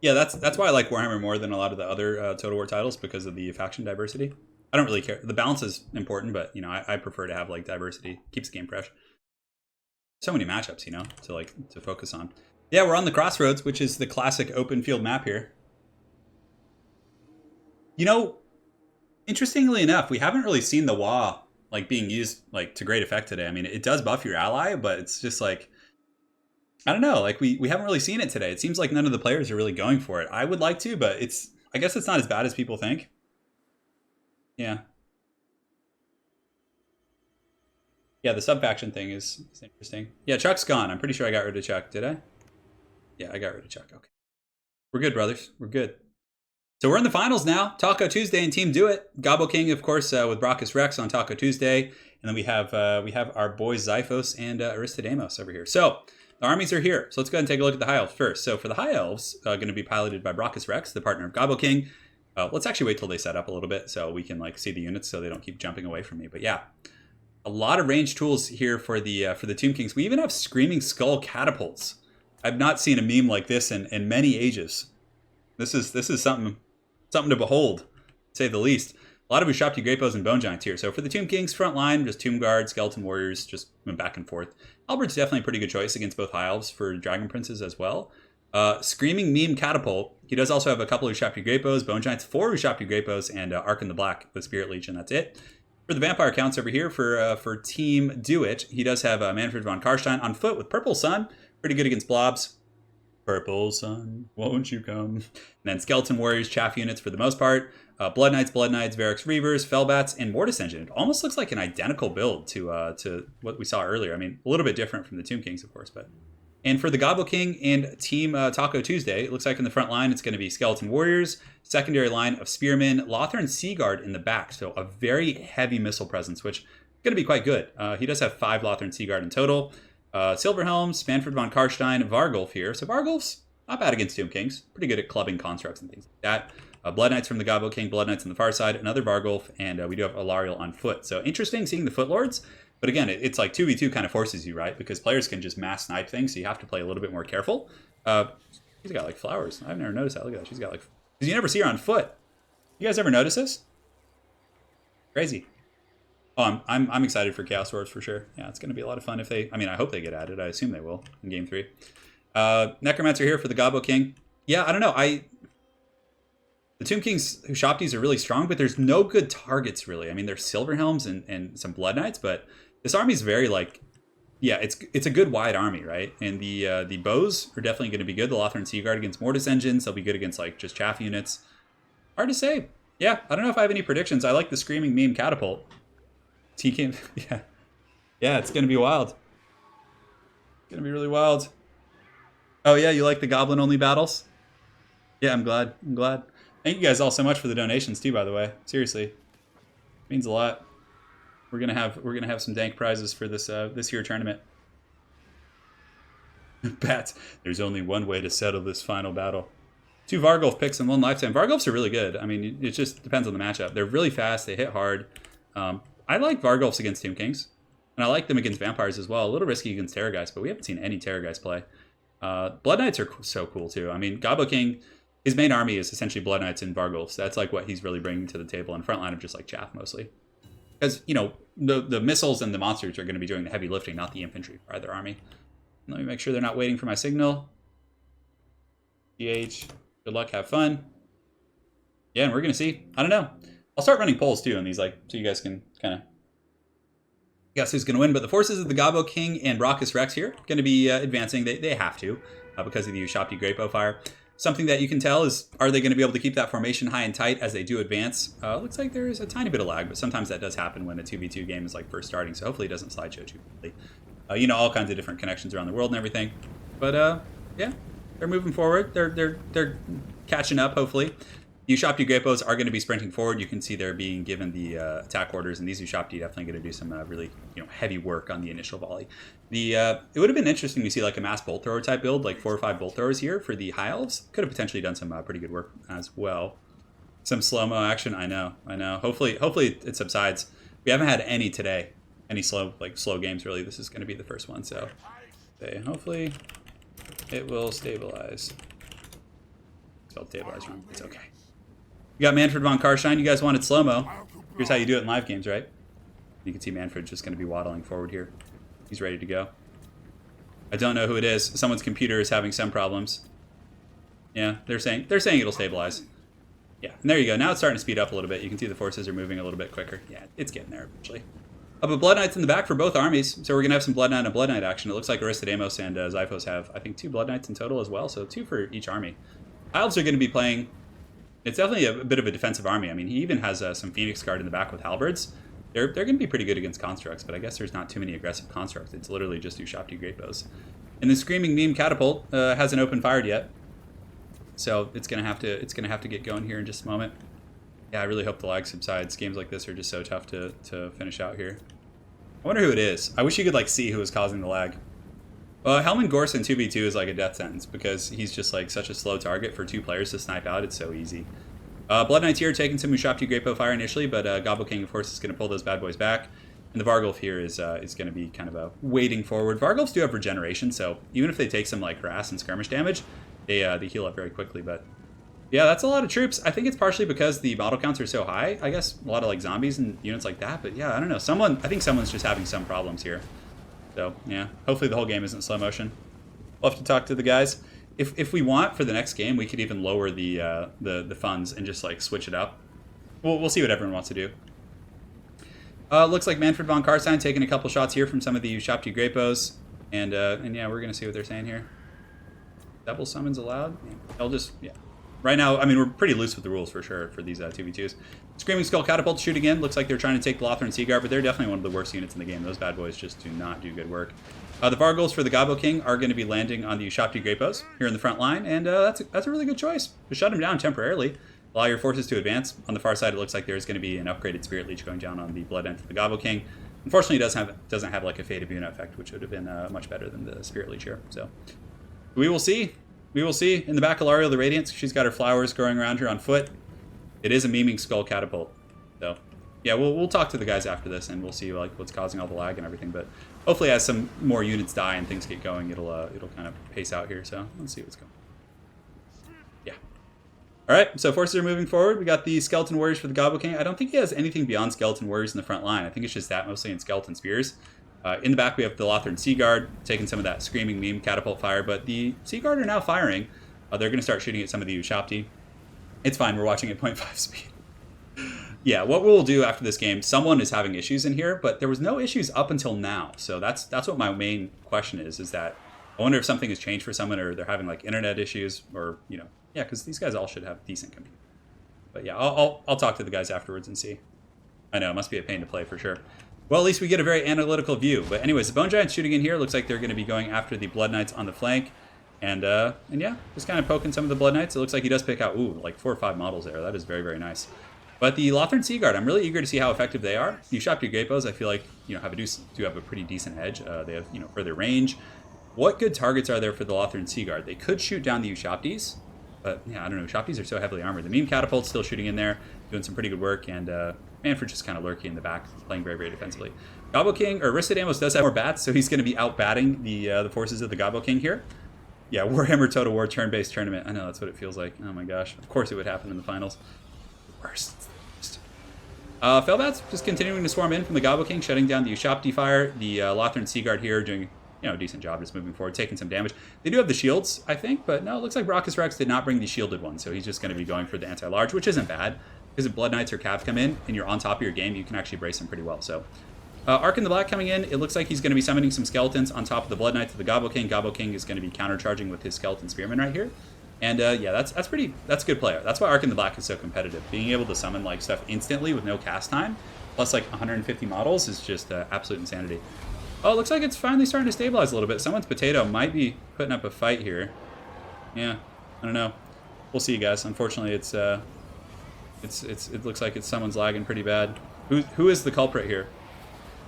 Yeah, that's why I like Warhammer more than a lot of the other Total War titles because of the faction diversity. I don't really care. The balance is important, but you know, I prefer to have like diversity. Keeps the game fresh. So many matchups, you know, to focus on. Yeah, we're on the Crossroads, which is the classic open field map here. You know, interestingly enough, we haven't really seen the Wa like being used like to great effect today. I mean, it does buff your ally, but it's just like I don't know, like we haven't really seen it today. It seems like none of the players are really going for it. I would like to, but I guess it's not as bad as people think. Yeah. Yeah, the sub-faction thing is interesting. Yeah, Chuck's gone. I'm pretty sure I got rid of Chuck. Did I? Yeah, I got rid of Chuck. Okay. We're good, brothers. We're good. So we're in the finals now. Taco Tuesday and Team Do It. Gobbo King, of course, with Brachus Rex on Taco Tuesday. And then we have our boys Zyphos and Aristodemos over here. So the armies are here. So let's go ahead and take a look at the High Elves first. So for the High Elves, going to be piloted by Brachus Rex, the partner of Gobbo King. Let's actually wait till they set up a little bit so we can like see the units so they don't keep jumping away from me. But yeah, a lot of ranged tools here for the Tomb Kings. We even have Screaming Skull catapults. I've not seen a meme like this in many ages. This is something to behold, to say the least. A lot of Ushapti Grapos and Bone Giants here. So for the Tomb Kings front line, just Tomb Guard, Skeleton Warriors, just went back and forth. Albert's definitely a pretty good choice against both High Elves for Dragon Princes as well. Screaming Meme Catapult. He does also have a couple of Ushapti Grapos, Bone Giants, 4 Ushapti Grapos, and Ark in the Black with Spirit Leech, and that's it. For the Vampire counts over here for Team Do It, he does have Manfred von Karstein on foot with Purple Sun. Pretty good against blobs. Purple Sun, won't you come? And then Skeleton Warriors, Chaff units for the most part. Blood Knights, Varix Reavers, Fellbats, and Mortis Engine. It almost looks like an identical build to what we saw earlier. I mean, a little bit different from the Tomb Kings, of course, but... And for the Gobbo King and Team Taco Tuesday, it looks like in the front line, it's going to be Skeleton Warriors, secondary line of Spearmen, Lothar Seaguard in the back. So a very heavy missile presence, which is going to be quite good. He does have 5 Lothar Seaguard in total. Silverhelms, Manfred von Karstein, Vargulf here. So Vargulf's not bad against Tomb Kings. Pretty good at clubbing constructs and things like that. Blood Knights from the Gobbo King, Blood Knights on the far side, another Vargulf, and we do have Alariel on foot. So interesting seeing the Footlords. But again, it's like 2v2 kind of forces you, right? Because players can just mass snipe things, so you have to play a little bit more careful. She's got like flowers. I've never noticed that. Look at that. She's got like... Because you never see her on foot. You guys ever notice this? Crazy. Oh, I'm excited for Chaos Dwarves for sure. Yeah, it's going to be a lot of fun if they... I mean, I hope they get added. I assume they will in Game 3. Necromancer here for the Gobbo King. Yeah, I don't know. The Tomb King's Ushaptis are really strong, but there's no good targets, really. I mean, there's Silverhelms and some Blood Knights, but this army's very, like... Yeah, it's a good wide army, right? And the bows are definitely going to be good. The Lothar Seaguard against Mortis Engines. They'll be good against, like, just chaff units. Hard to say. Yeah, I don't know if I have any predictions. I like the Screaming Meme Catapult. TK... Yeah. Yeah, it's going to be wild. It's going to be really wild. Oh, yeah, you like the Goblin-only battles? Yeah, I'm glad. Thank you guys all so much for the donations too, by the way. Seriously, it means a lot. We're gonna have some dank prizes for this this year tournament. Bats. There's only one way to settle this final battle. 2 Vargulf picks in 1 lifetime. Vargulfs are really good. I mean, it just depends on the matchup. They're really fast. They hit hard. I like Vargulfs against Tomb Kings. And I like them against vampires as well. A little risky against Terrorgeist, but we haven't seen any Terrorgeist play. Blood Knights are so cool too. I mean, Gobbo King, his main army is essentially Blood Knights and Vargulfs. So that's like what he's really bringing to the table. And front line of just like chaff mostly. Because, you know, the missiles and the monsters are going to be doing the heavy lifting, not the infantry for either army. Let me make sure they're not waiting for my signal. DH, good luck, have fun. Yeah, and we're going to see. I don't know. I'll start running polls too on these, like, so you guys can kind of guess who's going to win. But the forces of the Gobbo King and Brachus Rex here going to be advancing. They have to because of the Ushapti Great Bow Fire. Something that you can tell is, are they going to be able to keep that formation high and tight as they do advance? Looks like there is a tiny bit of lag, but sometimes that does happen when a 2v2 game is like first starting, so hopefully it doesn't slideshow too quickly. You know, all kinds of different connections around the world and everything. But yeah, they're moving forward. They're catching up, hopefully. The Ushapti Great Bows are going to be sprinting forward. You can see they're being given the attack orders, and these Ushapti definitely going to do some really heavy work on the initial volley. It would have been interesting to see like a mass bolt thrower type build, like 4 or 5 bolt throwers here for the High Elves. Could have potentially done some pretty good work as well. Some slow-mo action, I know. Hopefully it subsides. We haven't had any today, any slow games really. This is going to be the first one, so hopefully it will stabilize. Spelled stabilize wrong. It's okay. We got Manfred von Karstein. You guys wanted slow-mo. Here's how you do it in live games, right? You can see Manfred's just going to be waddling forward here. He's ready to go. I don't know who it is. Someone's computer is having some problems. Yeah, they're saying it'll stabilize. Yeah, and there you go. Now it's starting to speed up a little bit. You can see the forces are moving a little bit quicker. Yeah, it's getting there eventually. But Blood Knights in the back for both armies. So we're going to have some Blood Knight and Blood Knight action. It looks like Aristodemos and Xiphos have, I think, 2 Blood Knights in total as well. So 2 for each army. Elves are going to be playing... It's definitely a bit of a defensive army. I mean, he even has some Phoenix Guard in the back with halberds. They're going to be pretty good against constructs, but I guess there's not too many aggressive constructs. It's literally just Ushapti Great Bows. And the Screaming Meme Catapult hasn't open fired yet, so it's gonna have to get going here in just a moment. Yeah, I really hope the lag subsides. Games like this are just so tough to finish out here. I wonder who it is. I wish you could like see who is causing the lag. Helman Gorse in 2v2 is like a death sentence because he's just like such a slow target for 2 players to snipe out. It's so easy. Blood Knights here taking some Ushapti Great Bow Fire initially, but Gobbo King, of course, is going to pull those bad boys back. And the Vargulf here is going to be kind of waiting forward. Vargulfs do have regeneration, so even if they take some like harass and skirmish damage, they heal up very quickly. But yeah, that's a lot of troops. I think it's partially because the model counts are so high. I guess a lot of like zombies and units like that. But yeah, I don't know. I think someone's just having some problems here. So yeah, hopefully the whole game isn't slow motion. We'll have to talk to the guys. If we want for the next game, we could even lower the funds and just like switch it up. We'll see what everyone wants to do. Looks like Manfred von Karstein taking a couple shots here from some of the Ushapti Great Bows, and yeah, we're gonna see what they're saying here. Double summons allowed. They'll just Right now, I mean, we're pretty loose with the rules for sure for these 2v2s. Screaming Skull Catapult shooting in. Looks like they're trying to take the Lothran Seaguard, but they're definitely one of the worst units in the game. Those bad boys just do not do good work. The Vargulfs for the Gobbo King are going to be landing on the Ushapti Great Bows here in the front line, and that's a really good choice. Just shut them down temporarily. Allow your forces to advance. On the far side, it looks like there's going to be an upgraded Spirit Leech going down on the Blood Knight for the Gobbo King. Unfortunately, it doesn't have like a Fate of Una effect, which would have been much better than the Spirit Leech here. So we will see. We will see. In the back, Ilario the Radiance. She's got her flowers growing around her on foot. It is a meming Skull Catapult. So yeah, we'll talk to the guys after this, and we'll see like what's causing all the lag and everything. But hopefully, as some more units die and things get going, it'll kind of pace out here. So let's see what's going on. Yeah. All right. So forces are moving forward. We got the Skeleton Warriors for the Gobbo King. I don't think he has anything beyond Skeleton Warriors in the front line. I think it's just that mostly in Skeleton Spears. In the back, we have the Lothran Seaguard taking some of that Screaming Meme Catapult fire, but the Seaguard are now firing. They're going to start shooting at some of the Ushapti. It's fine. We're watching at 0.5 speed. Yeah, what we'll do after this game, someone is having issues in here, but there was no issues up until now. So that's what my main question is that I wonder if something has changed for someone, or they're having like internet issues, or yeah, because these guys all should have decent computers. But yeah, I'll talk to the guys afterwards and see. I know it must be a pain to play for sure. Well, at least we get a very analytical view. But anyways, the Bone Giants shooting in here. Looks like they're going to be going after the Blood Knights on the flank. And yeah, just kind of poking some of the Blood Knights. It looks like he does pick out, like 4 or 5 models there. That is very, very nice. But the Lothran Seaguard, I'm really eager to see how effective they are. The Ushapti Great Bows, I feel like, do have a pretty decent edge. They have, further range. What good targets are there for the Lothran Seaguard? They could shoot down the Ushaptis. But yeah, I don't know. Ushaptis are so heavily armored. The Meme Catapult's still shooting in there. doing some pretty good work, and Manfred just kind of lurking in the back, playing very, very defensively. Gobbo King, or Ristadamos does have more bats, so he's going to be out-batting the forces of the Gobbo King here. Yeah, Warhammer Total War turn-based tournament. I know, that's what it feels like. Oh my gosh. Of course it would happen in the finals. Worst. Felbats just continuing to swarm in from the Gobbo King, shutting down the Ushopti fire. The Lothran Seaguard here doing a decent job just moving forward, taking some damage. They do have the shields, I think, but no, it looks like Brachus Rex did not bring the shielded one, so he's just going to be going for the anti-large, which isn't bad, because if Blood Knights or Cav come in and you're on top of your game, you can actually brace them pretty well. So Ark in the Black coming in, it looks like he's going to be summoning some skeletons on top of the Blood Knights of the Gobbo King. Gobbo King is going to be countercharging with his Skeleton Spearman right here. And yeah, that's a good player. That's why Ark in the Black is so competitive. Being able to summon like stuff instantly with no cast time, plus like 150 models, is just absolute insanity. Oh, it looks like it's finally starting to stabilize a little bit. Someone's potato might be putting up a fight here. Yeah, I don't know. We'll see, guys. Unfortunately, it looks like someone's lagging pretty bad. Who is the culprit here?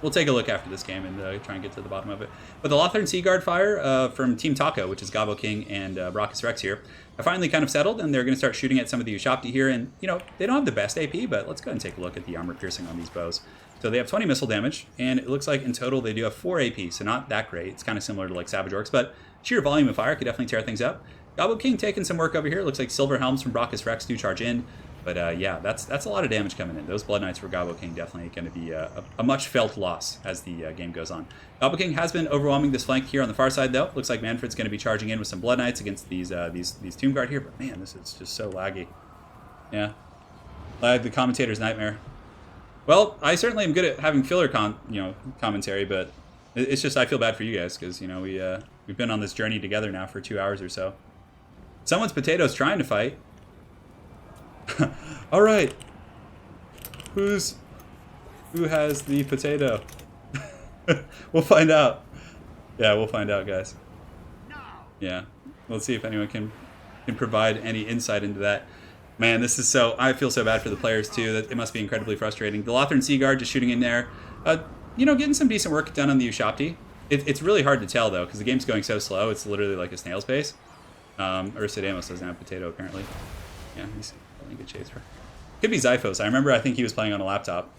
We'll take a look after this game and try and get to the bottom of it. But the Lothran Seaguard fire from Team Taco, which is Gobbo King and Brachus Rex here, are finally kind of settled, and they're going to start shooting at some of the Ushopti here. And, they don't have the best AP, but let's go ahead and take a look at the armor piercing on these bows. So they have 20 missile damage, and it looks like in total they do have 4 AP, so not that great. It's kind of similar to like Savage Orcs, but sheer volume of fire could definitely tear things up. Gobbo King taking some work over here. It looks like Silver Helms from Brachus Rex do charge in. But yeah, that's a lot of damage coming in. Those Blood Knights for Gobbo King definitely going to be a much felt loss as the game goes on. Gobbo King has been overwhelming this flank here on the far side, though. Looks like Manfred's going to be charging in with some Blood Knights against these Tomb Guard here. But man, this is just so laggy. Yeah, lag, the commentator's nightmare. Well, I certainly am good at having filler commentary, but it's just I feel bad for you guys because we've been on this journey together now for 2 hours or so. Someone's potato's trying to fight. All right. Who has the potato? We'll find out. Yeah, we'll find out, guys. Yeah, let's see if anyone can provide any insight into that. Man, this is I feel so bad for the players too. That it must be incredibly frustrating. The Lothran Seaguard just shooting in there. Getting some decent work done on the Ushopti. It's really hard to tell though because the game's going so slow. It's literally like a snail's pace. Ursidamos doesn't have potato apparently. Yeah, he's in good shape. Could be Zyphos. I think he was playing on a laptop.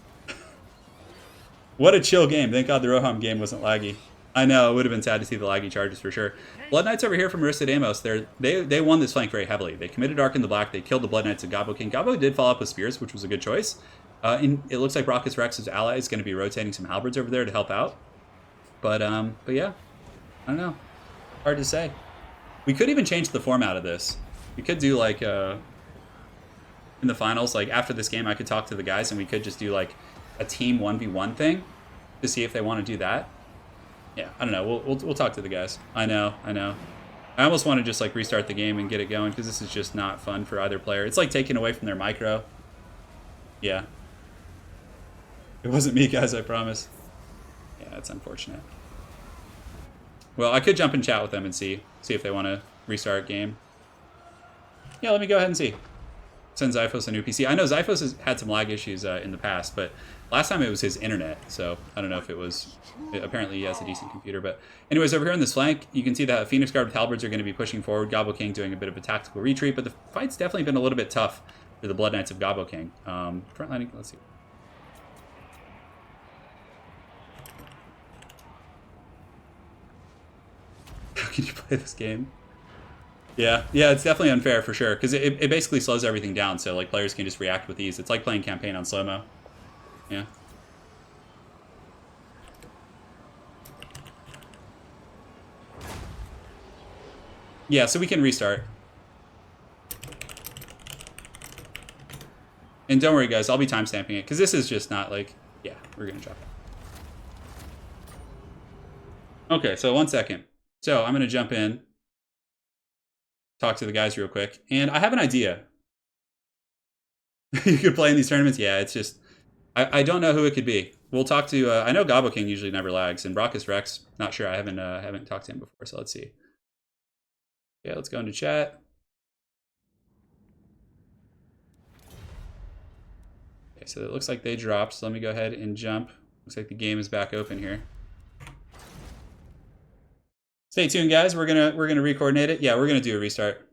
What a chill game. Thank God the Roham game wasn't laggy. I know, it would have been sad to see the laggy charges for sure. Blood Knights over here from Aristodamos, they won this flank very heavily. They committed Ark in the Black, they killed the Blood Knights of Gobbo King. Gobbo did follow up with Spears, which was a good choice. And it looks like Brachus Rex's ally is going to be rotating some halberds over there to help out. But yeah, I don't know. Hard to say. We could even change the format of this. We could do like, in the finals, like after this game, I could talk to the guys and we could just do like a team 1v1 thing to see if they want to do that. Yeah, I don't know. We'll talk to the guys. I know. I almost want to just like restart the game and get it going because this is just not fun for either player. It's like taking away from their micro. Yeah. It wasn't me, guys, I promise. Yeah, that's unfortunate. Well, I could jump and chat with them and see if they want to restart game. Yeah, let me go ahead and see. Send Zyphos a new PC. I know Zyphos has had some lag issues in the past, but last time it was his internet, so I don't know if it was... Apparently he has a decent computer, but... Anyways, over here on this flank, you can see that Phoenix Guard with Halberds are going to be pushing forward. Gobbo King doing a bit of a tactical retreat, but the fight's definitely been a little bit tough for the Blood Knights of Gobbo King. Frontlining, let's see. How can you play this game? Yeah, it's definitely unfair for sure, because it basically slows everything down, so like players can just react with ease. It's like playing campaign on slow-mo. Yeah. Yeah, so we can restart. And don't worry, guys, I'll be timestamping it, because this is just not like... Yeah, we're going to drop it. Okay, so 1 second. So I'm going to jump in, talk to the guys real quick, and I have an idea. You could play in these tournaments? Yeah, it's just... I don't know who it could be. We'll talk to... I know Gobbo King usually never lags, and Brachus Rex, not sure. I haven't talked to him before, so let's see. Yeah, let's go into chat. Okay, so it looks like they dropped, so let me go ahead and jump. Looks like the game is back open here. Stay tuned, guys. We're gonna re-coordinate it. Yeah, we're gonna do a restart.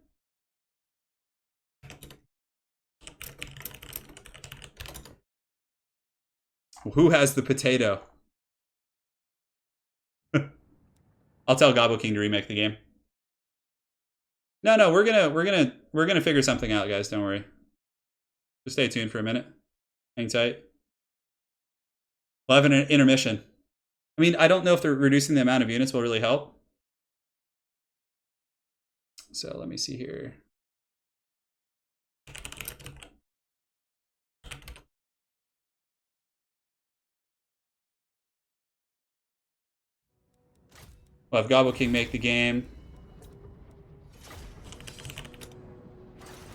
Who has the potato? I'll tell Gobble King to remake the game. No, we're gonna figure something out, guys. Don't worry. Just stay tuned for a minute. Hang tight. We'll have an intermission. I mean, I don't know if they're reducing the amount of units will really help. So let me see here. We'll have Gobble King make the game.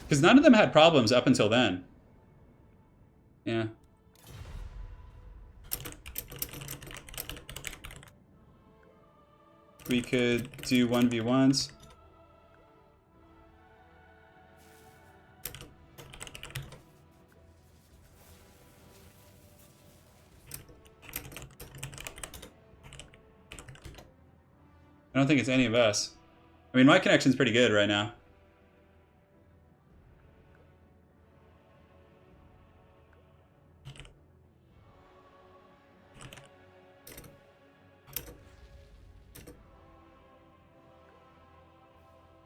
Because none of them had problems up until then. Yeah. We could do 1v1s. I don't think it's any of us. I mean, my connection's pretty good right now.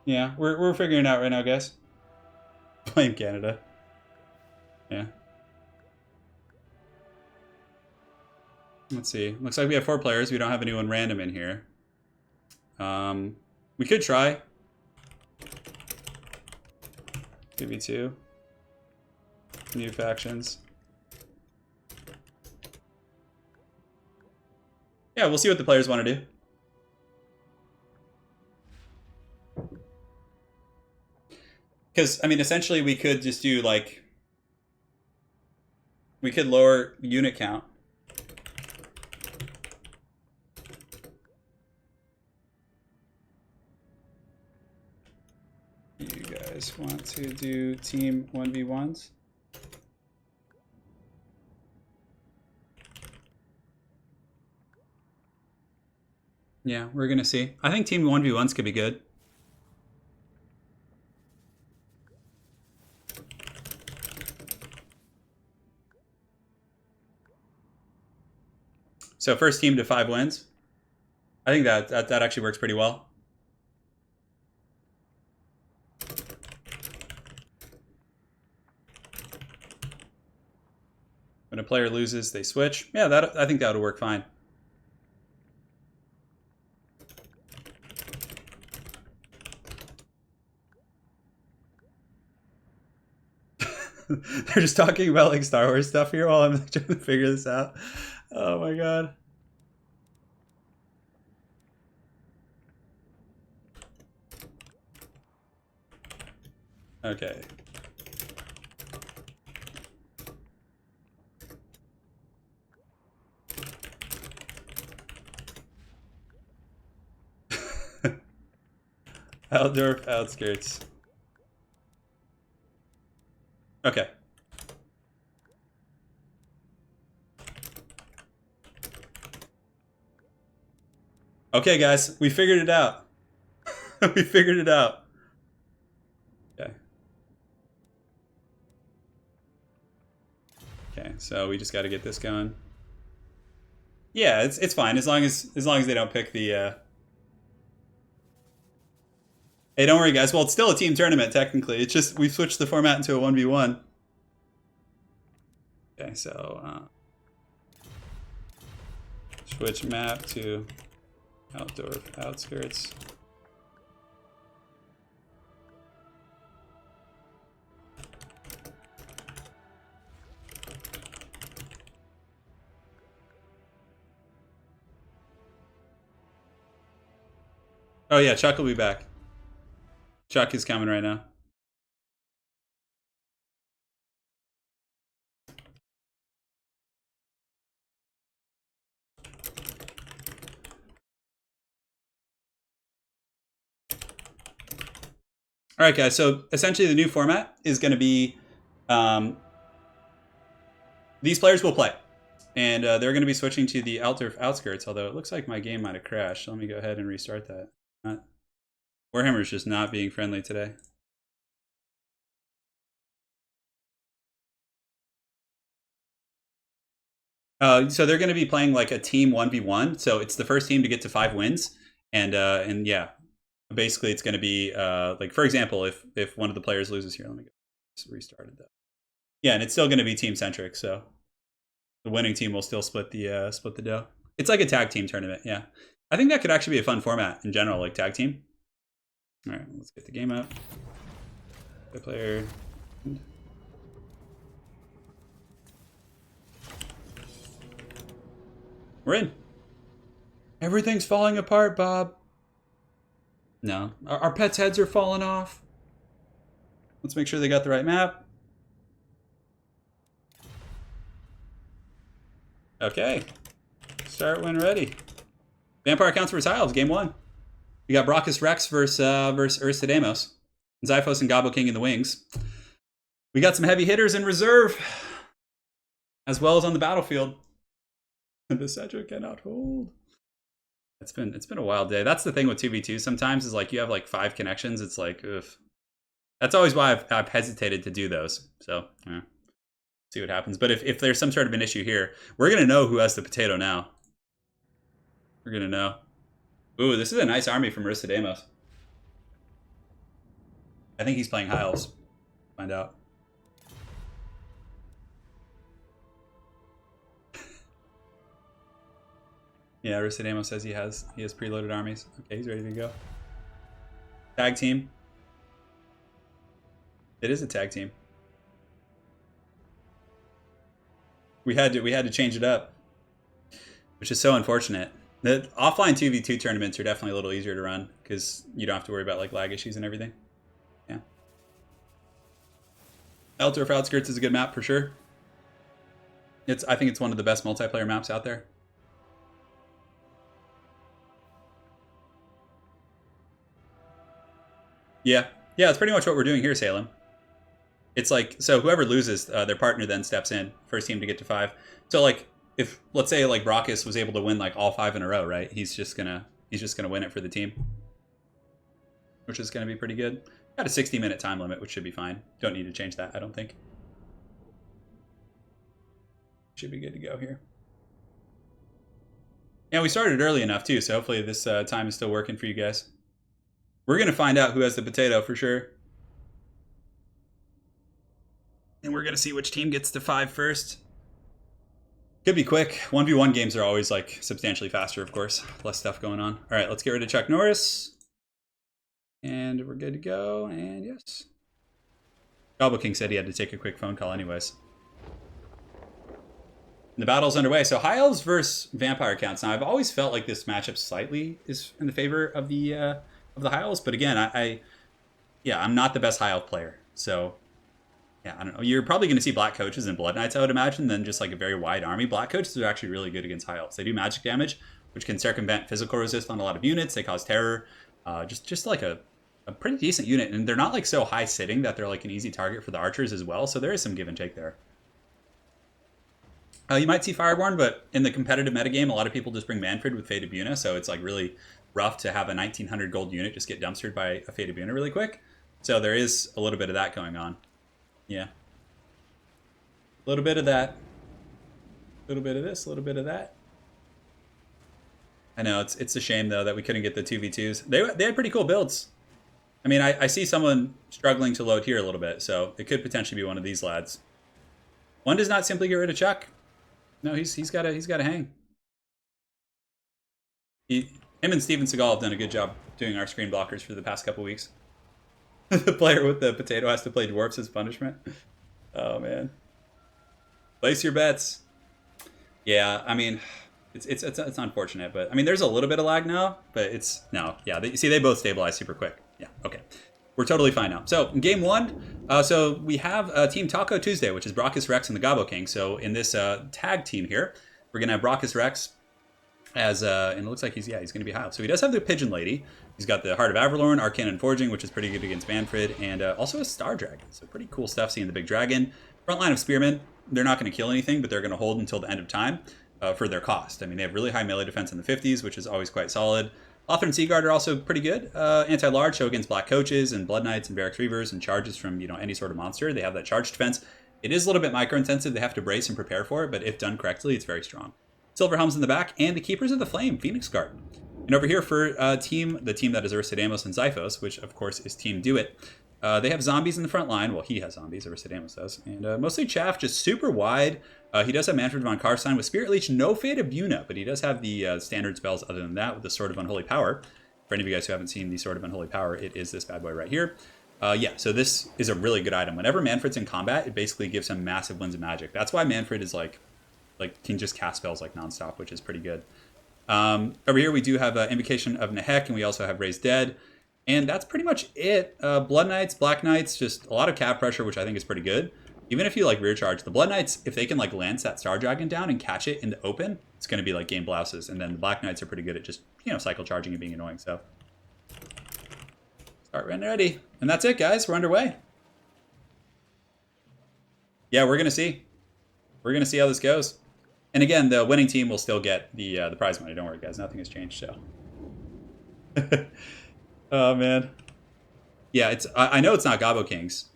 Yeah, we're figuring it out right now, guys. Blame Canada. Yeah. Let's see. Looks like we have 4 players. We don't have anyone random in here. We could try. 2v2. New factions. Yeah, we'll see what the players want to do. Because, I mean, essentially we could just do, like... We could lower unit count. You guys want to do team 1v1s? Yeah, we're going to see. I think team 1v1s could be good. So first team to 5 wins. I think that actually works pretty well. When a player loses, they switch. Yeah, I think that would work fine. They're just talking about like Star Wars stuff here while I'm like, trying to figure this out. Oh my god. Okay. Outdoor outskirts. Okay. Okay, guys, we figured it out. We figured it out. Okay. Okay, so we just got to get this going. Yeah, it's fine as long as they don't pick the. Hey, don't worry, guys. Well, it's still a team tournament technically. It's just we switched the format into a 1v1. Okay, so switch map to outdoor outskirts. Oh yeah, Chuck will be back. Chuck is coming right now. All right, guys. So essentially, the new format is going to be these players will play, and they're going to be switching to the outskirts. Although it looks like my game might have crashed. So let me go ahead and restart that. Warhammer is just not being friendly today. So they're going to be playing like a team 1v1. So it's the first team to get to 5 wins. And yeah, basically it's going to be like, for example, if one of the players loses here, let me get restarted that. Yeah, and it's still going to be team centric. So the winning team will still split the dough. It's like a tag team tournament. Yeah, I think that could actually be a fun format in general, like tag team. All right, let's get the game up. The player. We're in. Everything's falling apart, Bob. No, our pets' heads are falling off. Let's make sure they got the right map. Okay. Start when ready. Vampire Counts vs. Elves, game 1. We got Brachus Rex versus Ursa Demos. Zyphos and Gobbo King in the wings. We got some heavy hitters in reserve, as well as on the battlefield. The Cedric cannot hold. It's been a wild day. That's the thing with 2v2 sometimes, is like you have like 5 connections. It's like, ugh. That's always why I've hesitated to do those. So, yeah. See what happens. But if there's some sort of an issue here, we're going to know who has the potato now. We're going to know. Ooh, this is a nice army from Marissa Demos. I think he's playing High Elves. Find out. Yeah, Marissa Demos says he has preloaded armies. Okay, he's ready to go. Tag team. It is a tag team. We had to change it up, which is so unfortunate. The offline 2v2 tournaments are definitely a little easier to run because you don't have to worry about like lag issues and everything. Yeah. Altdorf Outskirts is a good map for sure. I think it's one of the best multiplayer maps out there. Yeah, it's pretty much what we're doing here, Salem. It's like, so whoever loses, their partner then steps in, first team to get to 5. So like, if let's say like Brachus was able to win like all 5 in a row, right? He's just gonna win it for the team, which is gonna be pretty good. Got a 60-minute time limit, which should be fine. Don't need to change that, I don't think. Should be good to go here. Yeah, we started early enough too, so hopefully this time is still working for you guys. We're gonna find out who has the potato for sure. And we're going to see which team gets to 5 first. Could be quick. 1v1 games are always like substantially faster, of course. Less stuff going on. All right, let's get rid of Chuck Norris. And we're good to go. And yes. Gobbo King said he had to take a quick phone call anyways. The battle's underway. So High Elves versus Vampire Counts. Now, I've always felt like this matchup slightly is in the favor of the High Elves. But again, I'm not the best High Elf player. So... yeah, I don't know. You're probably going to see Black Coaches and Blood Knights, I would imagine, than just like a very wide army. Black Coaches are actually really good against High Elves. They do magic damage, which can circumvent physical resist on a lot of units. They cause terror. Just like a pretty decent unit. And they're not like so high sitting that they're like an easy target for the archers as well. So there is some give and take there. You might see Fireborn, but in the competitive metagame, a lot of people just bring Manfred with Fate of Buna. So it's like really rough to have a 1900 gold unit just get dumpstered by a Fate of Buna really quick. So there is a little bit of that going on. Yeah. A little bit of that. A little bit of this, a little bit of that. I know, it's a shame, though, that we couldn't get the 2v2s. They had pretty cool builds. I mean, I see someone struggling to load here a little bit, so it could potentially be one of these lads. One does not simply get rid of Chuck. No, he's got to hang. Him and Steven Seagal have done a good job doing our screen blockers for the past couple weeks. The player with the potato has to play Dwarfs as punishment. Oh, man. Place your bets. Yeah, I mean, it's unfortunate, but I mean, there's a little bit of lag now, but it's no, yeah. You see, they both stabilize super quick. Yeah, okay, we're totally fine now. So in game 1, so we have Team Taco Tuesday, which is Brachus Rex and the Gobbo King. So in this tag team here, we're gonna have Brachus Rex as and it looks like he's gonna be high. So he does have the Pigeon Lady. He's got the Heart of Averlorn, Arcane and Forging, which is pretty good against Manfred, and also a Star Dragon. So pretty cool stuff seeing the big dragon. Front line of Spearmen. They're not going to kill anything, but they're going to hold until the end of time for their cost. I mean, they have really high melee defense in the 50s, which is always quite solid. Lothar and Seaguard are also pretty good. Anti-large, so against Black Coaches and Blood Knights and Barracks Reavers and charges from any sort of monster. They have that charge defense. It is a little bit micro-intensive. They have to brace and prepare for it, but if done correctly, it's very strong. Silver Helms in the back, and the Keepers of the Flame, Phoenix Guard. And over here for the team that is Aristodemus and Xiphos, which of course is Team Do It, they have zombies in the front line. Well, he has zombies, Aristodemus does. And mostly chaff, just super wide. He does have Manfred von Karstein with Spirit Leech, no Fate of Buna, but he does have the standard spells other than that with the Sword of Unholy Power. For any of you guys who haven't seen the Sword of Unholy Power, it is this bad boy right here. Yeah, so this is a really good item. Whenever Manfred's in combat, it basically gives him massive winds of magic. That's why Manfred is like can just cast spells like nonstop, which is pretty good. Over here we do have Invocation of Nehek, and we also have Raised Dead. And that's pretty much it. Blood Knights, Black Knights, just a lot of cap pressure, which I think is pretty good. Even if you like rear charge, the Blood Knights, if they can like lance that Star Dragon down and catch it in the open, it's going to be like game blouses. And then the Black Knights are pretty good at just, cycle charging and being annoying. So start when ready. And that's it, guys. We're underway. Yeah, we're going to see. We're going to see how this goes. And again, the winning team will still get the prize money. Don't worry, guys. Nothing has changed, so. Oh, man. Yeah, I know it's not Gobbo Kings.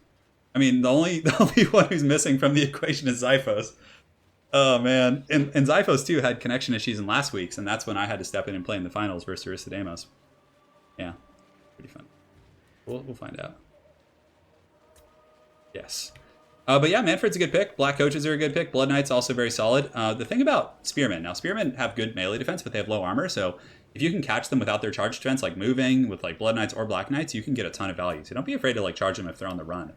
I mean, the only one who's missing from the equation is Xiphos. Oh, man. And Xiphos, too, had connection issues in last week's, and that's when I had to step in and play in the finals versus Aristodemus. Yeah, pretty fun. We'll find out. Yes. But yeah, Manfred's a good pick. Black Coaches are a good pick. Blood Knights also very solid. The thing about Spearmen, now Spearmen have good melee defense, but they have low armor, so if you can catch them without their charge defense, like moving with like Blood Knights or Black Knights, you can get a ton of value. So don't be afraid to like charge them if they're on the run.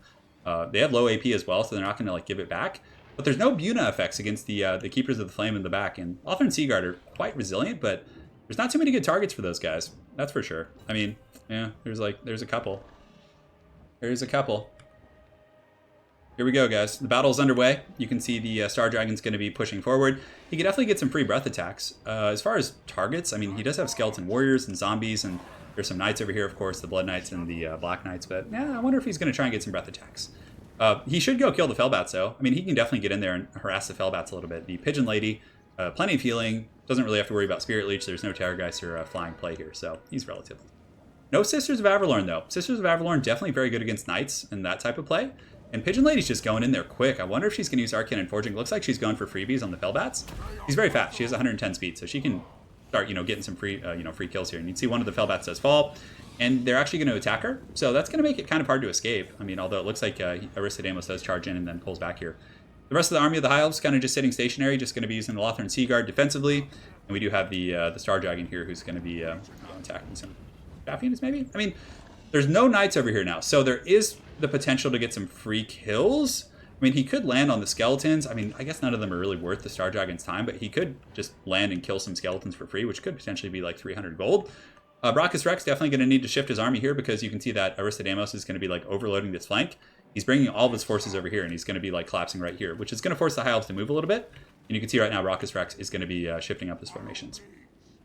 They have low AP as well, so they're not going to like give it back. But there's no Buna effects against the Keepers of the Flame in the back, and Lothar and Seaguard are quite resilient, but there's not too many good targets for those guys. That's for sure. I mean, yeah, there's a couple. There's a couple. Here we go, guys. The battle's underway. You can see the Star Dragon's going to be pushing forward. He can definitely get some free breath attacks. As far as targets, I mean, he does have skeleton warriors and zombies, and there's some knights over here, of course, the Blood Knights and the Black Knights, but yeah, I wonder if he's going to try and get some breath attacks. He should go kill the Fellbats, though. I mean, he can definitely get in there and harass the Fellbats a little bit. The Pigeon Lady, plenty of healing, doesn't really have to worry about Spirit Leech. There's no Terrorgeist or flying play here, so he's relatively. No Sisters of Avalorn, though. Sisters of Avalorn definitely very good against knights and that type of play. And Pigeon Lady's just going in there quick. I wonder if she's going to use Arcane and Forging. Looks like she's going for freebies on the Fellbats. She's very fast. She has 110 speed, so she can start, getting some free kills here. And you can see one of the Fellbats does fall, and they're actually going to attack her. So that's going to make it kind of hard to escape. I mean, although it looks like Aristodemus does charge in and then pulls back here. The rest of the army of the High Elves kind of just sitting stationary, just going to be using the Lothar and Seaguard defensively. And we do have the Star Dragon here who's going to be attacking some Chaff units, maybe? I mean, there's no knights over here now, so there is the potential to get some free kills. I mean, he could land on the skeletons. I mean, I guess none of them are really worth the Star Dragon's time, but he could just land and kill some skeletons for free, which could potentially be like 300 gold. Brachus Rex definitely going to need to shift his army here because you can see that Aristodemus is going to be like overloading this flank. He's bringing all of his forces over here, and he's going to be like collapsing right here, which is going to force the High Elves to move a little bit. And you can see right now Brachus Rex is going to be shifting up his formations.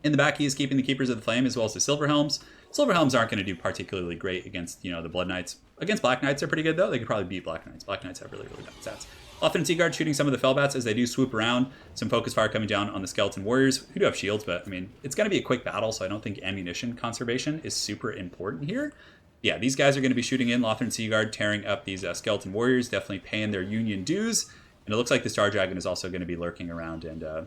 In the back, he is keeping the Keepers of the Flame as well as the Silver Helms. Silver Helms aren't going to do particularly great against, the Blood Knights. Against Black Knights, they're pretty good, though. They could probably beat Black Knights. Black Knights have really, really bad stats. Lothar and Seaguard shooting some of the Fellbats as they do swoop around. Some focus fire coming down on the Skeleton Warriors, who do have shields, but, I mean, it's going to be a quick battle, so I don't think ammunition conservation is super important here. Yeah, these guys are going to be shooting in. Lothar and Seaguard tearing up these Skeleton Warriors, definitely paying their Union dues. And it looks like the Star Dragon is also going to be lurking around, and, I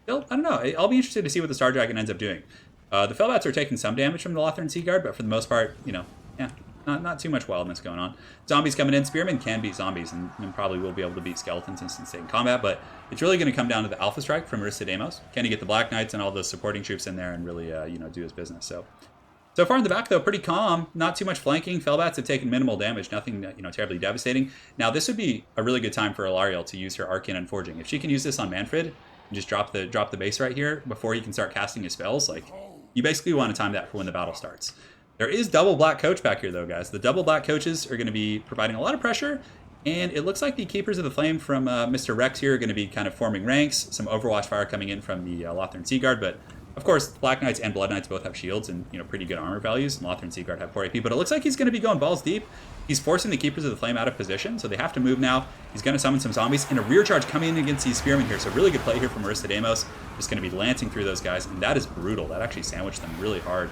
don't know. I'll be interested to see what the Star Dragon ends up doing. The Fellbats are taking some damage from the Lothar and Seaguard, but for the most part, yeah, not too much wildness going on. Zombies coming in. Spearmen can beat zombies, and probably will be able to beat skeletons since they in combat, but it's really going to come down to the Alpha Strike from Aristodemus. Can he get the Black Knights and all the supporting troops in there and really, do his business? So far in the back, though, pretty calm. Not too much flanking. Fellbats have taken minimal damage. Nothing, terribly devastating. Now, this would be a really good time for Ilariel to use her Arcane and Forging. If she can use this on Manfred and just drop the base right here before he can start casting his spells, like, you basically want to time that for when the battle starts. There is double Black Coach back here, though, guys. The double Black Coaches are going to be providing a lot of pressure, and it looks like the Keepers of the Flame from Mr. Rex here are going to be kind of forming ranks. Some Overwatch fire coming in from the Lothar and Seaguard, but of course, Black Knights and Blood Knights both have shields and pretty good armor values. And Lothar and Seaguard have 4 AP, but it looks like he's going to be going balls deep. He's forcing the Keepers of the Flame out of position, so they have to move now. He's going to summon some zombies and a rear charge coming in against these Spearmen here. So really good play here from Aristodemus. Just going to be lancing through those guys, and that is brutal. That actually sandwiched them really hard.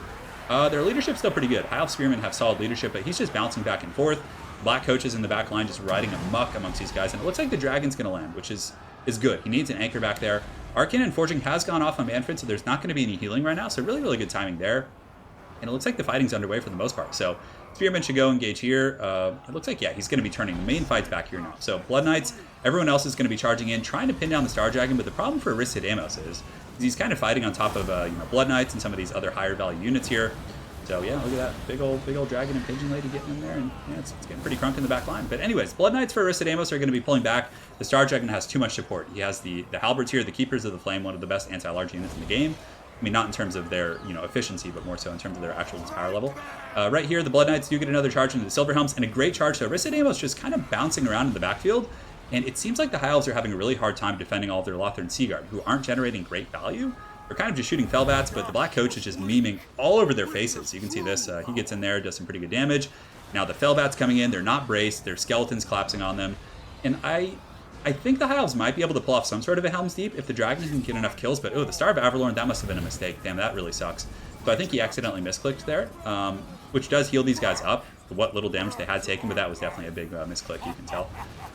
Their leadership's still pretty good. High Elf Spearmen have solid leadership, but he's just bouncing back and forth. Black Coach is in the back line just riding amok amongst these guys, and it looks like the Dragon's going to land, which is good. He needs an anchor back there. Arcane and Forging has gone off on Manfred, so there's not going to be any healing right now, so really, really good timing there. And it looks like the fighting's underway for the most part, so Spearman should go engage here. It looks like, yeah, he's going to be turning the main fights back here now. So Blood Knights, everyone else is going to be charging in, trying to pin down the Star Dragon, but the problem for Aristodamos is he's kind of fighting on top of Blood Knights and some of these other higher value units here. So yeah, look at that big old dragon and pigeon lady getting in there, and yeah, it's getting pretty crunk in the back line. But anyways, Blood Knights for Aristodamos are going to be pulling back. The Star Dragon has too much support. He has the halberds here, the Keepers of the Flame, one of the best anti-large units in the game. I mean, not in terms of their efficiency, but more so in terms of their actual power level. Right here, the Blood Knights do get another charge into the Silver Helms, and a great charge. So Aristodamos just kind of bouncing around in the backfield, and it seems like the High Elves are having a really hard time defending all of their Lothern Seaguard, who aren't generating great value. They're kind of just shooting Fellbats, but the Black Coach is just memeing all over their faces. You can see this. He gets in there, does some pretty good damage. Now the Fellbats coming in, they're not braced. Their skeletons collapsing on them. And I think the High Elves might be able to pull off some sort of a Helm's Deep if the Dragon can get enough kills. But, oh, the Star of Avalorn, that must have been a mistake. Damn, that really sucks. So I think he accidentally misclicked there, which does heal these guys up for what little damage they had taken, but that was definitely a big misclick, you can tell.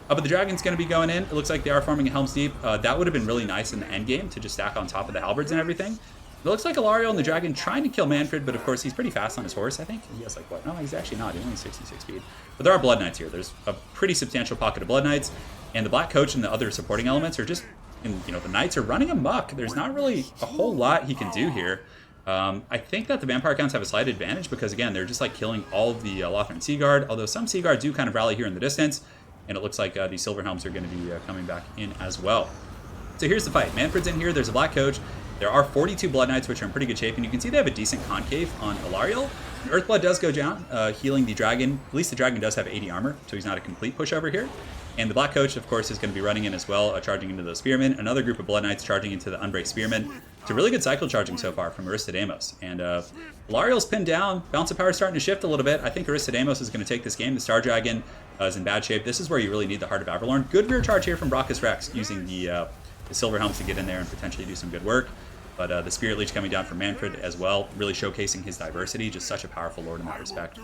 But the Dragon's going to be going in. It looks like they are forming a Helm's Deep. That would have been really nice in the end game to just stack on top of the halberds and everything. It looks like Alariel and the Dragon trying to kill Manfred, but of course he's pretty fast on his horse, I think. He has like, what? No, he's actually not. He's only 66 speed. But there are Blood Knights here. There's a pretty substantial pocket of Blood Knights, and the Black Coach and the other supporting elements are just, the Knights are running amok. There's not really a whole lot he can do here. I think that the Vampire Counts have a slight advantage because, again, they're just like killing all of the Lothern Seaguard, although some Seaguard do kind of rally here in the distance, and it looks like the Silver Helms are going to be coming back in as well. So here's the fight. Manfred's in here. There's a Black Coach. There are 42 Blood Knights, which are in pretty good shape, and you can see they have a decent concave on Alariel. Earthblood does go down, healing the Dragon. At least the Dragon does have 80 armor, so he's not a complete pushover here. And the Black Coach, of course, is going to be running in as well, charging into those Spearmen. Another group of Blood Knights charging into the Unbreak Spearmen. It's a really good cycle charging so far from Aristodamos. And Alariel's pinned down. Balance of power starting to shift a little bit. I think Aristodamos is going to take this game. The Star Dragon is in bad shape. This is where you really need the Heart of Avalorn. Good rear charge here from Brachus Rex, using the Silver Helms to get in there and potentially do some good work. But the Spirit Leech coming down from Manfred as well, really showcasing his diversity. Just such a powerful lord in that respect.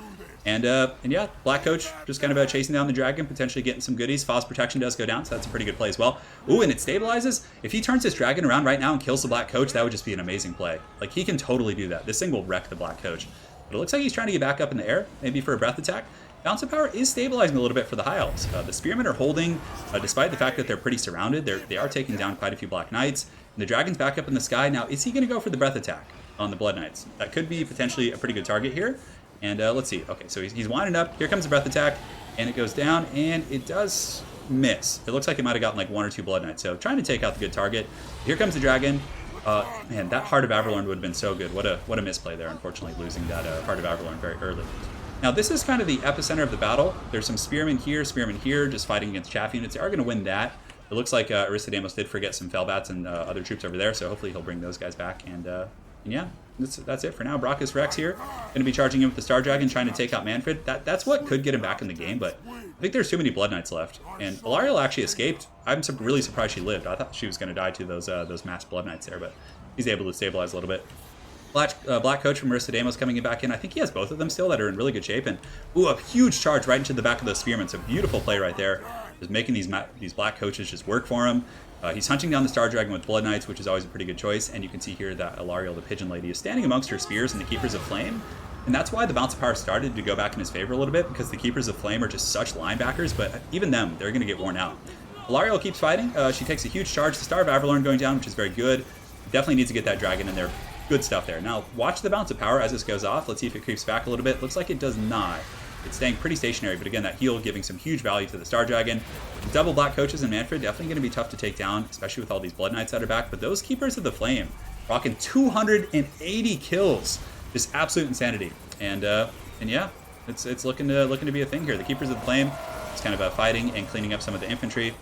And yeah, Black Coach just kind of chasing down the Dragon, potentially getting some goodies. False Protection does go down, so that's a pretty good play as well. Ooh, and it stabilizes. If he turns this Dragon around right now and kills the Black Coach, that would just be an amazing play. Like, he can totally do that. This thing will wreck the Black Coach. But it looks like he's trying to get back up in the air, maybe for a breath attack. Balance of power is stabilizing a little bit for the High Elves. The Spearmen are holding, despite the fact that they're pretty surrounded. They are taking down quite a few Black Knights. And the Dragon's back up in the sky. Now, is he going to go for the breath attack on the Blood Knights? That could be potentially a pretty good target here. And let's see. Okay, so he's winding up. Here comes the breath attack, and it goes down, and it does miss. It looks like it might have gotten like 1 or 2 Blood Knights. So trying to take out the good target. Here comes the Dragon. Man, that Heart of Avalorn would have been so good. What a misplay there, unfortunately, losing that Heart of Avalorn very early. Now, this is kind of the epicenter of the battle. There's some Spearmen here, just fighting against Chaff units. They are going to win that. It looks like Aristodamos did forget some Fellbats and other troops over there, so hopefully he'll bring those guys back. And yeah, that's it for now. Brachus Rex here, going to be charging in with the Star Dragon, trying to take out Manfred. That's what could get him back in the game, but I think there's too many Blood Knights left. And Alariel actually escaped. I'm really surprised she lived. I thought she was going to die to those masked Blood Knights there, but he's able to stabilize a little bit. Black Coach from Aristodamos coming back in. I think he has both of them still that are in really good shape. And ooh, a huge charge right into the back of those Spearmen. So beautiful play right there. Just making these Black Coaches just work for him. He's hunting down the Star Dragon with Blood Knights, which is always a pretty good choice. And you can see here that Alariel, the Pigeon Lady, is standing amongst her spears and the Keepers of Flame. And that's why the Bounce of Power started to go back in his favor a little bit, because the Keepers of Flame are just such linebackers, but even them, they're going to get worn out. Alariel keeps fighting. She takes a huge charge. The Star of Avalorn going down, which is very good. Definitely needs to get that Dragon in there. Good stuff there. Now, watch the Bounce of Power as this goes off. Let's see if it creeps back a little bit. Looks like it does not. It's staying pretty stationary, but again, that heal giving some huge value to the Star Dragon. Double Black Coaches and Manfred, definitely going to be tough to take down, especially with all these Blood Knights that are back. But those Keepers of the Flame, rocking 280 kills. Just absolute insanity. And yeah, it's looking to be a thing here. The Keepers of the Flame is kind of fighting and cleaning up some of the infantry.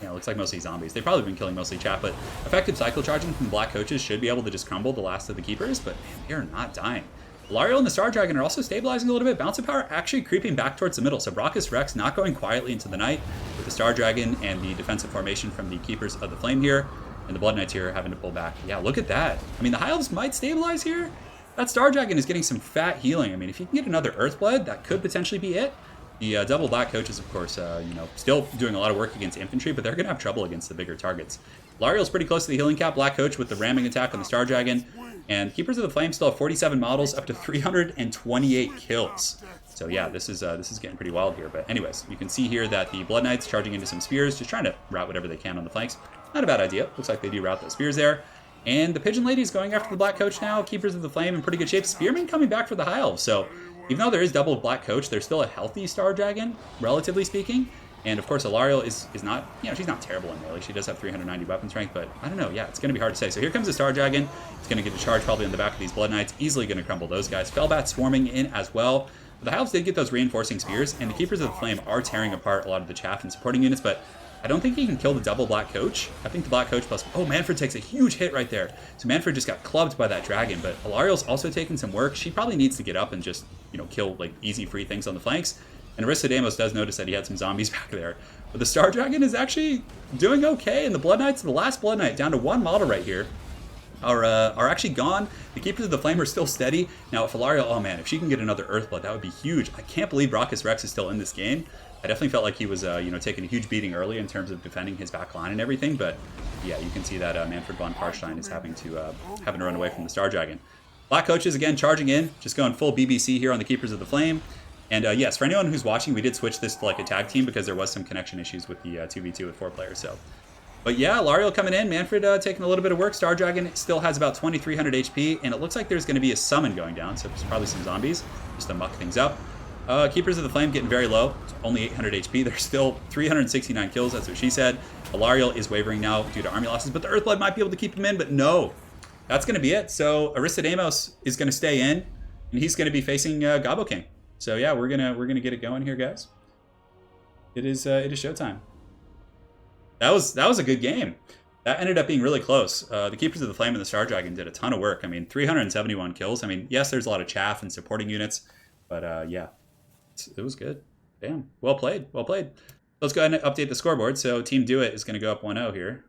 Yeah, it looks like mostly zombies. They've probably been killing mostly chat, but effective cycle charging from Black Coaches should be able to just crumble the last of the Keepers, but man, they are not dying. Alariel and the Star Dragon are also stabilizing a little bit. Bounce of Power actually creeping back towards the middle, so Brachus Rex not going quietly into the night with the Star Dragon and the defensive formation from the Keepers of the Flame here, and the Blood Knights here having to pull back. Yeah, look at that. I mean, the High Elves might stabilize here. That Star Dragon is getting some fat healing. I mean, if you can get another Earthblood, that could potentially be it. The double black coaches, of course, you know, still doing a lot of work against infantry, but they're going to have trouble against the bigger targets. Lariel's pretty close to the healing cap. Black coach with the ramming attack on the Star Dragon. And Keepers of the Flame still have 47 models, up to 328 kills. So yeah, this is getting pretty wild here. But anyways, you can see here that the Blood Knights charging into some spears, just trying to route whatever they can on the flanks. Not a bad idea. Looks like they do route those spears there. And the Pigeon Lady is going after the Black Coach now. Keepers of the Flame in pretty good shape. Spearman coming back for the High Elves. So even though there is double Black Coach, there's still a healthy Star Dragon, relatively speaking. And of course, Alariel is not, you know, she's not terrible in melee. She does have 390 weapon strength, but I don't know. Yeah, it's going to be hard to say. So here comes the Star Dragon. It's going to get a charge probably on the back of these Blood Knights. Easily going to crumble those guys. Fellbat swarming in as well. The High Elves did get those reinforcing spears, and the Keepers of the Flame are tearing apart a lot of the chaff and supporting units, but I don't think he can kill the double Black Coach. I think the Black Coach plus... Oh, Manfred takes a huge hit right there. So Manfred just got clubbed by that dragon, but Alariel's also taking some work. She probably needs to get up and just, you know, kill, like, easy free things on the flanks. And Aristodemos does notice that he had some zombies back there. But the Star Dragon is actually doing okay, and the Blood Knights, the last Blood Knight, down to one model right here, are actually gone. The Keepers of the Flame are still steady. Now, if Alariel, oh man, if she can get another Earthblood, that would be huge. I can't believe Brachus Rex is still in this game. I definitely felt like he was, you know, taking a huge beating early in terms of defending his back line and everything. But yeah, you can see that Manfred von Karstein is having to run away from the Star Dragon. Black Coaches again charging in, just going full BBC here on the Keepers of the Flame. And yes, for anyone who's watching, we did switch this to like a tag team because there was some connection issues with the 2v2 with 4 players. So, but yeah, Lariel coming in, Manfred taking a little bit of work. Star Dragon still has about 2,300 HP, and it looks like there's going to be a summon going down. So there's probably some zombies just to muck things up. Keepers of the Flame getting very low, only 800 HP. There's still 369 kills, that's what she said. Alariel is wavering now due to army losses, but the Earthblood might be able to keep him in, but no. That's going to be it. So Aristodemos is going to stay in, and he's going to be facing Gobbo King. So yeah, we're gonna get it going here, guys. It is showtime. That was a good game. That ended up being really close. The Keepers of the Flame and the Star Dragon did a ton of work. I mean, 371 kills. I mean, yes, there's a lot of chaff and supporting units, but yeah, it was good. Damn, well played, well played. Let's go ahead and update the scoreboard. So Team Do It is going to go up 1-0 here,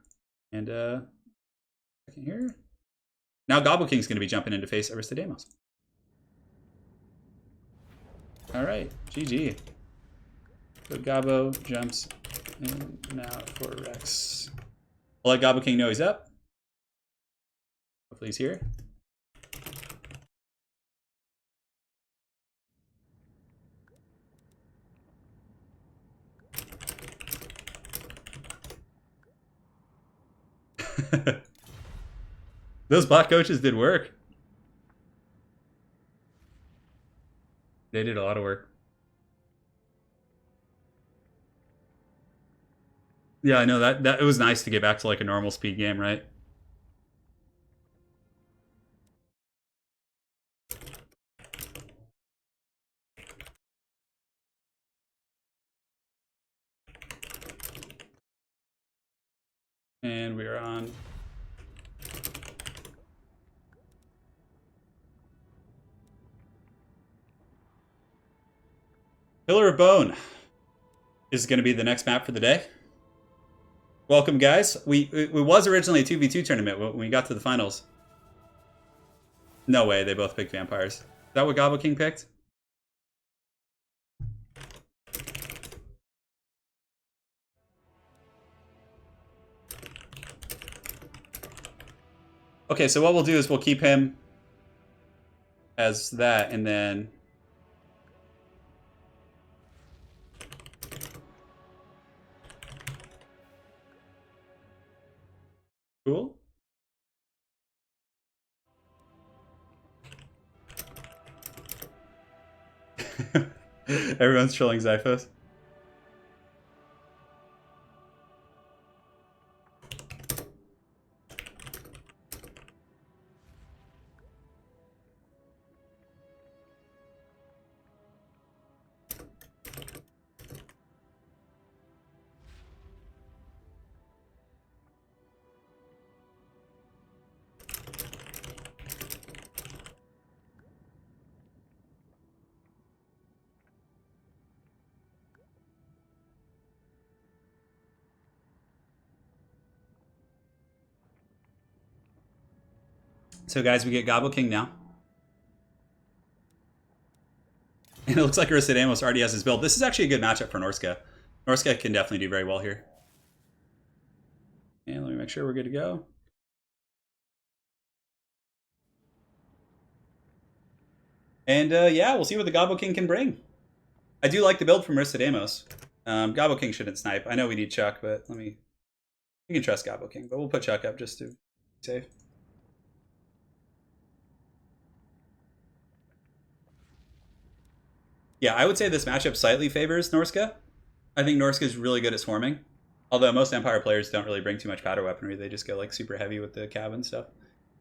and second here. Now Gobbo King's going to be jumping in to face Aristodemos. All right, GG. So Gobbo jumps in now for Rex. I'll let Gobbo King know he's up. Hopefully he's here. Those Black Coaches did work. They did a lot of work. Yeah, I know that it was nice to get back to like a normal speed game, right? And we are on. Pillar of Bone is going to be the next map for the day. Welcome, guys. It was originally a 2v2 tournament when we got to the finals. No way, they both picked vampires. Is that what Gobbo King picked? Okay, so what we'll do is we'll keep him as that, and then... Cool. Everyone's trolling Zyphos. So guys, we get Gobbo King now. And it looks like Aristodemus already has his build. This is actually a good matchup for Norska. Norska can definitely do very well here. And let me make sure we're good to go. And yeah, we'll see what the Gobbo King can bring. I do like the build from Aristodemus. Gobbo King shouldn't snipe. I know we need Chuck, but we can trust Gobbo King, but we'll put Chuck up just to be safe. Yeah, I would say this matchup slightly favors Norska. I think Norska is really good at swarming. Although most Empire players don't really bring too much powder weaponry. They just go like super heavy with the cav and stuff.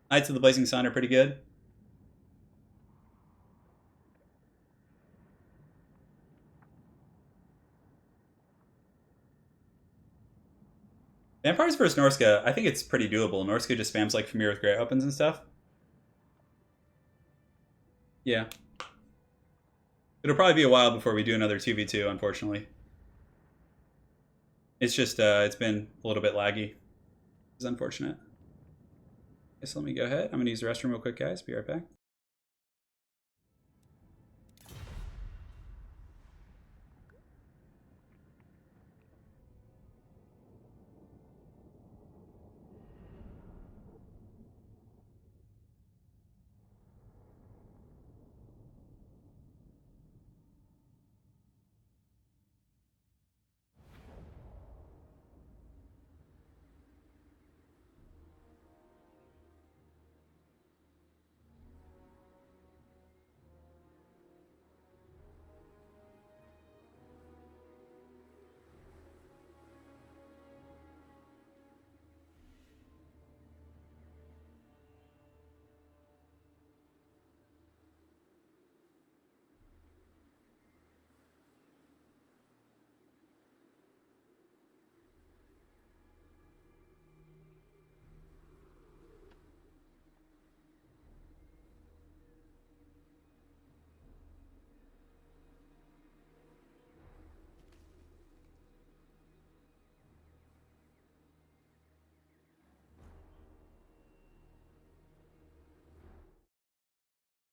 Knights of the Blazing Sun are pretty good. Vampires versus Norska, I think it's pretty doable. Norska just spams like Familiar with Great Opens and stuff. Yeah. It'll probably be a while before we do another 2v2, unfortunately. It's just, it's been a little bit laggy. It's unfortunate. Okay, so let me go ahead. I'm going to use the restroom real quick, guys. Be right back.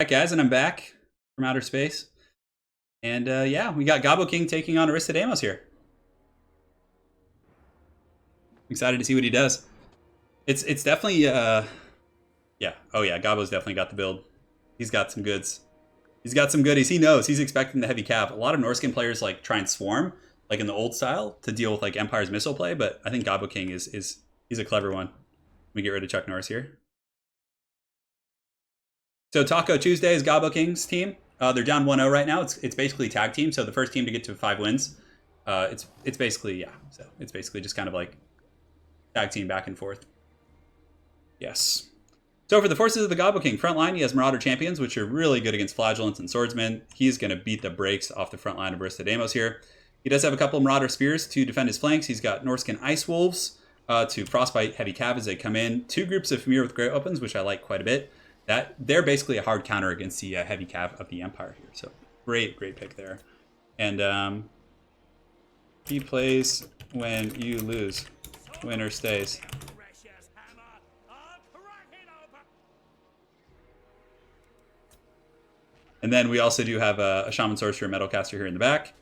Alright guys, and I'm back from outer space. And yeah, we got Gobbo King taking on Aristodemus here. Excited to see what he does. It's definitely yeah. Oh yeah, Gobbo's definitely got the build. He's got some goods. He's got some goodies. He knows. He's expecting the heavy cav. A lot of Norskin players like try and swarm, like in the old style, to deal with like Empire's missile play, but I think Gobbo King is he's a clever one. Let me get rid of Chuck Norris here. So Taco Tuesday is Gobbo King's team. They're down 1-0 right now. It's basically tag team. So the first team to get to 5 wins. It's basically, yeah. So it's basically just kind of like tag team back and forth. Yes. So for the forces of the Gobbo King, front line, he has Marauder Champions, which are really good against Flagellants and Swordsmen. He's going to beat the brakes off the front line of Aristodemus here. He does have a couple of Marauder Spears to defend his flanks. He's got Norskin Ice Wolves to frostbite heavy cav as they come in. 2 groups of Familiar with Great Opens, which I like quite a bit. They're basically a hard counter against the heavy cav of the Empire here. So great pick there. And he plays when you lose. Winner stays. And then we also do have a Shaman Sorcerer Metalcaster here in the back.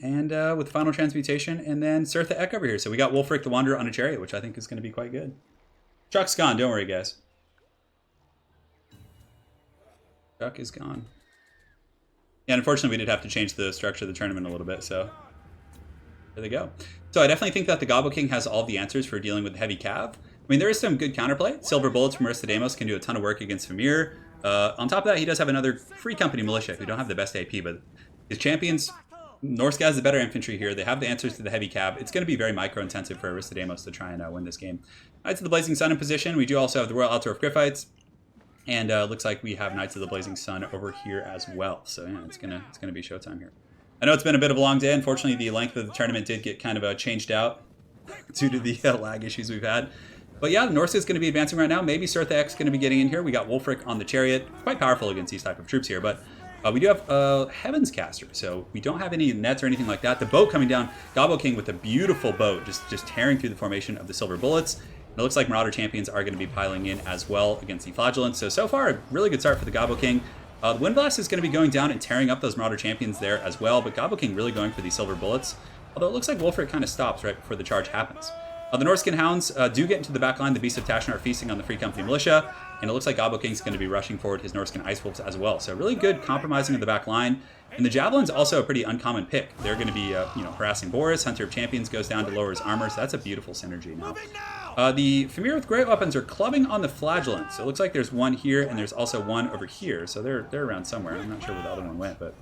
And with Final Transmutation, and then Sirtha Ek over here. So we got Wulfric the Wanderer on a chariot, which I think is going to be quite good. Chuck's gone, don't worry guys. Chuck is gone. Yeah, unfortunately we did have to change the structure of the tournament a little bit, so there they go. So I definitely think that the Gobbo King has all the answers for dealing with the heavy cav. I mean, there is some good counterplay. Silver Bullets from Aristodemus can do a ton of work against Famir. On top of that, he does have another Free Company Militia who don't have the best AP, but his champions, Norska has the better infantry here. They have the answers to the heavy cav. It's going to be very micro-intensive for Aristodemus to try and win this game. Knights of the Blazing Sun in position. We do also have the Royal Altdorf Griffites. And looks like we have Knights of the Blazing Sun over here as well. So yeah, it's gonna be showtime here. I know it's been a bit of a long day. Unfortunately, the length of the tournament did get kind of changed out due to the lag issues we've had. But yeah, Norska is going to be advancing right now. Maybe Sirtha Ek's going to be getting in here. We got Wulfric on the chariot. Quite powerful against these type of troops here. But we do have Heaven's Caster. So we don't have any nets or anything like that. The boat coming down. Gobbo King with a beautiful boat. Just tearing through the formation of the Silver Bullets. It looks like Marauder Champions are going to be piling in as well against the Flagellants. So far, a really good start for the Gobbo King. The Wind Blast is going to be going down and tearing up those Marauder champions there as well, but Goblin King really going for these silver bullets. Although it looks like Wolfric kind of stops right before the charge happens. The Norskin Hounds do get into the back line. The Beasts of Tashnar are feasting on the Free Company Militia, and it looks like Goblin King's going to be rushing forward his Norskin Ice Wolves as well. So really good compromising of the back line. And the Javelin's also a pretty uncommon pick. They're going to be harassing Boris. Hunter of Champions goes down to lower his armor, so that's a beautiful synergy now. The Famir with Great Weapons are clubbing on the Flagellants. So it looks like there's one here, and there's also one over here. So they're around somewhere. I'm not sure where the other one went, but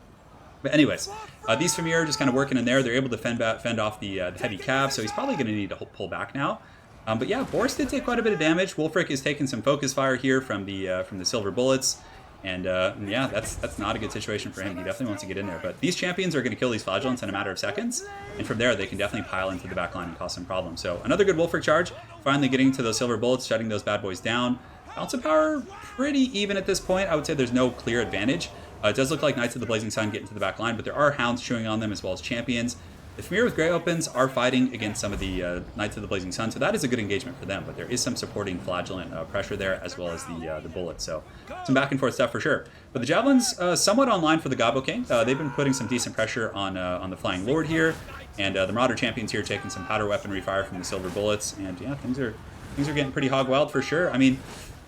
anyways, these Famir are just kind of working in there. They're able to fend off the heavy cav, so he's probably going to need to pull back now. But yeah, Boris did take quite a bit of damage. Wolfric is taking some focus fire here from the silver bullets. And yeah, that's not a good situation for him. He definitely wants to get in there. But these champions are going to kill these Flagellants in a matter of seconds. And from there, they can definitely pile into the back line and cause some problems. So another good Wolfric charge. Finally getting to those silver bullets, shutting those bad boys down. Balance of power, pretty even at this point. I would say there's no clear advantage. It does look like Knights of the Blazing Sun get into the back line, but there are Hounds chewing on them as well as champions. The Famir with Grey Opens are fighting against some of the Knights of the Blazing Sun, so that is a good engagement for them, but there is some supporting Flagellant pressure there as well as the bullets, so some back and forth stuff for sure. But the Javelins somewhat online for the Gobbo King. They've been putting some decent pressure on the Flying Lord here, and the Marauder Champions here taking some powder weaponry fire from the Silver Bullets, and yeah, things are getting pretty hog wild for sure. I mean,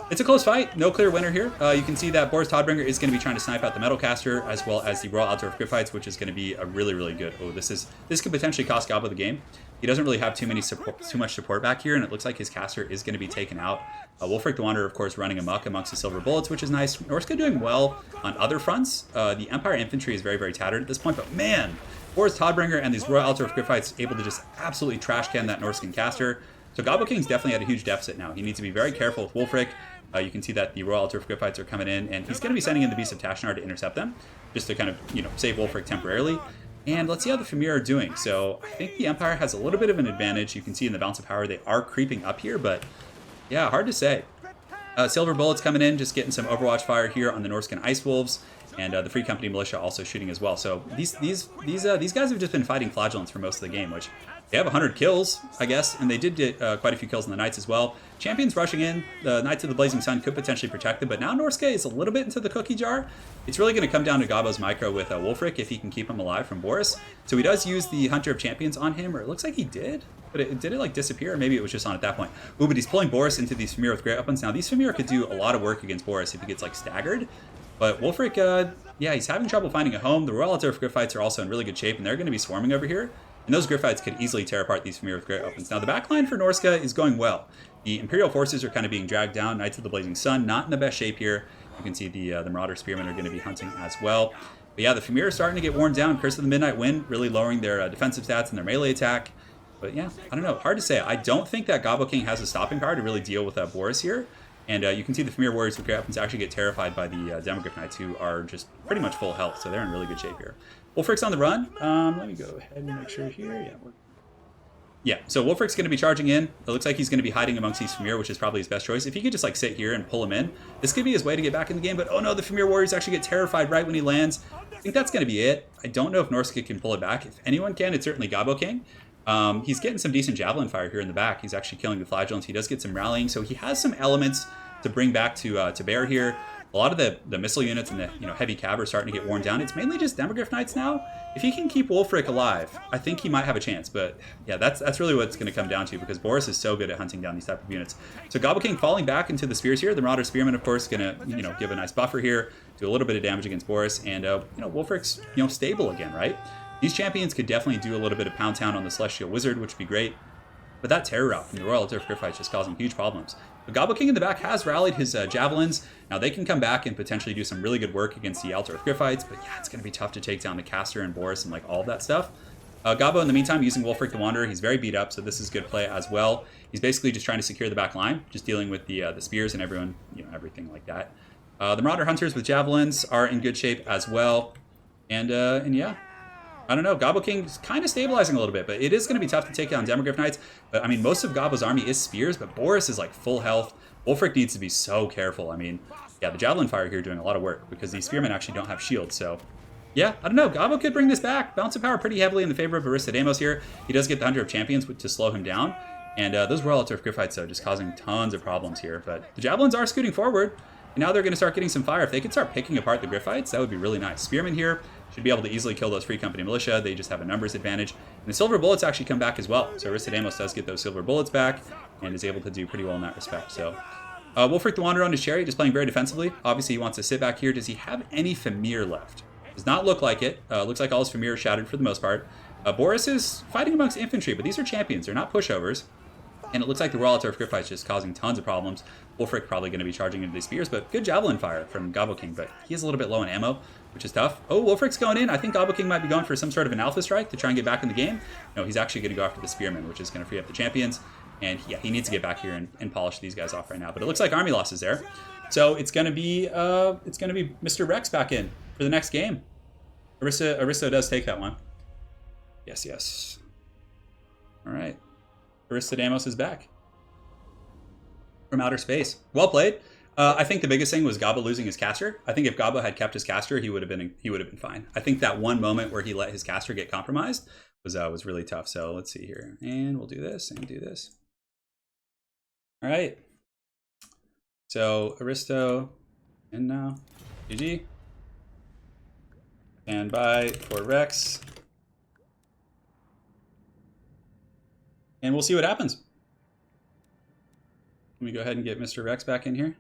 it's a close fight. No clear winner here. You can see that Boris Todbringer is going to be trying to snipe out the Metalcaster as well as the Royal Altdorf Griffites, which is going to be a really, really good. Oh, this could potentially cost Gobbo the game. He doesn't really have too much support back here, and it looks like his caster is going to be taken out. Wolfric the Wanderer, of course, running amok amongst the Silver Bullets, which is nice. Norska doing well on other fronts. The Empire Infantry is very, very tattered at this point, but man, Boris Todbringer and these Royal Altdorf Griffites able to just absolutely trash can that Norskin caster. So Gobbo King's definitely at a huge deficit now. He needs to be very careful with Wolfric. You can see that the Royal Altdorf Griffites are coming in, and he's going to be sending in the Beasts of Tashnar to intercept them, just to kind of, save Wolfric temporarily. And let's see how the Famir are doing. So I think the Empire has a little bit of an advantage. You can see in the balance of power they are creeping up here, but yeah, hard to say. Silver Bullets coming in, just getting some Overwatch fire here on the Norskin Ice Wolves, and the Free Company Militia also shooting as well. So these guys have just been fighting Flagellants for most of the game, which they have 100 kills, I guess, and they did get quite a few kills on the Knights as well. Champions rushing in. The Knights of the Blazing Sun could potentially protect them, but now Norska is a little bit into the cookie jar. It's really going to come down to Gobbo's micro with Wolfric if he can keep him alive from Boris. So he does use the Hunter of Champions on him, or it looks like he did. But did it like disappear? Or maybe it was just on at that point. Ooh, but he's pulling Boris into these Famir with Great Weapons. Now, these Famir could do a lot of work against Boris if he gets like staggered. But Wolfric, yeah, he's having trouble finding a home. The Royal Altdorf Griffites are also in really good shape, and they're going to be swarming over here. And those Griffites could easily tear apart these Famir with Great Weapons. Now, the backline for Norska is going well. The Imperial forces are kind of being dragged down. Knights of the Blazing Sun, not in the best shape here. You can see the Marauder Spearmen are going to be hunting as well. But yeah, the Famir are starting to get worn down. Curse of the Midnight Wind really lowering their defensive stats and their melee attack. But yeah, I don't know. Hard to say. I don't think that Gobbo King has a stopping power to really deal with Boris here. And you can see the Famir Warriors with Great Weapons actually get terrified by the Demogryph Knights, who are just pretty much full health. So they're in really good shape here. Wolfric's on the run. Let me go ahead and make sure here. Yeah, so Wolfric's going to be charging in. It looks like he's going to be hiding amongst these Famir, which is probably his best choice. If he could just like sit here and pull him in, this could be his way to get back in the game. But oh no, the Famir Warriors actually get terrified right when he lands. I think that's going to be it. I don't know if Norska can pull it back. If anyone can, it's certainly Gobbo King. He's getting some decent javelin fire here in the back. He's actually killing the Flagellants. He does get some rallying, so he has some elements to bring back to bear here. A lot of the missile units and the heavy cav are starting to get worn down. It's mainly just Demogryph Knights now. If he can keep Wolfric alive, I think he might have a chance. But yeah, that's really what it's going to come down to, because Boris is so good at hunting down these type of units. So Gobbo King falling back into the spears here. The Marauder Spearmen, of course, going to give a nice buffer here, do a little bit of damage against Boris, and Wolfric's stable again, right? These champions could definitely do a little bit of Pound Town on the Celestial Wizard, which would be great. But that terror route from the Royal Altdorf Griffites is just causing huge problems. But Gobbo King in the back has rallied his javelins. Now they can come back and potentially do some really good work against the Altdorf Griffites, but yeah, it's going to be tough to take down the caster and Boris and like all of that stuff. Gobbo, in the meantime, using Wolfric the Wanderer. He's very beat up, so this is good play as well. He's basically just trying to secure the back line, just dealing with the spears and everyone, everything like that. The Marauder Hunters with javelins are in good shape as well, and yeah. I don't know, Gobbo King's kind of stabilizing a little bit, but it is going to be tough to take down Demogryph Knights. But I mean, most of Gobbo's army is spears, but Boris is like full health. Wolfric needs to be so careful. I mean, yeah, the javelin fire here doing a lot of work because these spearmen actually don't have shields. So yeah, I don't know, Gobbo could bring this back. Balance of power pretty heavily in the favor of Aristodemos here. He does get the Hunter of Champions to slow him down. And those Royal Altdorf Griffites, though, just causing tons of problems here. But the javelins are scooting forward. And now they're going to start getting some fire. If they could start picking apart the Griffites, that would be really nice. Spearmen here should be able to easily kill those Free Company militia. They just have a numbers advantage. And the silver bullets actually come back as well. So Aristodamos does get those silver bullets back and is able to do pretty well in that respect. So Wulfric the Wanderer on his chariot, just playing very defensively. Obviously, he wants to sit back here. Does he have any Famir left? Does not look like it. Looks like all his Famir are shattered for the most part. Boris is fighting amongst infantry, but these are champions. They're not pushovers. And it looks like the Royal Turf Griffites is just causing tons of problems. Wulfric probably going to be charging into these spears, but good javelin fire from Gobbo King, but he is a little bit low in ammo, which is tough. Oh, Wulfric's going in. I think Gobbo King might be going for some sort of an alpha strike to try and get back in the game. No, he's actually going to go after the spearmen, which is going to free up the champions. And yeah, he needs to get back here and polish these guys off right now. But it looks like army loss is there. So it's going to be Mr. Rex back in for the next game. Aristo does take that one. Yes. All right. Aristodamos is back from outer space. Well played. I think the biggest thing was Gobbo losing his caster. I think if Gobbo had kept his caster, he would have been fine. I think that one moment where he let his caster get compromised was really tough. So let's see here, and we'll do this and do this. All right. So Aristo, and now GG. Stand by for Rex, and we'll see what happens. Let me go ahead and get Mr. Rex back in here.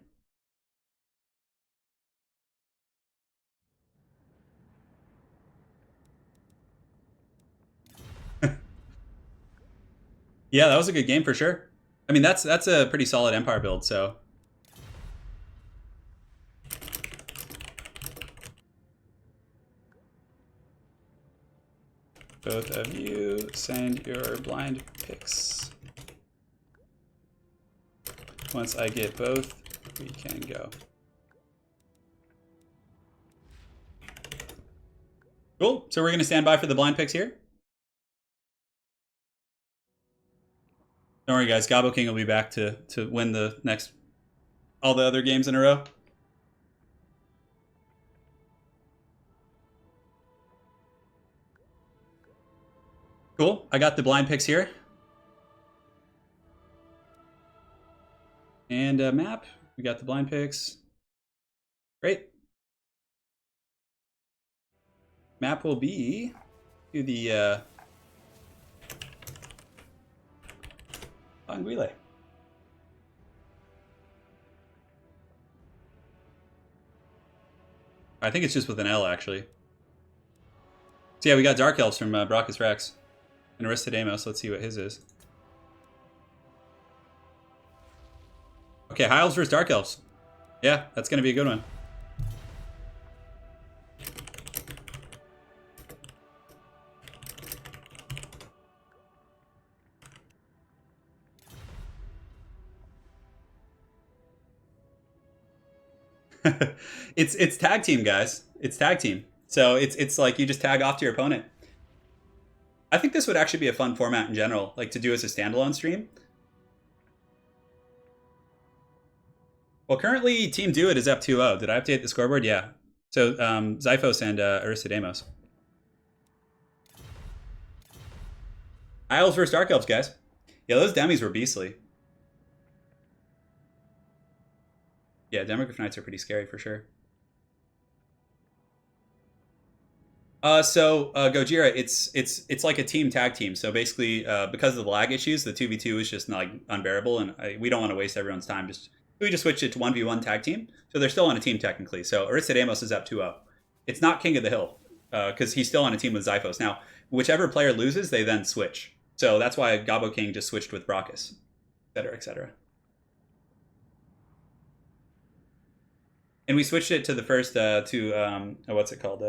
Yeah, that was a good game for sure. I mean, that's a pretty solid Empire build, so. Both of you send your blind picks. Once I get both, we can go. Cool. So we're going to stand by for the blind picks here. Don't worry, guys. Gobbo King will be back to win the next, all the other games in a row. Cool. I got the blind picks here. And map. We got the blind picks. Great. Map will be to the Anguille. I think it's just with an L, actually. So yeah, we got Dark Elves from Brachus Rex and Aristodamos. Let's see what his is. Okay, High Elves versus Dark Elves. Yeah, that's going to be a good one. It's tag team, guys. It's tag team. So it's like you just tag off to your opponent. I think this would actually be a fun format in general, like to do as a standalone stream. Well, currently Team Do It is up 2-0. Did I update the scoreboard? Yeah. So Xiphos and Aristodamos. Elves versus Dark Elves, guys. Yeah, those demis were beastly. Yeah, Demogryph Knights are pretty scary for sure. Gojira, it's like a team tag team. So basically, because of the lag issues, the 2v2 is just like unbearable, and we don't want to waste everyone's time. We just switched it to 1v1 tag team. So they're still on a team technically. So Aristodamos is up 2-0. It's not King of the Hill because he's still on a team with Xiphos. Now, whichever player loses, they then switch. So that's why Gobbo King just switched with Brachus, et cetera, et cetera. And we switched it to the first what's it called?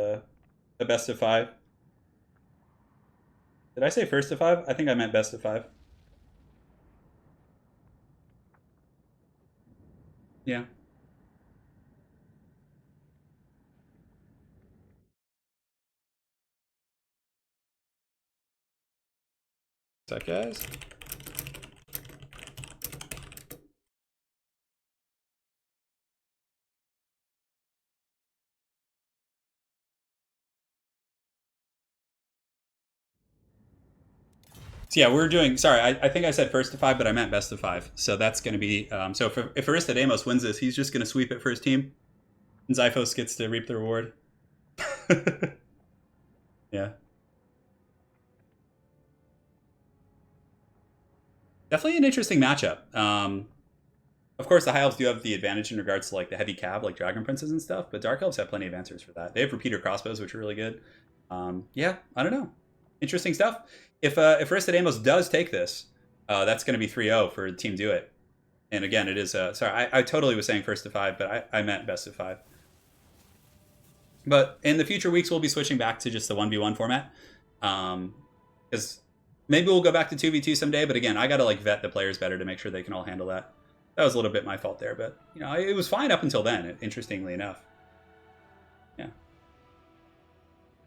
A best of 5. Did I say first of 5? I think I meant best of 5. Yeah. What's up, guys? So yeah, we're doing. Sorry, I think I said first to 5, but I meant best of 5. So that's going to be. So if Aristodemos wins this, he's just going to sweep it for his team, and Zyphos gets to reap the reward. Yeah. Definitely an interesting matchup. Of course, the High Elves do have the advantage in regards to like the heavy cav, like Dragon Princes and stuff, but Dark Elves have plenty of answers for that. They have repeater crossbows, which are really good. Yeah, I don't know. Interesting stuff. If Aristodemos does take this, that's going to be 3-0 for Team Do It. And again, it is. Sorry, I totally was saying first to 5, but I meant best of 5. But in the future weeks, we'll be switching back to just the 1v1 format. Because maybe we'll go back to 2v2 someday. But again, I got to like vet the players better to make sure they can all handle that. That was a little bit my fault there, but you know, it was fine up until then. Interestingly enough, yeah.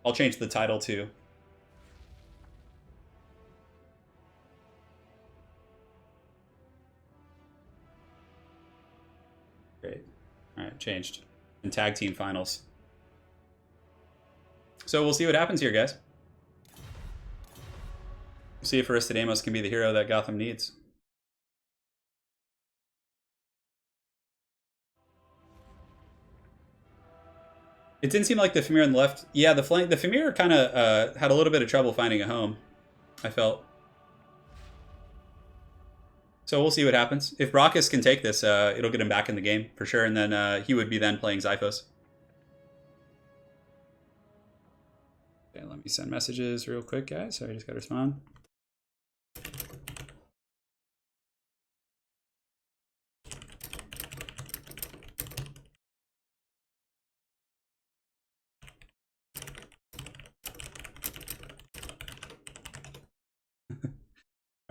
I'll change the title to. Great. All right, changed. And tag team finals. So we'll see what happens here, guys. We'll see if Aristodemos can be the hero that Gotham needs. It didn't seem like the Fimir on the left. Yeah, the Fimir kind of had a little bit of trouble finding a home, I felt. So we'll see what happens. If Brachus can take this, it'll get him back in the game for sure, and then he would be then playing Zyphos. Okay, let me send messages real quick, guys. So I just got to respond.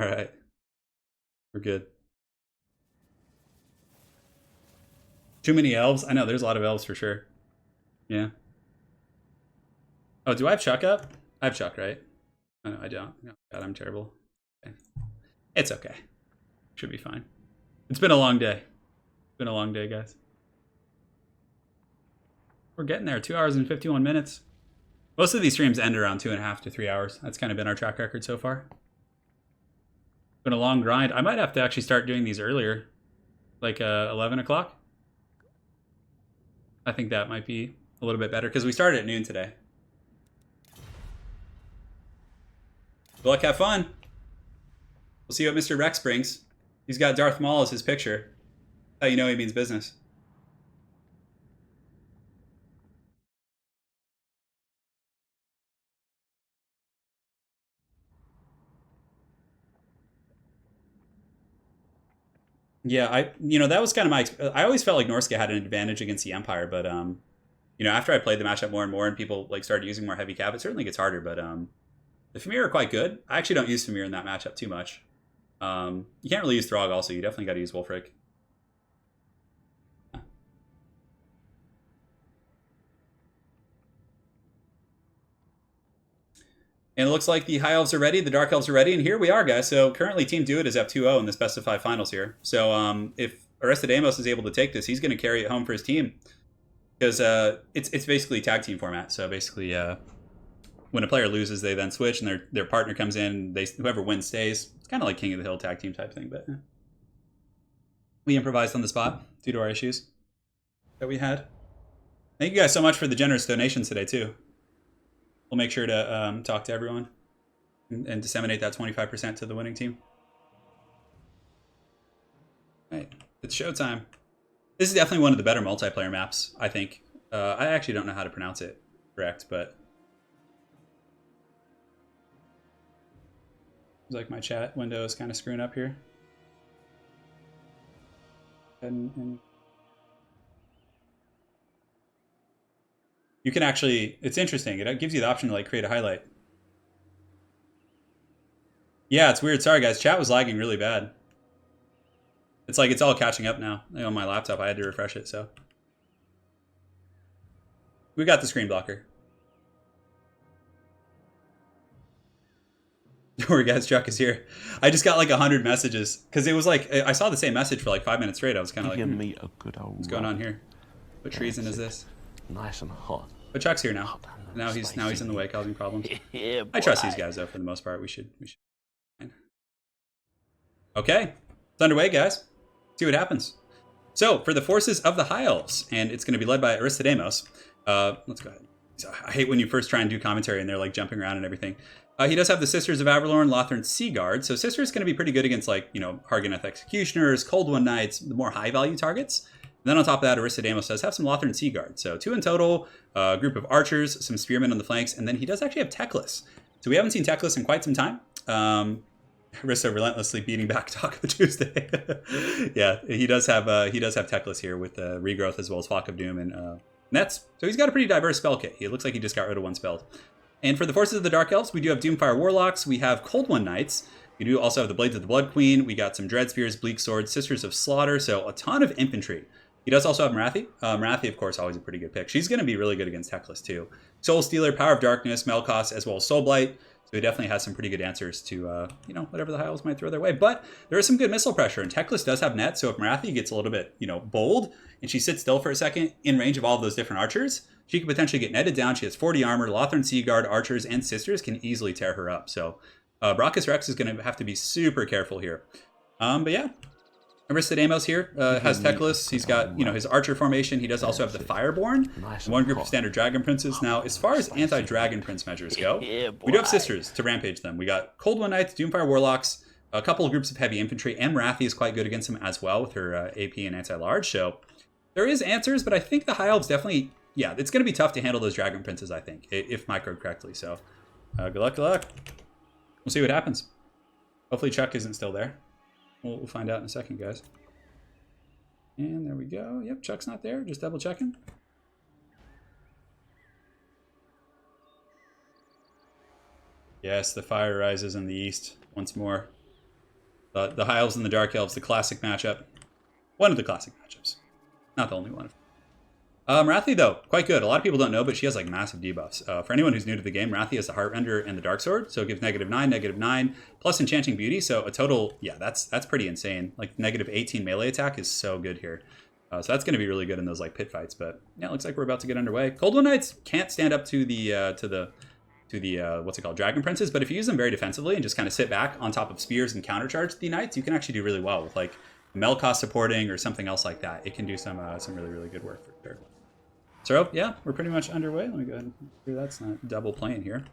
All right. We're good. Too many elves? I know, there's a lot of elves for sure. Yeah. Oh, do I have Chuck up? I have Chuck, right? Oh, no, I don't. Oh, God, I'm terrible. Okay. It's okay. Should be fine. It's been a long day. It's been a long day, guys. We're getting there. 2 hours and 51 minutes. Most of these streams end around 2.5 to 3 hours. That's kind of been our track record so far. Been a long grind. I might have to actually start doing these earlier, like 11 o'clock. I think that might be a little bit better because we started at noon today. Good luck, have fun. We'll see what Mr. Rex brings. He's got Darth Maul as his picture. That's how you know he means business. Yeah, that was kind of my. I always felt like Norska had an advantage against the Empire, but after I played the matchup more and more, and people like started using more heavy cap, it certainly gets harder. But the Fimir are quite good. I actually don't use Fimir in that matchup too much. You can't really use Throg. Also, you definitely got to use Wolfric. And it looks like the High Elves are ready, the Dark Elves are ready, and here we are, guys. So currently Team Do It is up 2-0 in this best of 5 finals here. So if Aristodemos is able to take this, he's going to carry it home for his team. Because it's basically tag team format. So basically when a player loses, they then switch, and their partner comes in, whoever wins stays. It's kind of like King of the Hill tag team type thing, but we improvised on the spot due to our issues that we had. Thank you guys so much for the generous donations today, too. We'll make sure to talk to everyone and disseminate that 25% to the winning team. All right, it's showtime. This is definitely one of the better multiplayer maps, I think. I actually don't know how to pronounce it correct, but it's like my chat window is kind of screwing up here. And you can actually, it's interesting. It gives you the option to like create a highlight. Yeah, it's weird. Sorry guys, chat was lagging really bad. It's like it's all catching up now. On my laptop, I had to refresh it, so. We got the screen blocker. Don't worry guys, Chuck is here. I just got like 100 messages. Because it was like, I saw the same message for like 5 minutes straight. I was kind of like, meet a good old what's going on here? What treason is this? Nice and hot. But Chuck's here now. Now he's in the way, causing problems. Yeah, I trust these guys though for the most part. We should. Okay, it's underway, guys. See what happens. So, for the forces of the High Elves, and it's going to be led by Aristodemos. Let's go ahead. So, I hate when you first try and do commentary and they're like jumping around and everything. He does have the Sisters of Avalorn, Lothern Sea Guard. So, Sisters going to be pretty good against, like, you know, Harganeth Executioners, Cold One Knights, the more high value targets. And then on top of that, Aristodemos does have some Lothern Sea Guard. So, 2 in total, a group of archers, some spearmen on the flanks, and then he does actually have Teclis. So, we haven't seen Teclis in quite some time. Risto relentlessly beating back Taco Tuesday. Yeah, he does have Teclis here with Regrowth as well as Flock of Doom and Nets. So he's got a pretty diverse spell kit. It looks like he just got rid of one spell. And for the forces of the Dark Elves, we do have Doomfire Warlocks. We have Cold One Knights. We do also have the Blades of the Blood Queen. We got some Dread Spears, Bleak Swords, Sisters of Slaughter. So a ton of infantry. He does also have Marathi. Marathi, of course, always a pretty good pick. She's going to be really good against Teclis too. Soul Stealer, Power of Darkness, Melkos, as well as Soul Blight. So he definitely has some pretty good answers to, you know, whatever the High Elves might throw their way. But there is some good missile pressure, and Teclis does have net, so if Marathi gets a little bit, you know, bold, and she sits still for a second in range of all of those different archers, she could potentially get netted down. She has 40 armor, Lothern Sea Guard, archers, and sisters can easily tear her up. So Brachus Rex is going to have to be super careful here. But yeah. Aristodemos here has Teclis. He's got, you know, his archer formation. He does also have the Fireborn, one group of standard Dragon Princes. Now, as far as anti-Dragon Prince measures go, we do have Sisters to rampage them. We got Cold One Knights, Doomfire Warlocks, a couple of groups of heavy infantry, and Marathi is quite good against them as well with her AP and anti-large. So there is answers, but I think the High Elves definitely, yeah, it's going to be tough to handle those Dragon Princes, I think, if microed correctly. So good luck, good luck. We'll see what happens. Hopefully Chuck isn't still there. We'll find out in a second, guys. And there we go. Yep, Chuck's not there. Just double checking. Yes, the fire rises in the east once more. The High Elves and the Dark Elves, the classic matchup. One of the classic matchups. Not the only one. Marathi, though, quite good. A lot of people don't know, but she has like massive debuffs. For anyone who's new to the game, Marathi has the Heartrender and the Dark Sword, so it gives -9, plus Enchanting Beauty. So a total, yeah, that's pretty insane. Like -18 melee attack is so good here. So that's going to be really good in those like pit fights. But yeah, it looks like we're about to get underway. Cold One Knights can't stand up to the what's it called, Dragon Princes, but if you use them very defensively and just kind of sit back on top of spears and countercharge the knights, you can actually do really well with like Melkos supporting or something else like that. It can do some really good work for sure. So yeah, we're pretty much underway. Let me go ahead and make sure that's not double playing here.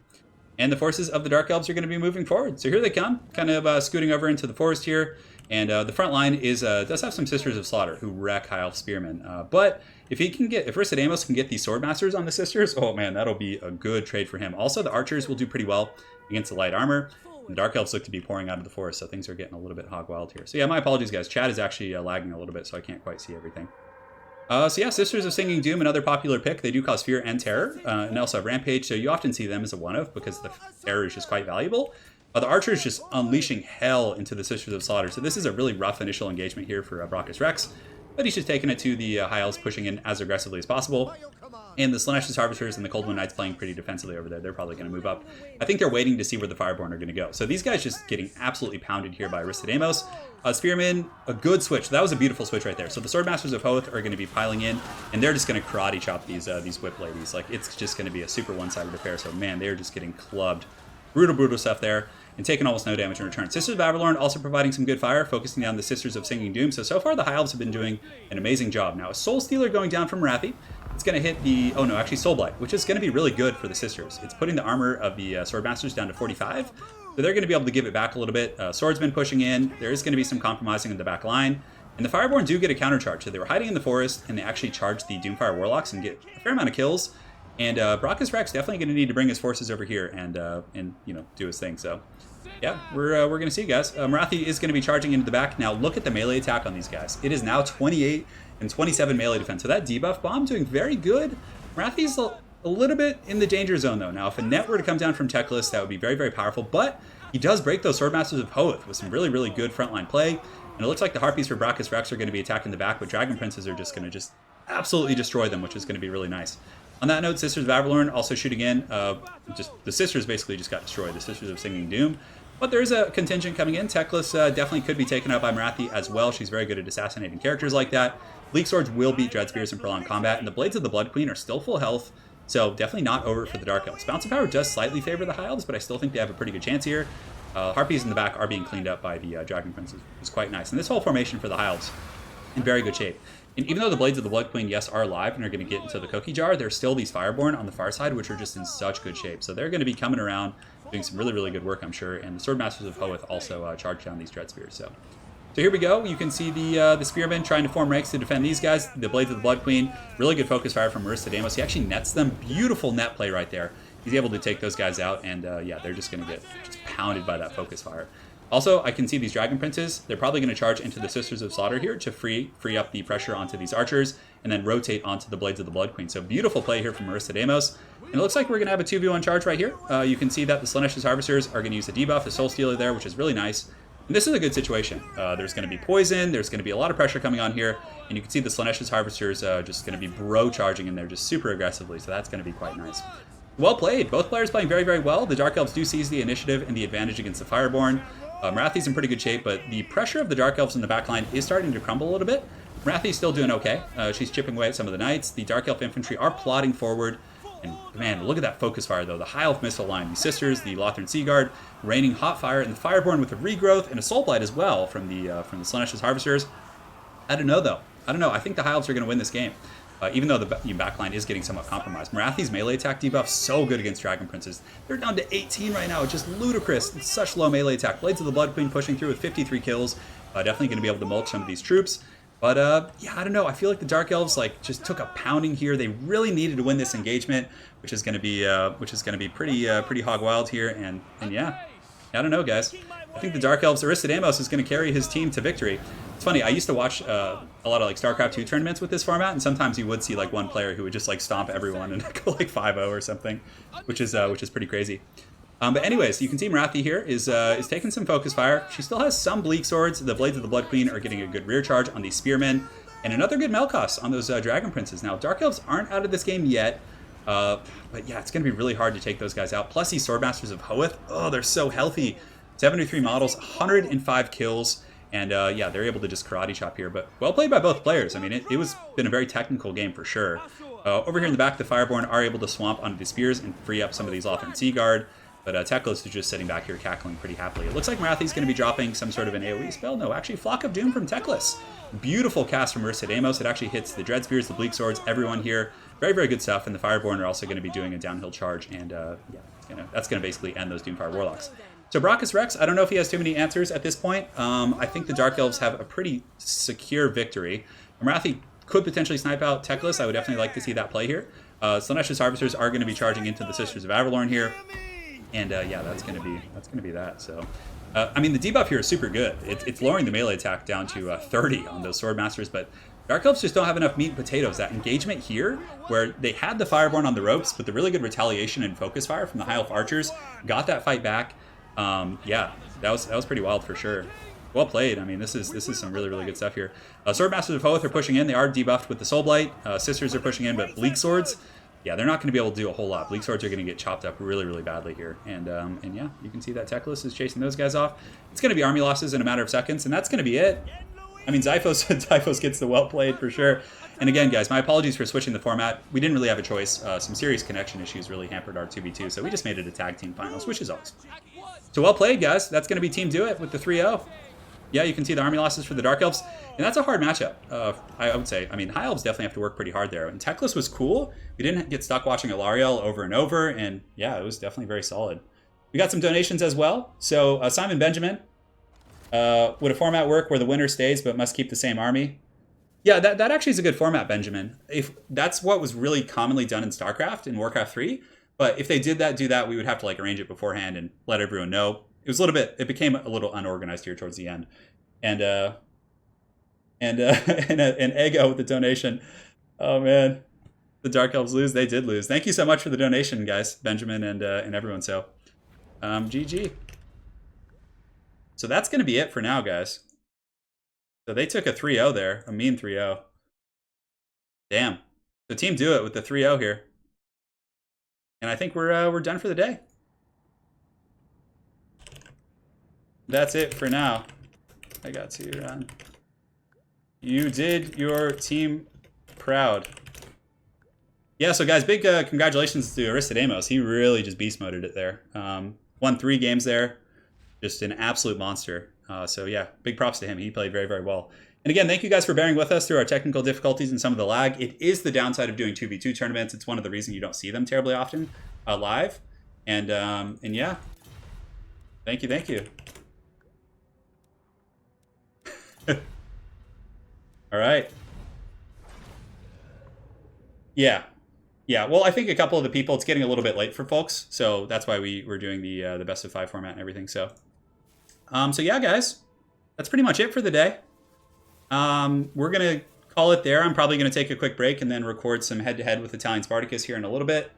And the forces of the Dark Elves are going to be moving forward. So here they come, kind of scooting over into the forest here. And the front line is does have some Sisters of Slaughter who wreck High Elf Spearmen. But if Aristodemos can get these Swordmasters on the Sisters, oh man, that'll be a good trade for him. Also, the archers will do pretty well against the light armor. And the Dark Elves look to be pouring out of the forest, so things are getting a little bit hog wild here. So yeah, my apologies, guys. Chat is actually lagging a little bit, so I can't quite see everything. So yeah, Sisters of Singing Doom, another popular pick. They do cause fear and terror, and also have Rampage, so you often see them as a one-of because the terror is just quite valuable. The Archer is just unleashing hell into the Sisters of Slaughter, so this is a really rough initial engagement here for Brachus Rex, but he's just taking it to the High Elves, pushing in as aggressively as possible. And the Slaanesh Harvesters and the Cold One Knights playing pretty defensively over there. They're probably going to move up. I think they're waiting to see where the Fireborn are going to go. So these guys just getting absolutely pounded here by Aristodemos. Spearmen, a good switch. That was a beautiful switch right there. So the Swordmasters of Hoth are going to be piling in, and they're just going to karate chop these whip ladies. Like, it's just going to be a super one-sided affair. So, man, they're just getting clubbed. Brutal stuff there, and taking almost no damage in return. Sisters of Avalorn also providing some good fire, focusing on the Sisters of Singing Doom. So far the High Elves have been doing an amazing job. Now, a Soul Stealer going down from Marathi. It's going to hit the, Soul Blight, which is going to be really good for the Sisters. It's putting the armor of the Swordmasters down to 45, so they're going to be able to give it back a little bit. Swordsman pushing in. There is going to be some compromising in the back line. And the Fireborn do get a countercharge. So they were hiding in the forest, and they actually charge the Doomfire Warlocks and get a fair amount of kills. And Brachus Rex definitely going to need to bring his forces over here and do his thing. So yeah, we're going to see, guys. Marathi is going to be charging into the back. Now look at the melee attack on these guys. It is now 28 and 27 melee defense. So that debuff bomb doing very good. Marathi's a little bit in the danger zone though. Now if a net were to come down from Teclis, that would be very powerful. But he does break those Swordmasters of Hoth with some really good frontline play. And it looks like the Harpies for Brachus Rex are going to be attacking the back, but Dragon Princes are just going to absolutely destroy them, which is going to be really nice. On that note, Sisters of Avalorn also shooting in. Just the Sisters basically just got destroyed. The Sisters of Singing Doom. But there is a contingent coming in. Teclis definitely could be taken out by Marathi as well. She's very good at assassinating characters like that. Bleak Swords will beat Dread Spears in prolonged combat. And the Blades of the Blood Queen are still full health. So definitely not over for the Dark Elves. Bounce of Power does slightly favor the High Elves, but I still think they have a pretty good chance here. Harpies in the back are being cleaned up by the Dragon Princes, which is quite nice. And this whole formation for the High Elves in very good shape. And even though the Blades of the Blood Queen, yes, are alive and are going to get into the cookie jar, there's still these Fireborn on the far side, which are just in such good shape. So they're going to be coming around, doing some really, really good work, I'm sure. And the Swordmasters of Hoeth also charge down these Dread Spears. So here we go. You can see the Spearmen trying to form ranks to defend these guys. The Blades of the Blood Queen, really good focus fire from Marissa Damos. He actually nets them. Beautiful net play right there. He's able to take those guys out, and yeah, they're just going to get just pounded by that focus fire. Also, I can see these Dragon Princes. They're probably going to charge into the Sisters of Slaughter here to free up the pressure onto these archers, and then rotate onto the Blades of the Blood Queen. So beautiful play here from Marissa Damos. And it looks like we're going to have a 2v1 charge right here. You can see that the Slaanesha's Harvesters are going to use the debuff, the Soul Stealer there, which is really nice. And this is a good situation. There's going to be poison, there's going to be a lot of pressure coming on here, and you can see the Slaanesha's Harvesters just going to be bro charging in there just super aggressively, so that's going to be quite nice. Well played. Both players playing very, very well. The Dark Elves do seize the initiative and the advantage against the Fireborn. Marathi's in pretty good shape, but the pressure of the Dark Elves in the backline is starting to crumble a little bit. Marathi's still doing okay. She's chipping away at some of the Knights. The Dark Elf infantry are plodding forward. And man, look at that focus fire though. The High Elf missile line, the Sisters, the Lothern Sea Guard, raining hot fire, and the Fireborn with a regrowth and a Soul Blight as well from the Slaanesha's Harvesters. I don't know though. I don't know. I think the High Elves are going to win this game. Even though the backline is getting somewhat compromised. Marathi's melee attack debuff so good against Dragon Princes. They're down to 18 right now. It's just ludicrous. It's such low melee attack. Blades of the Blood Queen pushing through with 53 kills. Definitely going to be able to mulch some of these troops. But yeah, I don't know. I feel like the Dark Elves just took a pounding here. They really needed to win this engagement, which is going to be pretty hog wild here. And yeah, I don't know, guys. I think the Dark Elves, Aristodamos is going to carry his team to victory. It's funny, I used to watch a lot of StarCraft 2 tournaments with this format, and sometimes you would see one player who would just stomp everyone and go 5-0 or something, which is pretty crazy. But anyways, you can see Marathi here is taking some focus fire. She still has some Bleak Swords. The Blades of the Blood Queen are getting a good rear charge on these Spearmen, and another good Melkos on those Dragon Princes. Now, Dark Elves aren't out of this game yet, but yeah, it's going to be really hard to take those guys out. Plus, these Swordmasters of Hoeth, oh, they're so healthy. 73 models, 105 kills, and yeah, they're able to just karate chop here. But well played by both players. I mean, it was been a very technical game for sure. Over here in the back, the Fireborn are able to swamp onto the spears and free up some of these Lothern Sea Guard. But Teclis is just sitting back here cackling pretty happily. It looks like Marathi's going to be dropping some sort of an AoE spell. No, actually, Flock of Doom from Teclis. Beautiful cast from Marissa Damos. It actually hits the Dread Spears, the Bleak Swords, everyone here. Very, very good stuff. And the Fireborn are also going to be doing a downhill charge. And yeah, that's going to basically end those Doomfire Warlocks. So Brachus Rex, I don't know if he has too many answers at this point. I think the Dark Elves have a pretty secure victory. Marathi could potentially snipe out Teclis. I would definitely like to see that play here. Slaanesha's Harvesters are going to be charging into the Sisters of Avalorn here. And yeah, that's going to be that. So, I mean, the debuff here is super good. It's lowering the melee attack down to 30 on those Swordmasters, but Dark Elves just don't have enough meat and potatoes. That engagement here, where they had the Fireborn on the ropes, but the really good retaliation and focus fire from the High Elf Archers got that fight back. Yeah, that was pretty wild for sure. Well played. I mean, this is some really, really good stuff here. Swordmasters of Hoeth are pushing in. They are debuffed with the Soul Blight. Sisters are pushing in, but Bleak Swords, yeah, they're not going to be able to do a whole lot. Bleak Swords are going to get chopped up really, really badly here. And yeah, you can see that Teclis is chasing those guys off. It's going to be army losses in a matter of seconds, and that's going to be it. I mean, Zyphos gets the well played for sure. And again, guys, my apologies for switching the format. We didn't really have a choice. Some serious connection issues really hampered our 2v2, so we just made it a tag team finals, which is always fun. So well played, guys. That's going to be Team Do It with the 3-0. Yeah, you can see the army losses for the Dark Elves, and that's a hard matchup. I would say. I mean, High Elves definitely have to work pretty hard there. And Teclis was cool. We didn't get stuck watching Alariel over and over, and yeah, it was definitely very solid. We got some donations as well. So Simon Benjamin, would a format work where the winner stays but must keep the same army? Yeah, that actually is a good format, Benjamin. If that's what was really commonly done in StarCraft and Warcraft 3, but if they do that, we would have to arrange it beforehand and let everyone know. It became a little unorganized here towards the end. And an Ego with the donation. Oh man, the Dark Elves lose. They did lose. Thank you so much for the donation, guys, Benjamin and everyone. So, GG. So that's going to be it for now, guys. So they took a 3-0 there, a mean 3-0. Damn. So Team Do It with the 3-0 here. And I think we're done for the day. That's it for now. I got to run. You did your team proud. Yeah, so guys, big congratulations to Aristodemos. He really just beast moded it there. Won 3 games there. Just an absolute monster. So yeah, big props to him. He played very, very well. And again, thank you guys for bearing with us through our technical difficulties and some of the lag. It is the downside of doing 2v2 tournaments. It's one of the reasons you don't see them terribly often live. And yeah, thank you, thank you. All right. Yeah. Yeah, well, I think a couple of the people, it's getting a little bit late for folks, so that's why we're doing the best of 5 format and everything. So yeah, guys, that's pretty much it for the day. We're gonna call it there. I'm probably gonna take a quick break and then record some head-to-head with Italian Spartacus here in a little bit,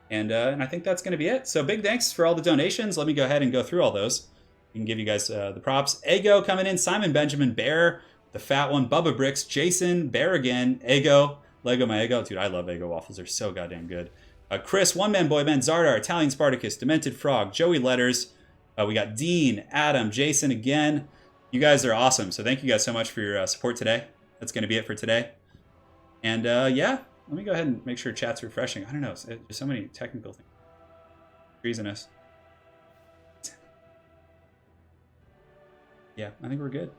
and I think that's gonna be it. So big thanks for all the donations. Let me go ahead and go through all those. We can give you guys the props. Ego coming in, Simon Benjamin, Bear, the fat one, Bubba Bricks, Jason, Bear again, Ego. Lego my Ego. Dude, I love Ego waffles. They're so goddamn good. Chris, One Man Boy Man, Zardar, Italian Spartacus, Demented Frog, Joey Letters. We got Dean, Adam, Jason again. You guys are awesome. So thank you guys so much for your support today. That's going to be it for today. And yeah, let me go ahead and make sure chat's refreshing. I don't know. There's so many technical things. Treasonous. Yeah, I think we're good.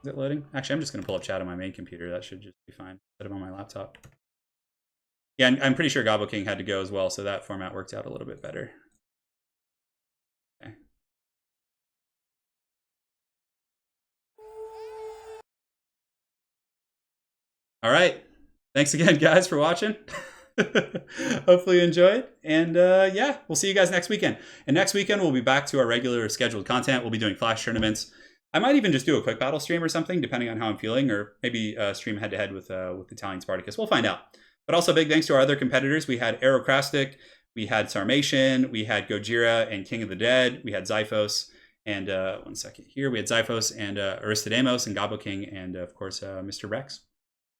Is it loading? Actually, I'm just going to pull up chat on my main computer. That should just be fine. Put it on my laptop. Yeah, I'm pretty sure Gobble King had to go as well, so that format worked out a little bit better. Okay. All right. Thanks again, guys, for watching. Hopefully you enjoyed. And yeah, we'll see you guys next weekend. And next weekend, we'll be back to our regular scheduled content. We'll be doing Flash tournaments. I might even just do a quick battle stream or something, depending on how I'm feeling, or maybe stream head-to-head with Italian Spartacus. We'll find out. But also big thanks to our other competitors. We had Aerocrastic, we had Sarmation, we had Gojira and King of the Dead, we had Zyphos, and one second here, we had Zyphos and Aristodemos and Gobbo King, and of course, Mr. Rex.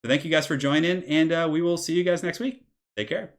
So thank you guys for joining, and we will see you guys next week. Take care.